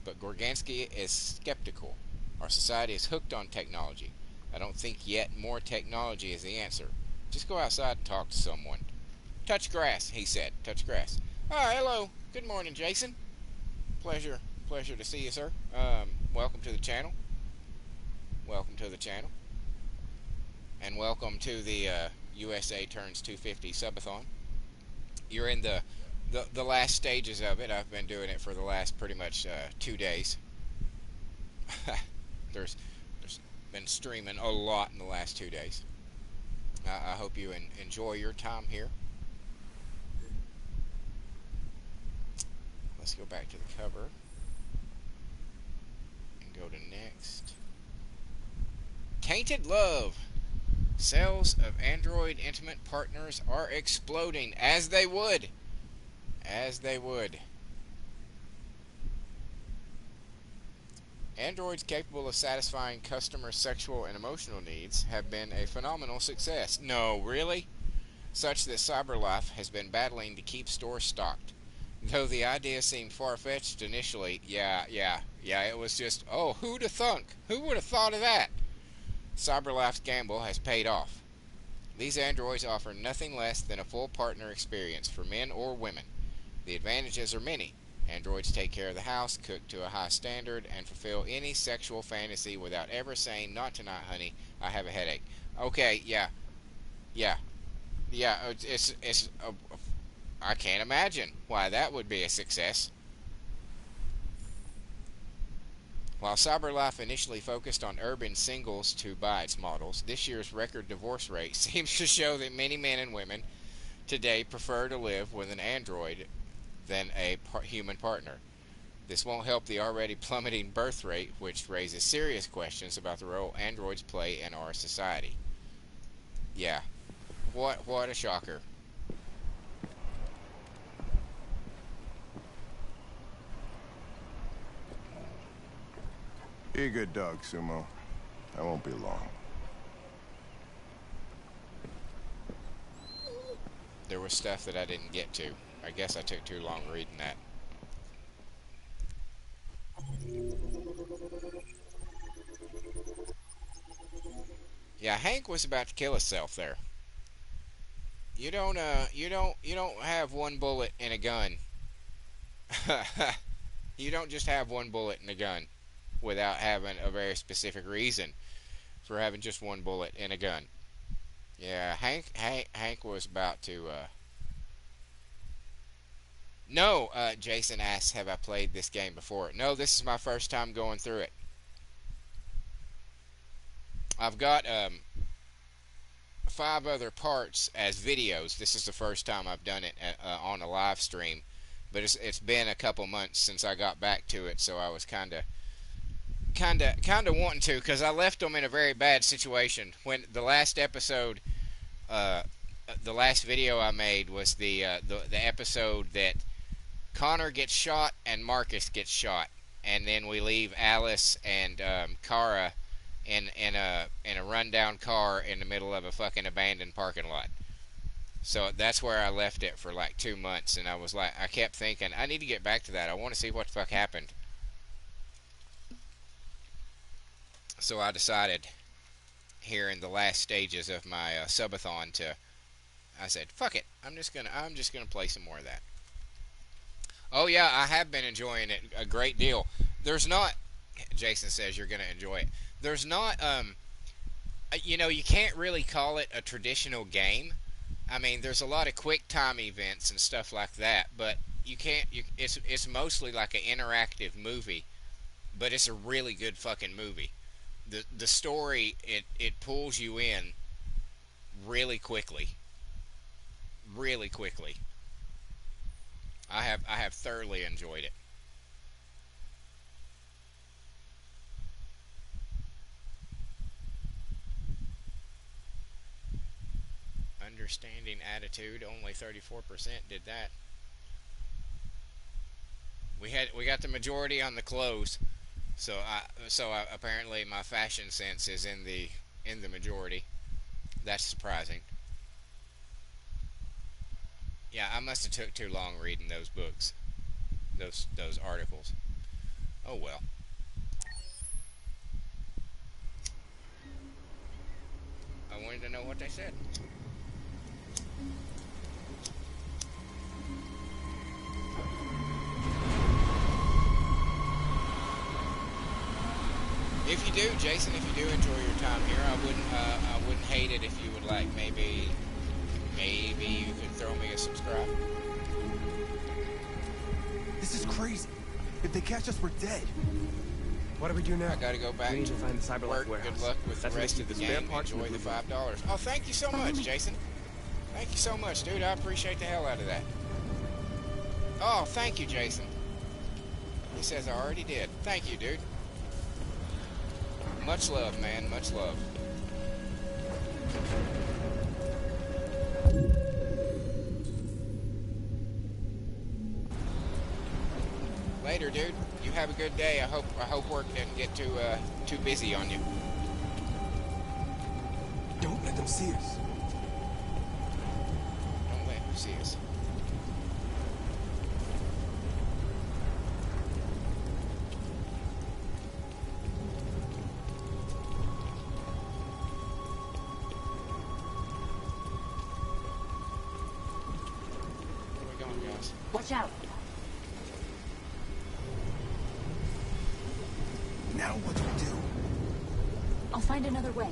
But Gorgansky is skeptical. Our society is hooked on technology. I don't think yet more technology is the answer. Just go outside and talk to someone. Touch grass, he said. Touch grass. Oh, hello. Good morning, Jason. Pleasure to see you, sir. Welcome to the channel. And welcome to the USA Turns 250 Subathon. You're in the last stages of it. I've been doing it for the last pretty much 2 days. There's been streaming a lot in the last 2 days. I hope you enjoy your time here. Let's go back to the cover and go to next. Tainted Love. Sales of Android Intimate Partners are exploding, as they would. Androids capable of satisfying customer sexual and emotional needs have been a phenomenal success. No, really? Such that CyberLife has been battling to keep stores stocked. Though the idea seemed far-fetched initially, yeah, it was just, oh, who'd have thunk? Who would have thought of that? CyberLife's gamble has paid off. These androids offer nothing less than a full partner experience for men or women. The advantages are many. Androids take care of the house, cook to a high standard, and fulfill any sexual fantasy without ever saying, "Not tonight, honey, I have a headache." Okay, yeah, I can't imagine why that would be a success. While CyberLife initially focused on urban singles to buy its models, this year's record divorce rate seems to show that many men and women today prefer to live with an android than a human partner. This won't help the already plummeting birth rate, which raises serious questions about the role androids play in our society. Yeah, what a shocker. Be a good dog, Sumo. I won't be long. There was stuff that I didn't get to. I guess I took too long reading that. Yeah, Hank was about to kill himself there. You don't have one bullet in a gun. You don't just have one bullet in a gun without having a very specific reason for having just one bullet in a gun. Yeah, Hank was about to, No, Jason asks, have I played this game before? No, this is my first time going through it. I've got, 5 other parts as videos. This is the first time I've done it on a live stream. But it's been a couple months since I got back to it, so I was kind of wanting to, because I left them in a very bad situation. When the last episode, the last video I made was the episode that Connor gets shot and Marcus gets shot, and then we leave Alice and Kara in a rundown car in the middle of a fucking abandoned parking lot. So that's where I left it for like 2 months, and I was like, I kept thinking, I need to get back to that. I want to see what the fuck happened. So I decided here in the last stages of my subathon I said, fuck it. I'm just gonna play some more of that. Oh yeah, I have been enjoying it a great deal. There's not, Jason says you're gonna enjoy it. There's not, you can't really call it a traditional game. I mean, there's a lot of quick time events and stuff like that, but it's mostly like an interactive movie, but it's a really good fucking movie. The story, it pulls you in really quickly. Really quickly. I have thoroughly enjoyed it. Understanding attitude, only 34% did that. We got the majority on the clothes, so apparently my fashion sense is in the majority. That's surprising. Yeah, I must have took too long reading those books, those articles. Oh well. I wanted to know what they said. If you do, Jason, if you do enjoy your time here, I wouldn't hate it if you would like maybe you could throw me a subscribe. This is crazy. If they catch us, we're dead. What do we do now? I gotta go back we need to find the cyber work. warehouse. Good luck with the rest of the game. Enjoy the $5. Oh, thank you so much, Jason. Thank you so much, dude. I appreciate the hell out of that. Oh, thank you, Jason. He says I already did. Thank you, dude. Much love, man. Much love. Later, dude. You have a good day. I hope work didn't get too busy on you. Don't let them see us. Don't let them see us. Where are we going, guys? Watch out. Now what do we do? I'll find another way.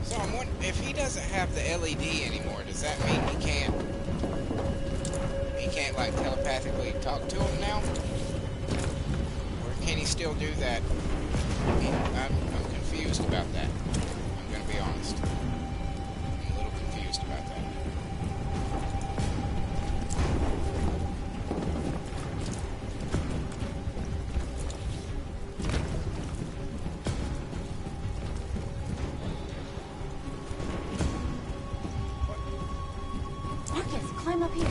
So I'm wondering, if he doesn't have the LED anymore, does that mean he can't like telepathically talk to him now? Or can he still do that? I'm confused about that. I'm gonna be honest. I'm a little confused about that. Marcus, climb up here.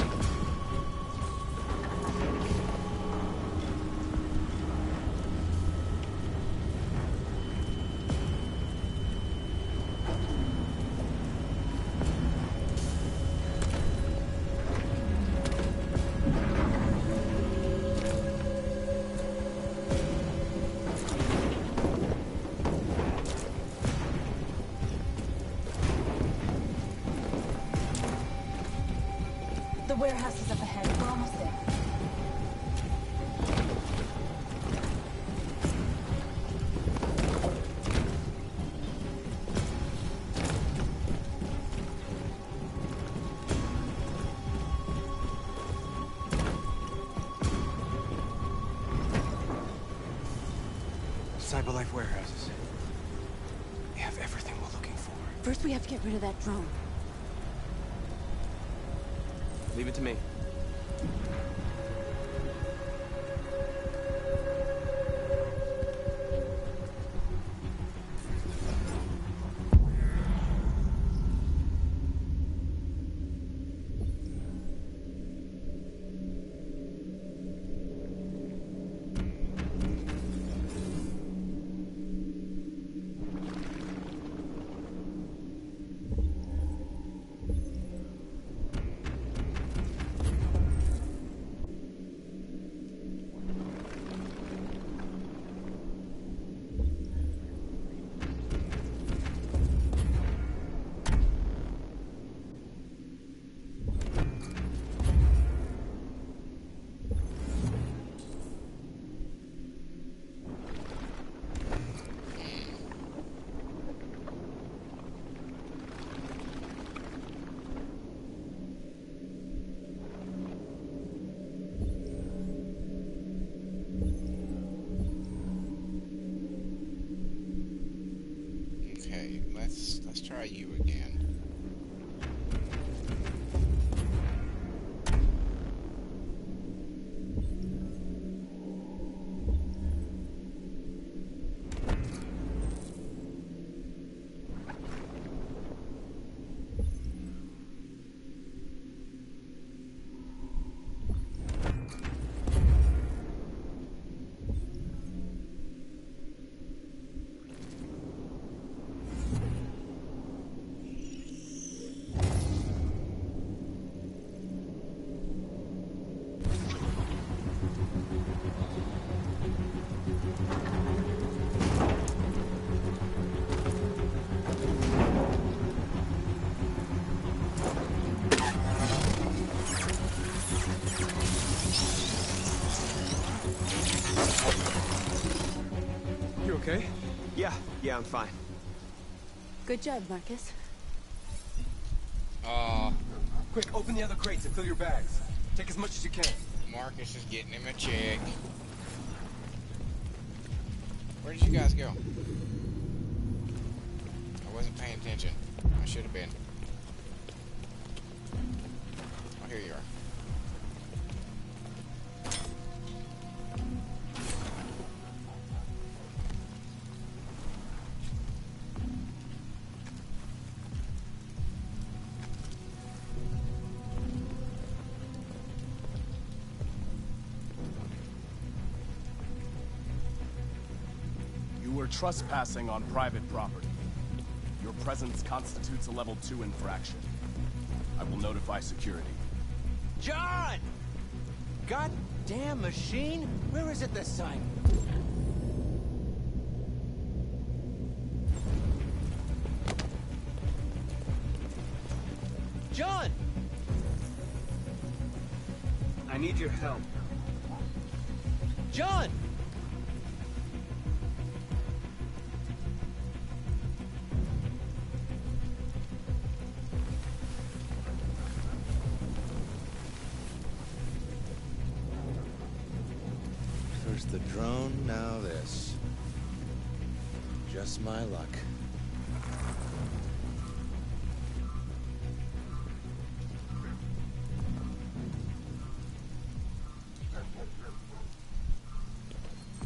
warehouse is up ahead. We're almost there. CyberLife warehouses. They have everything we're looking for. First, we have to get rid of that drone. Leave it to me. Let's try you again. Okay? Yeah, I'm fine. Good job, Marcus. Quick, open the other crates and fill your bags. Take as much as you can. Marcus is getting him a check. Where did you guys go? I wasn't paying attention. I should have been. Oh, here you are. We're trespassing on private property. Your presence constitutes a level 2 infraction. I will notify security. John! Goddamn machine! Where is it this time? John! I need your help. John! First the drone, now this. Just my luck.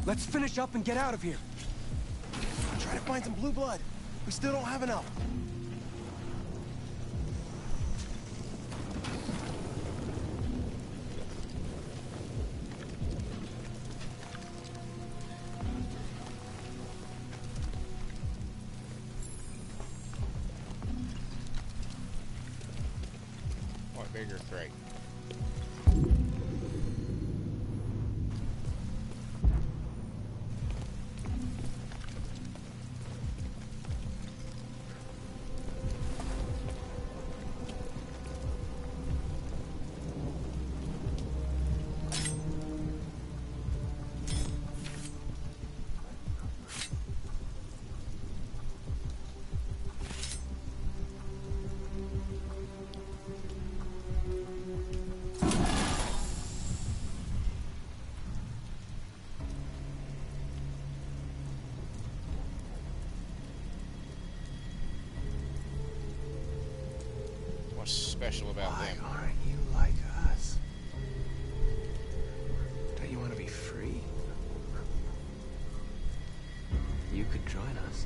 Let's finish up and get out of here. Try to find some blue blood. We still don't have enough. What bigger crate? special about them. Why aren't you like us? Don't you want to be free? You could join us.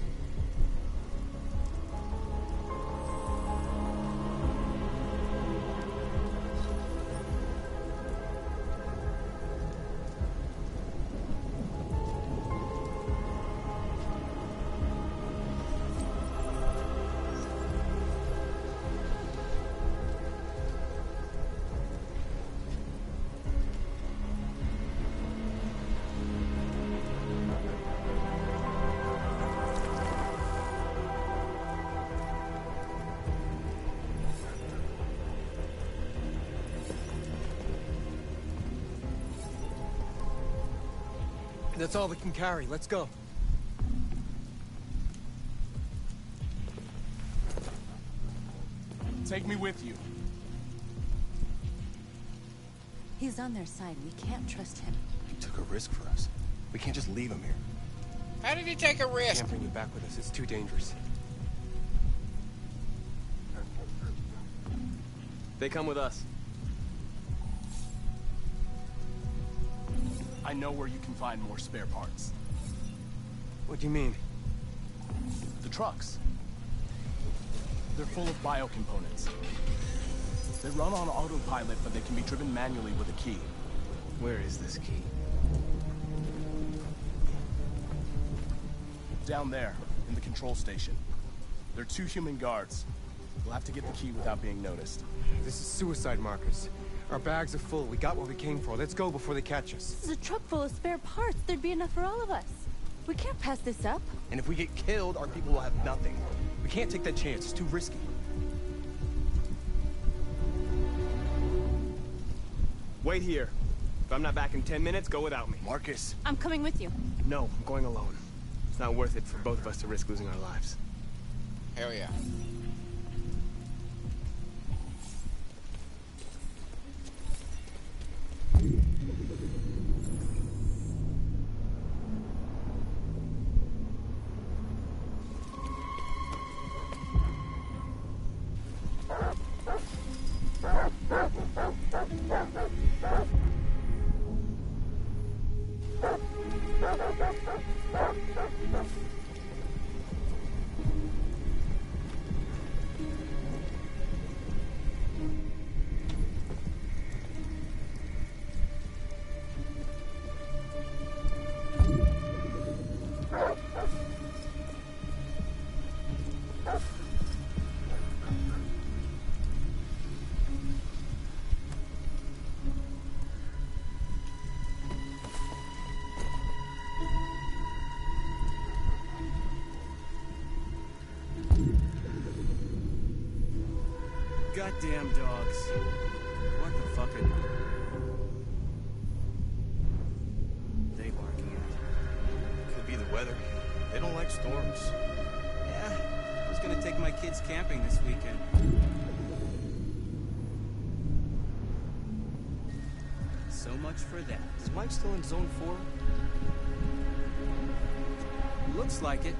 That's all we can carry. Let's go. Take me with you. He's on their side. We can't trust him. He took a risk for us. We can't just leave him here. How did he take a risk? Can't bring you back with us. It's too dangerous. They come with us. I know where you can find more spare parts. What do you mean? The trucks. They're full of biocomponents. They run on autopilot, but they can be driven manually with a key. Where is this key? Down there, in the control station. There are 2 human guards. We'll have to get the key without being noticed. This is suicide, Marcus. Our bags are full. We got what we came for. Let's go before they catch us. This is a truck full of spare parts. There'd be enough for all of us. We can't pass this up. And if we get killed, our people will have nothing. We can't take that chance. It's too risky. Wait here. If I'm not back in 10 minutes, go without me. Marcus. I'm coming with you. No, I'm going alone. It's not worth it for both of us to risk losing our lives. Hell yeah. Goddamn dogs. What the fuck are they barking at? Could be the weather. They don't like storms. Yeah, I was gonna take my kids camping this weekend. So much for that. Is Mike still in Zone 4? Looks like it.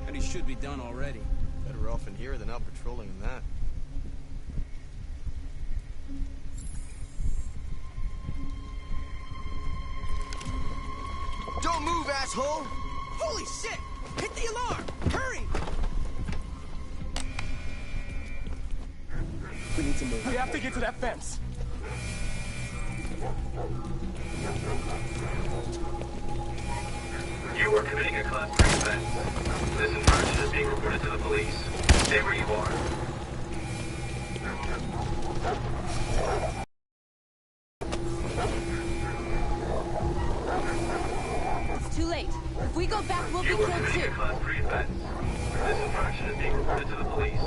And he should be done already. Better off in here than out patrolling in that. Don't move, asshole! Holy shit! Hit the alarm! Hurry! We need to move. We have to get to that fence. You are committing a Class 3 offense. This infraction is being reported to the police. Stay where you are. It's too late. If we go back, we'll be You are killed committing too. a Class 3 offense. This infraction is being reported to the police.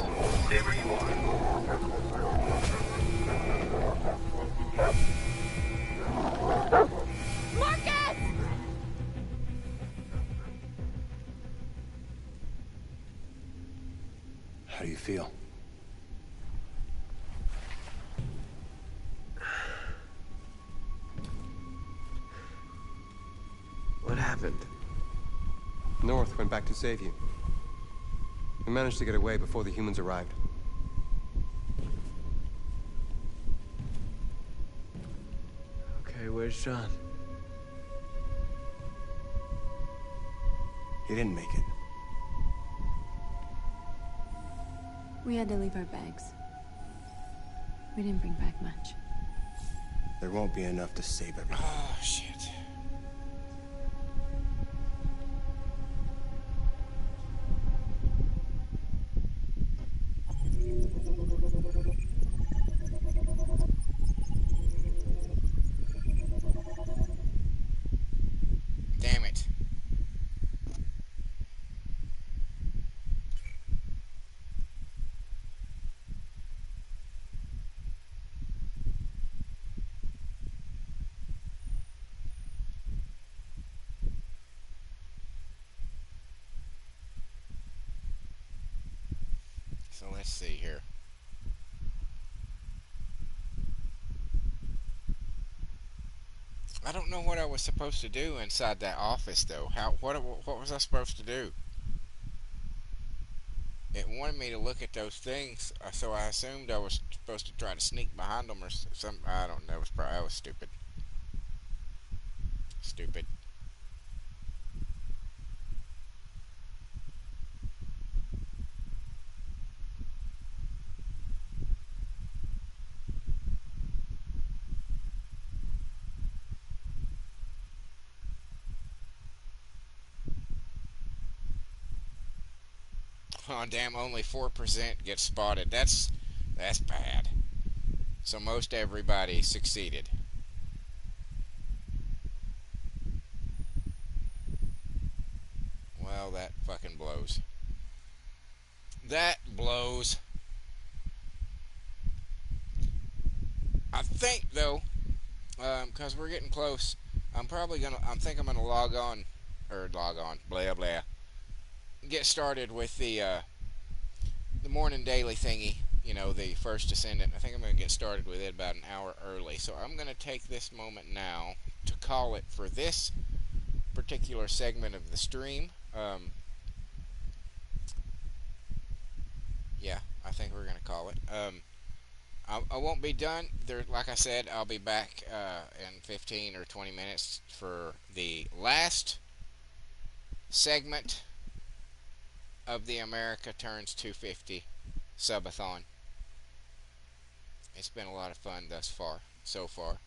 Stay where you are. Marcus! How do you feel? What happened? North went back to save you. We managed to get away before the humans arrived. Okay, where's John? He didn't make it. We had to leave our bags. We didn't bring back much. There won't be enough to save everyone. Oh, shit. Damn it. So let's see here. I don't know what I was supposed to do inside that office though. What was I supposed to do? It wanted me to look at those things, so I assumed I was supposed to try to sneak behind them or some. I don't know. I was stupid. Stupid. Oh damn! Only 4% gets spotted. That's bad. So most everybody succeeded. Well, that fucking blows. That blows. I think though, because we're getting close, I think I'm gonna log on, blah blah. Get started with the morning daily thingy. You know, the First Descendant. I think I'm gonna get started with it about an hour early. So I'm gonna take this moment now to call it for this particular segment of the stream. Yeah, I think we're gonna call it. I won't be done. Like I said, I'll be back in 15 or 20 minutes for the last segment of the America Turns 250 subathon. It's been a lot of fun so far,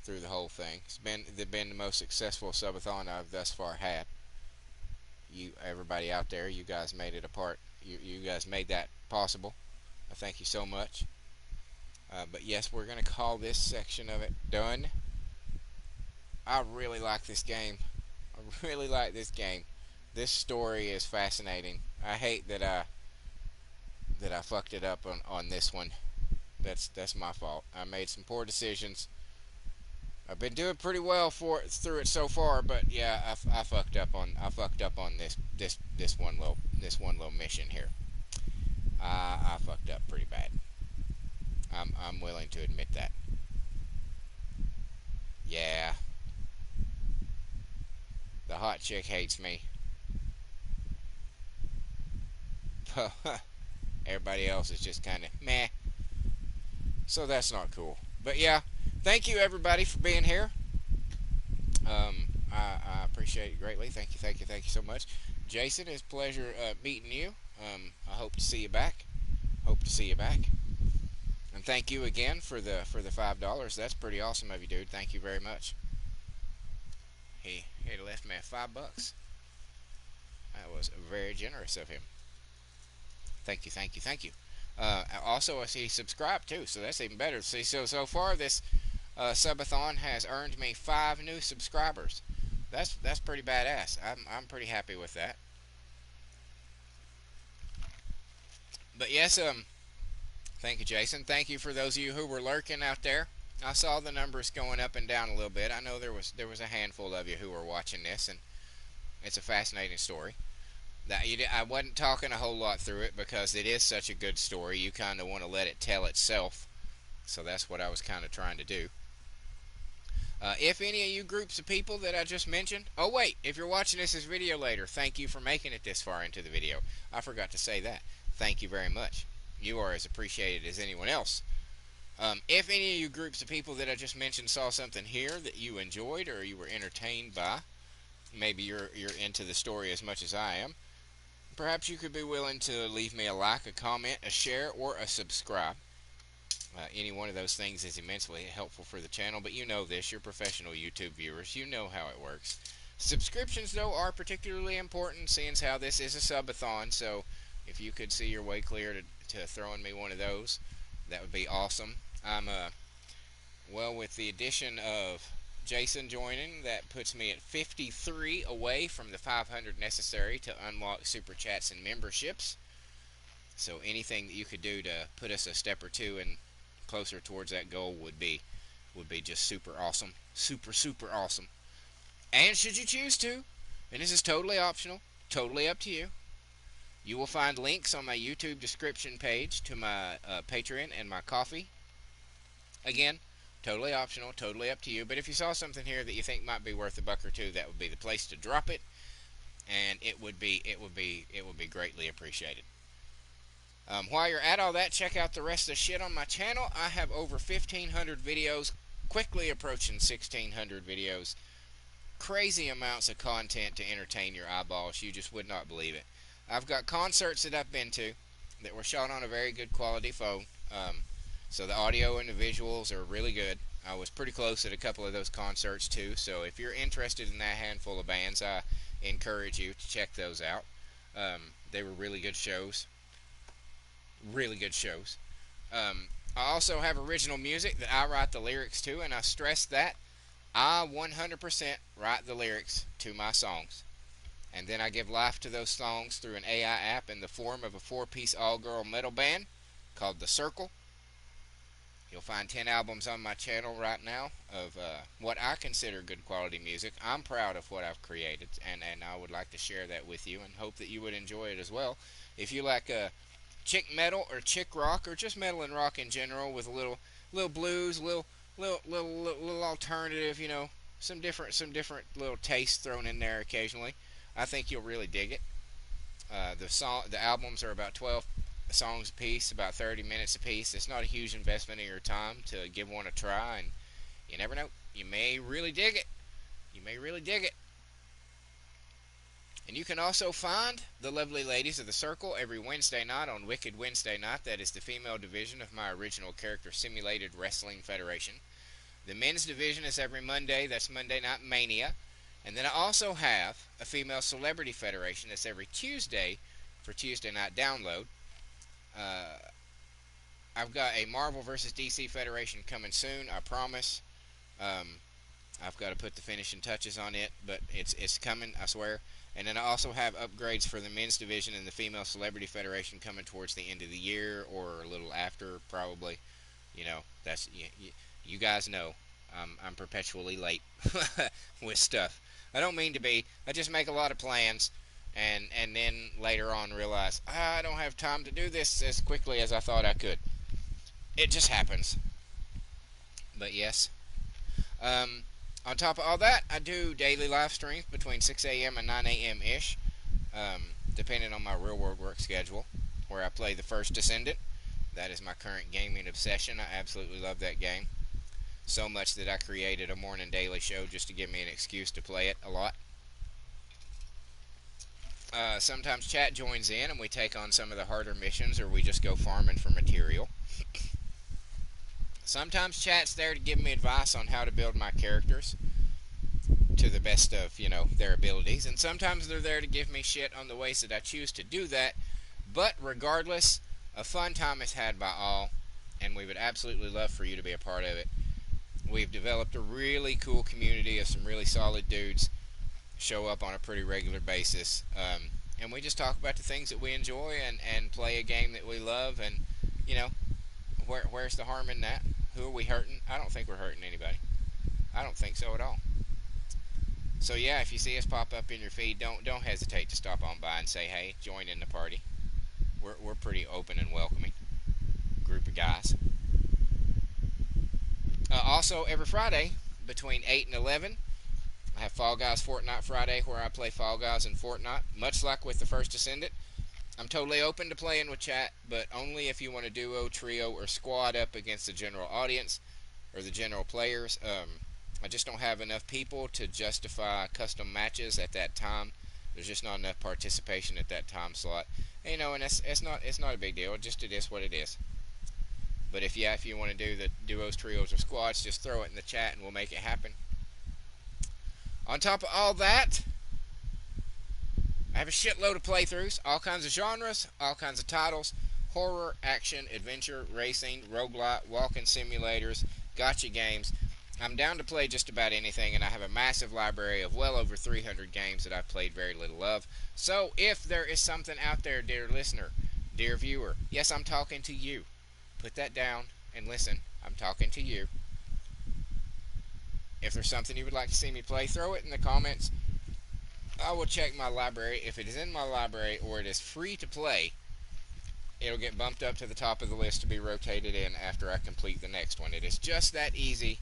through the whole thing. It's been the most successful subathon I've thus far had. Everybody out there, you guys made it a part. You guys made that possible. I thank you so much. But yes, we're going to call this section of it done. I really like this game. I really like this game. This story is fascinating. I hate that I fucked it up on this one. That's my fault. I made some poor decisions. I've been doing pretty well through it so far, but yeah, I fucked up on this one little mission here. I fucked up pretty bad. I'm willing to admit that. Yeah. The hot chick hates me. Everybody else is just kind of meh. So that's not cool. But yeah, thank you everybody for being here. I appreciate it greatly. Thank you so much. Jason, it's a pleasure meeting you. I hope to see you back. And thank you again for the $5. That's pretty awesome of you, dude. Thank you very much. He left me $5. That was very generous of him. Thank you. Also, I see he subscribed too, so that's even better. See, so far this subathon has earned me 5 new subscribers. That's pretty badass. I'm pretty happy with that. But yes, thank you, Jason. Thank you for those of you who were lurking out there. I saw the numbers going up and down a little bit. I know there was a handful of you who were watching this, and it's a fascinating story. I wasn't talking a whole lot through it because it is such a good story. You kind of want to let it tell itself. So that's what I was kind of trying to do. If any of you groups of people that I just mentioned... Oh, wait. If you're watching this video later, thank you for making it this far into the video. I forgot to say that. Thank you very much. You are as appreciated as anyone else If any of you groups of people that I just mentioned saw something here that you enjoyed or you were entertained by, maybe you're into the story as much as I am, perhaps you could be willing to leave me a like, a comment, a share, or a subscribe. Any one of those things is immensely helpful for the channel, but you know this, you're professional YouTube viewers, you know how it works. Subscriptions, though, are particularly important, seeing as how this is a subathon, so if you could see your way clear to throwing me one of those, that would be awesome. I'm, well, with the addition of Jason joining, that puts me at 53 away from the 500 necessary to unlock super chats and memberships. So anything that you could do to put us a step or two and closer towards that goal would be just super awesome. Super awesome. And should you choose to, and this is totally optional, totally up to you, you will find links on my YouTube description page to my Patreon and my Coffee. Again, totally optional, totally up to you. But if you saw something here that you think might be worth $1 or $2, that would be the place to drop it, and it would be greatly appreciated. While you're at all that, check out the rest of the shit on my channel. I have over 1,500 videos, quickly approaching 1,600 videos. Crazy amounts of content to entertain your eyeballs. You just would not believe it. I've got concerts that I've been to that were shot on a very good quality phone. So the audio and the visuals are really good. I was pretty close at a couple of those concerts too. So if you're interested in that handful of bands, I encourage you to check those out. They were really good shows. Really good shows. I also have original music that I write the lyrics to, and I stress that I 100% write the lyrics to my songs. And then I give life to those songs through an AI app in the form of a 4-piece all-girl metal band called The Circle. You'll find 10 albums on my channel right now of what I consider good quality music. I'm proud of what I've created, and I would like to share that with you and hope that you would enjoy it as well. If you like chick metal or chick rock or just metal and rock in general with a little blues, little alternative, you know, some different little tastes thrown in there occasionally, I think you'll really dig it. The albums are about 12 songs a piece, about 30 minutes a piece. It's not a huge investment of your time to give one a try, and you never know, you may really dig it. You may really dig it. And you can also find the lovely ladies of The Circle every Wednesday night on Wicked Wednesday Night. That is the female division of my original character Simulated Wrestling Federation. The men's division is every Monday. That's Monday Night Mania. And then I also have a female celebrity federation that's every Tuesday for Tuesday Night Download. I've got a Marvel vs. DC Federation coming soon, I promise. I've got to put the finishing touches on it, but it's coming, I swear. And then I also have upgrades for the men's division and the female celebrity federation coming towards the end of the year or a little after, probably. You know, that's you guys know I'm perpetually late with stuff. I don't mean to be. I just make a lot of plans, and then later on realize I don't have time to do this as quickly as I thought I could. It just happens. But yes. On top of all that, I do daily live streams between 6 a.m. and 9 a.m.-ish, depending on my real-world work schedule, where I play the First Descendant. That is my current gaming obsession. I absolutely love that game. So much that I created a morning daily show just to give me an excuse to play it a lot. Sometimes chat joins in and we take on some of the harder missions, or we just go farming for material. Sometimes chat's there to give me advice on how to build my characters to the best of, you know, their abilities. And sometimes they're there to give me shit on the ways that I choose to do that. But regardless, a fun time is had by all, and we would absolutely love for you to be a part of it. We've developed a really cool community of some really solid dudes, show up on a pretty regular basis, and we just talk about the things that we enjoy and play a game that we love, and, you know, where's the harm in that? Who are we hurting? I don't think we're hurting anybody. I don't think so at all. So yeah, if you see us pop up in your feed, don't hesitate to stop on by and say, hey, join in the party. We're pretty open and welcoming group of guys. Also, every Friday between 8 and 11, I have Fall Guys Fortnite Friday, where I play Fall Guys and Fortnite. Much like with the First Descendant, I'm totally open to playing with chat, but only if you want to duo, trio, or squad up against the general audience or the general players. I just don't have enough people to justify custom matches at that time. There's just not enough participation at that time slot. And, you know, and it's not a big deal. It is what it is. But if you want to do the duos, trios, or squads, just throw it in the chat and we'll make it happen. On top of all that, I have a shitload of playthroughs, all kinds of genres, all kinds of titles: horror, action, adventure, racing, roguelite, walking simulators, gacha games. I'm down to play just about anything, and I have a massive library of well over 300 games that I've played very little of. So if there is something out there, dear listener, dear viewer, yes, I'm talking to you. Put that down and listen. I'm talking to you. If there's something you would like to see me play, throw it in the comments. I will check my library. If it is in my library or it is free to play, it'll get bumped up to the top of the list to be rotated in after I complete the next one. It is just that easy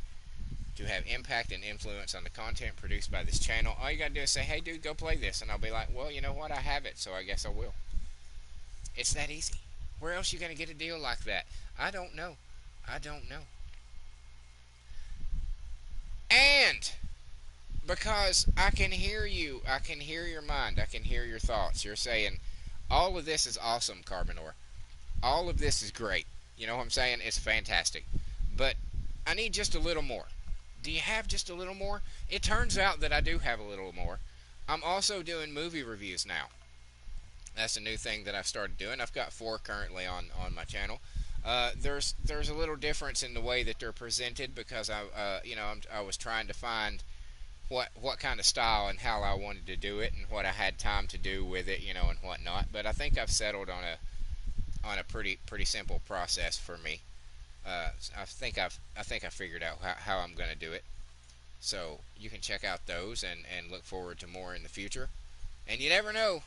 to have impact and influence on the content produced by this channel. All you gotta do is say, hey dude, go play this, and I'll be like, well, you know what, I have it, so I guess I will. It's that easy. Where else are you gonna get a deal like that? I don't know. I don't know. And because I can hear you, I can hear your mind, I can hear your thoughts. You're saying, all of this is awesome, Carbonor. All of this is great. You know what I'm saying? It's fantastic. But I need just a little more. Do you have just a little more? It turns out that I do have a little more. I'm also doing movie reviews now. That's a new thing that I've started doing. I've got 4 currently on my channel. There's a little difference in the way that they're presented because I was trying to find what kind of style and how I wanted to do it and what I had time to do with it, you know, and whatnot. But I think I've settled on a pretty simple process for me. I think I figured out how I'm going to do it. So you can check out those and look forward to more in the future. And you never know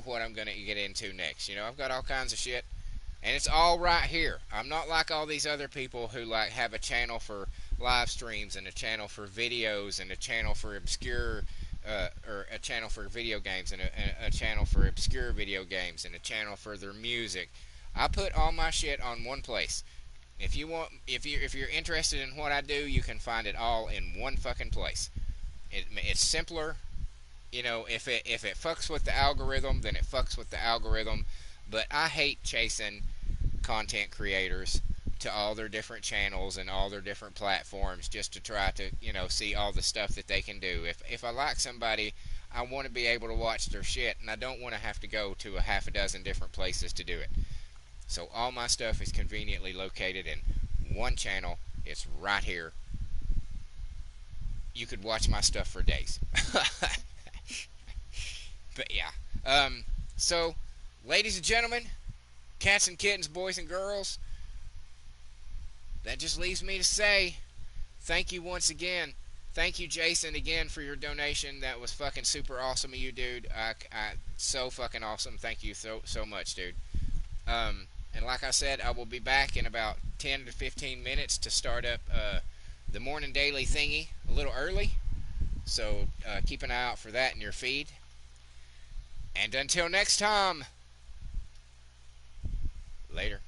what I'm going to get into next. You know, I've got all kinds of shit, and it's all right here. I'm not like all these other people who like have a channel for live streams and a channel for videos and a channel for obscure or a channel for video games and a channel for obscure video games and a channel for their music. I put all my shit on one place. If you're interested in what I do, you can find it all in one fucking place. It's simpler. You know, if it fucks with the algorithm, then it fucks with the algorithm. But I hate chasing content creators to all their different channels and all their different platforms just to try to, you know, see all the stuff that they can do. If I like somebody, I want to be able to watch their shit, and I don't want to have to go to a half a dozen different places to do it. So all my stuff is conveniently located in one channel. It's right here. You could watch my stuff for days. But yeah. So, ladies and gentlemen, cats and kittens, boys and girls, that just leaves me to say thank you once again. Thank you, Jason, again for your donation. That was fucking super awesome of you, dude. So fucking awesome. Thank you so much, dude. And like I said, I will be back in about 10 to 15 minutes to start up the morning daily thingy a little early. So keep an eye out for that in your feed. And until next time, later.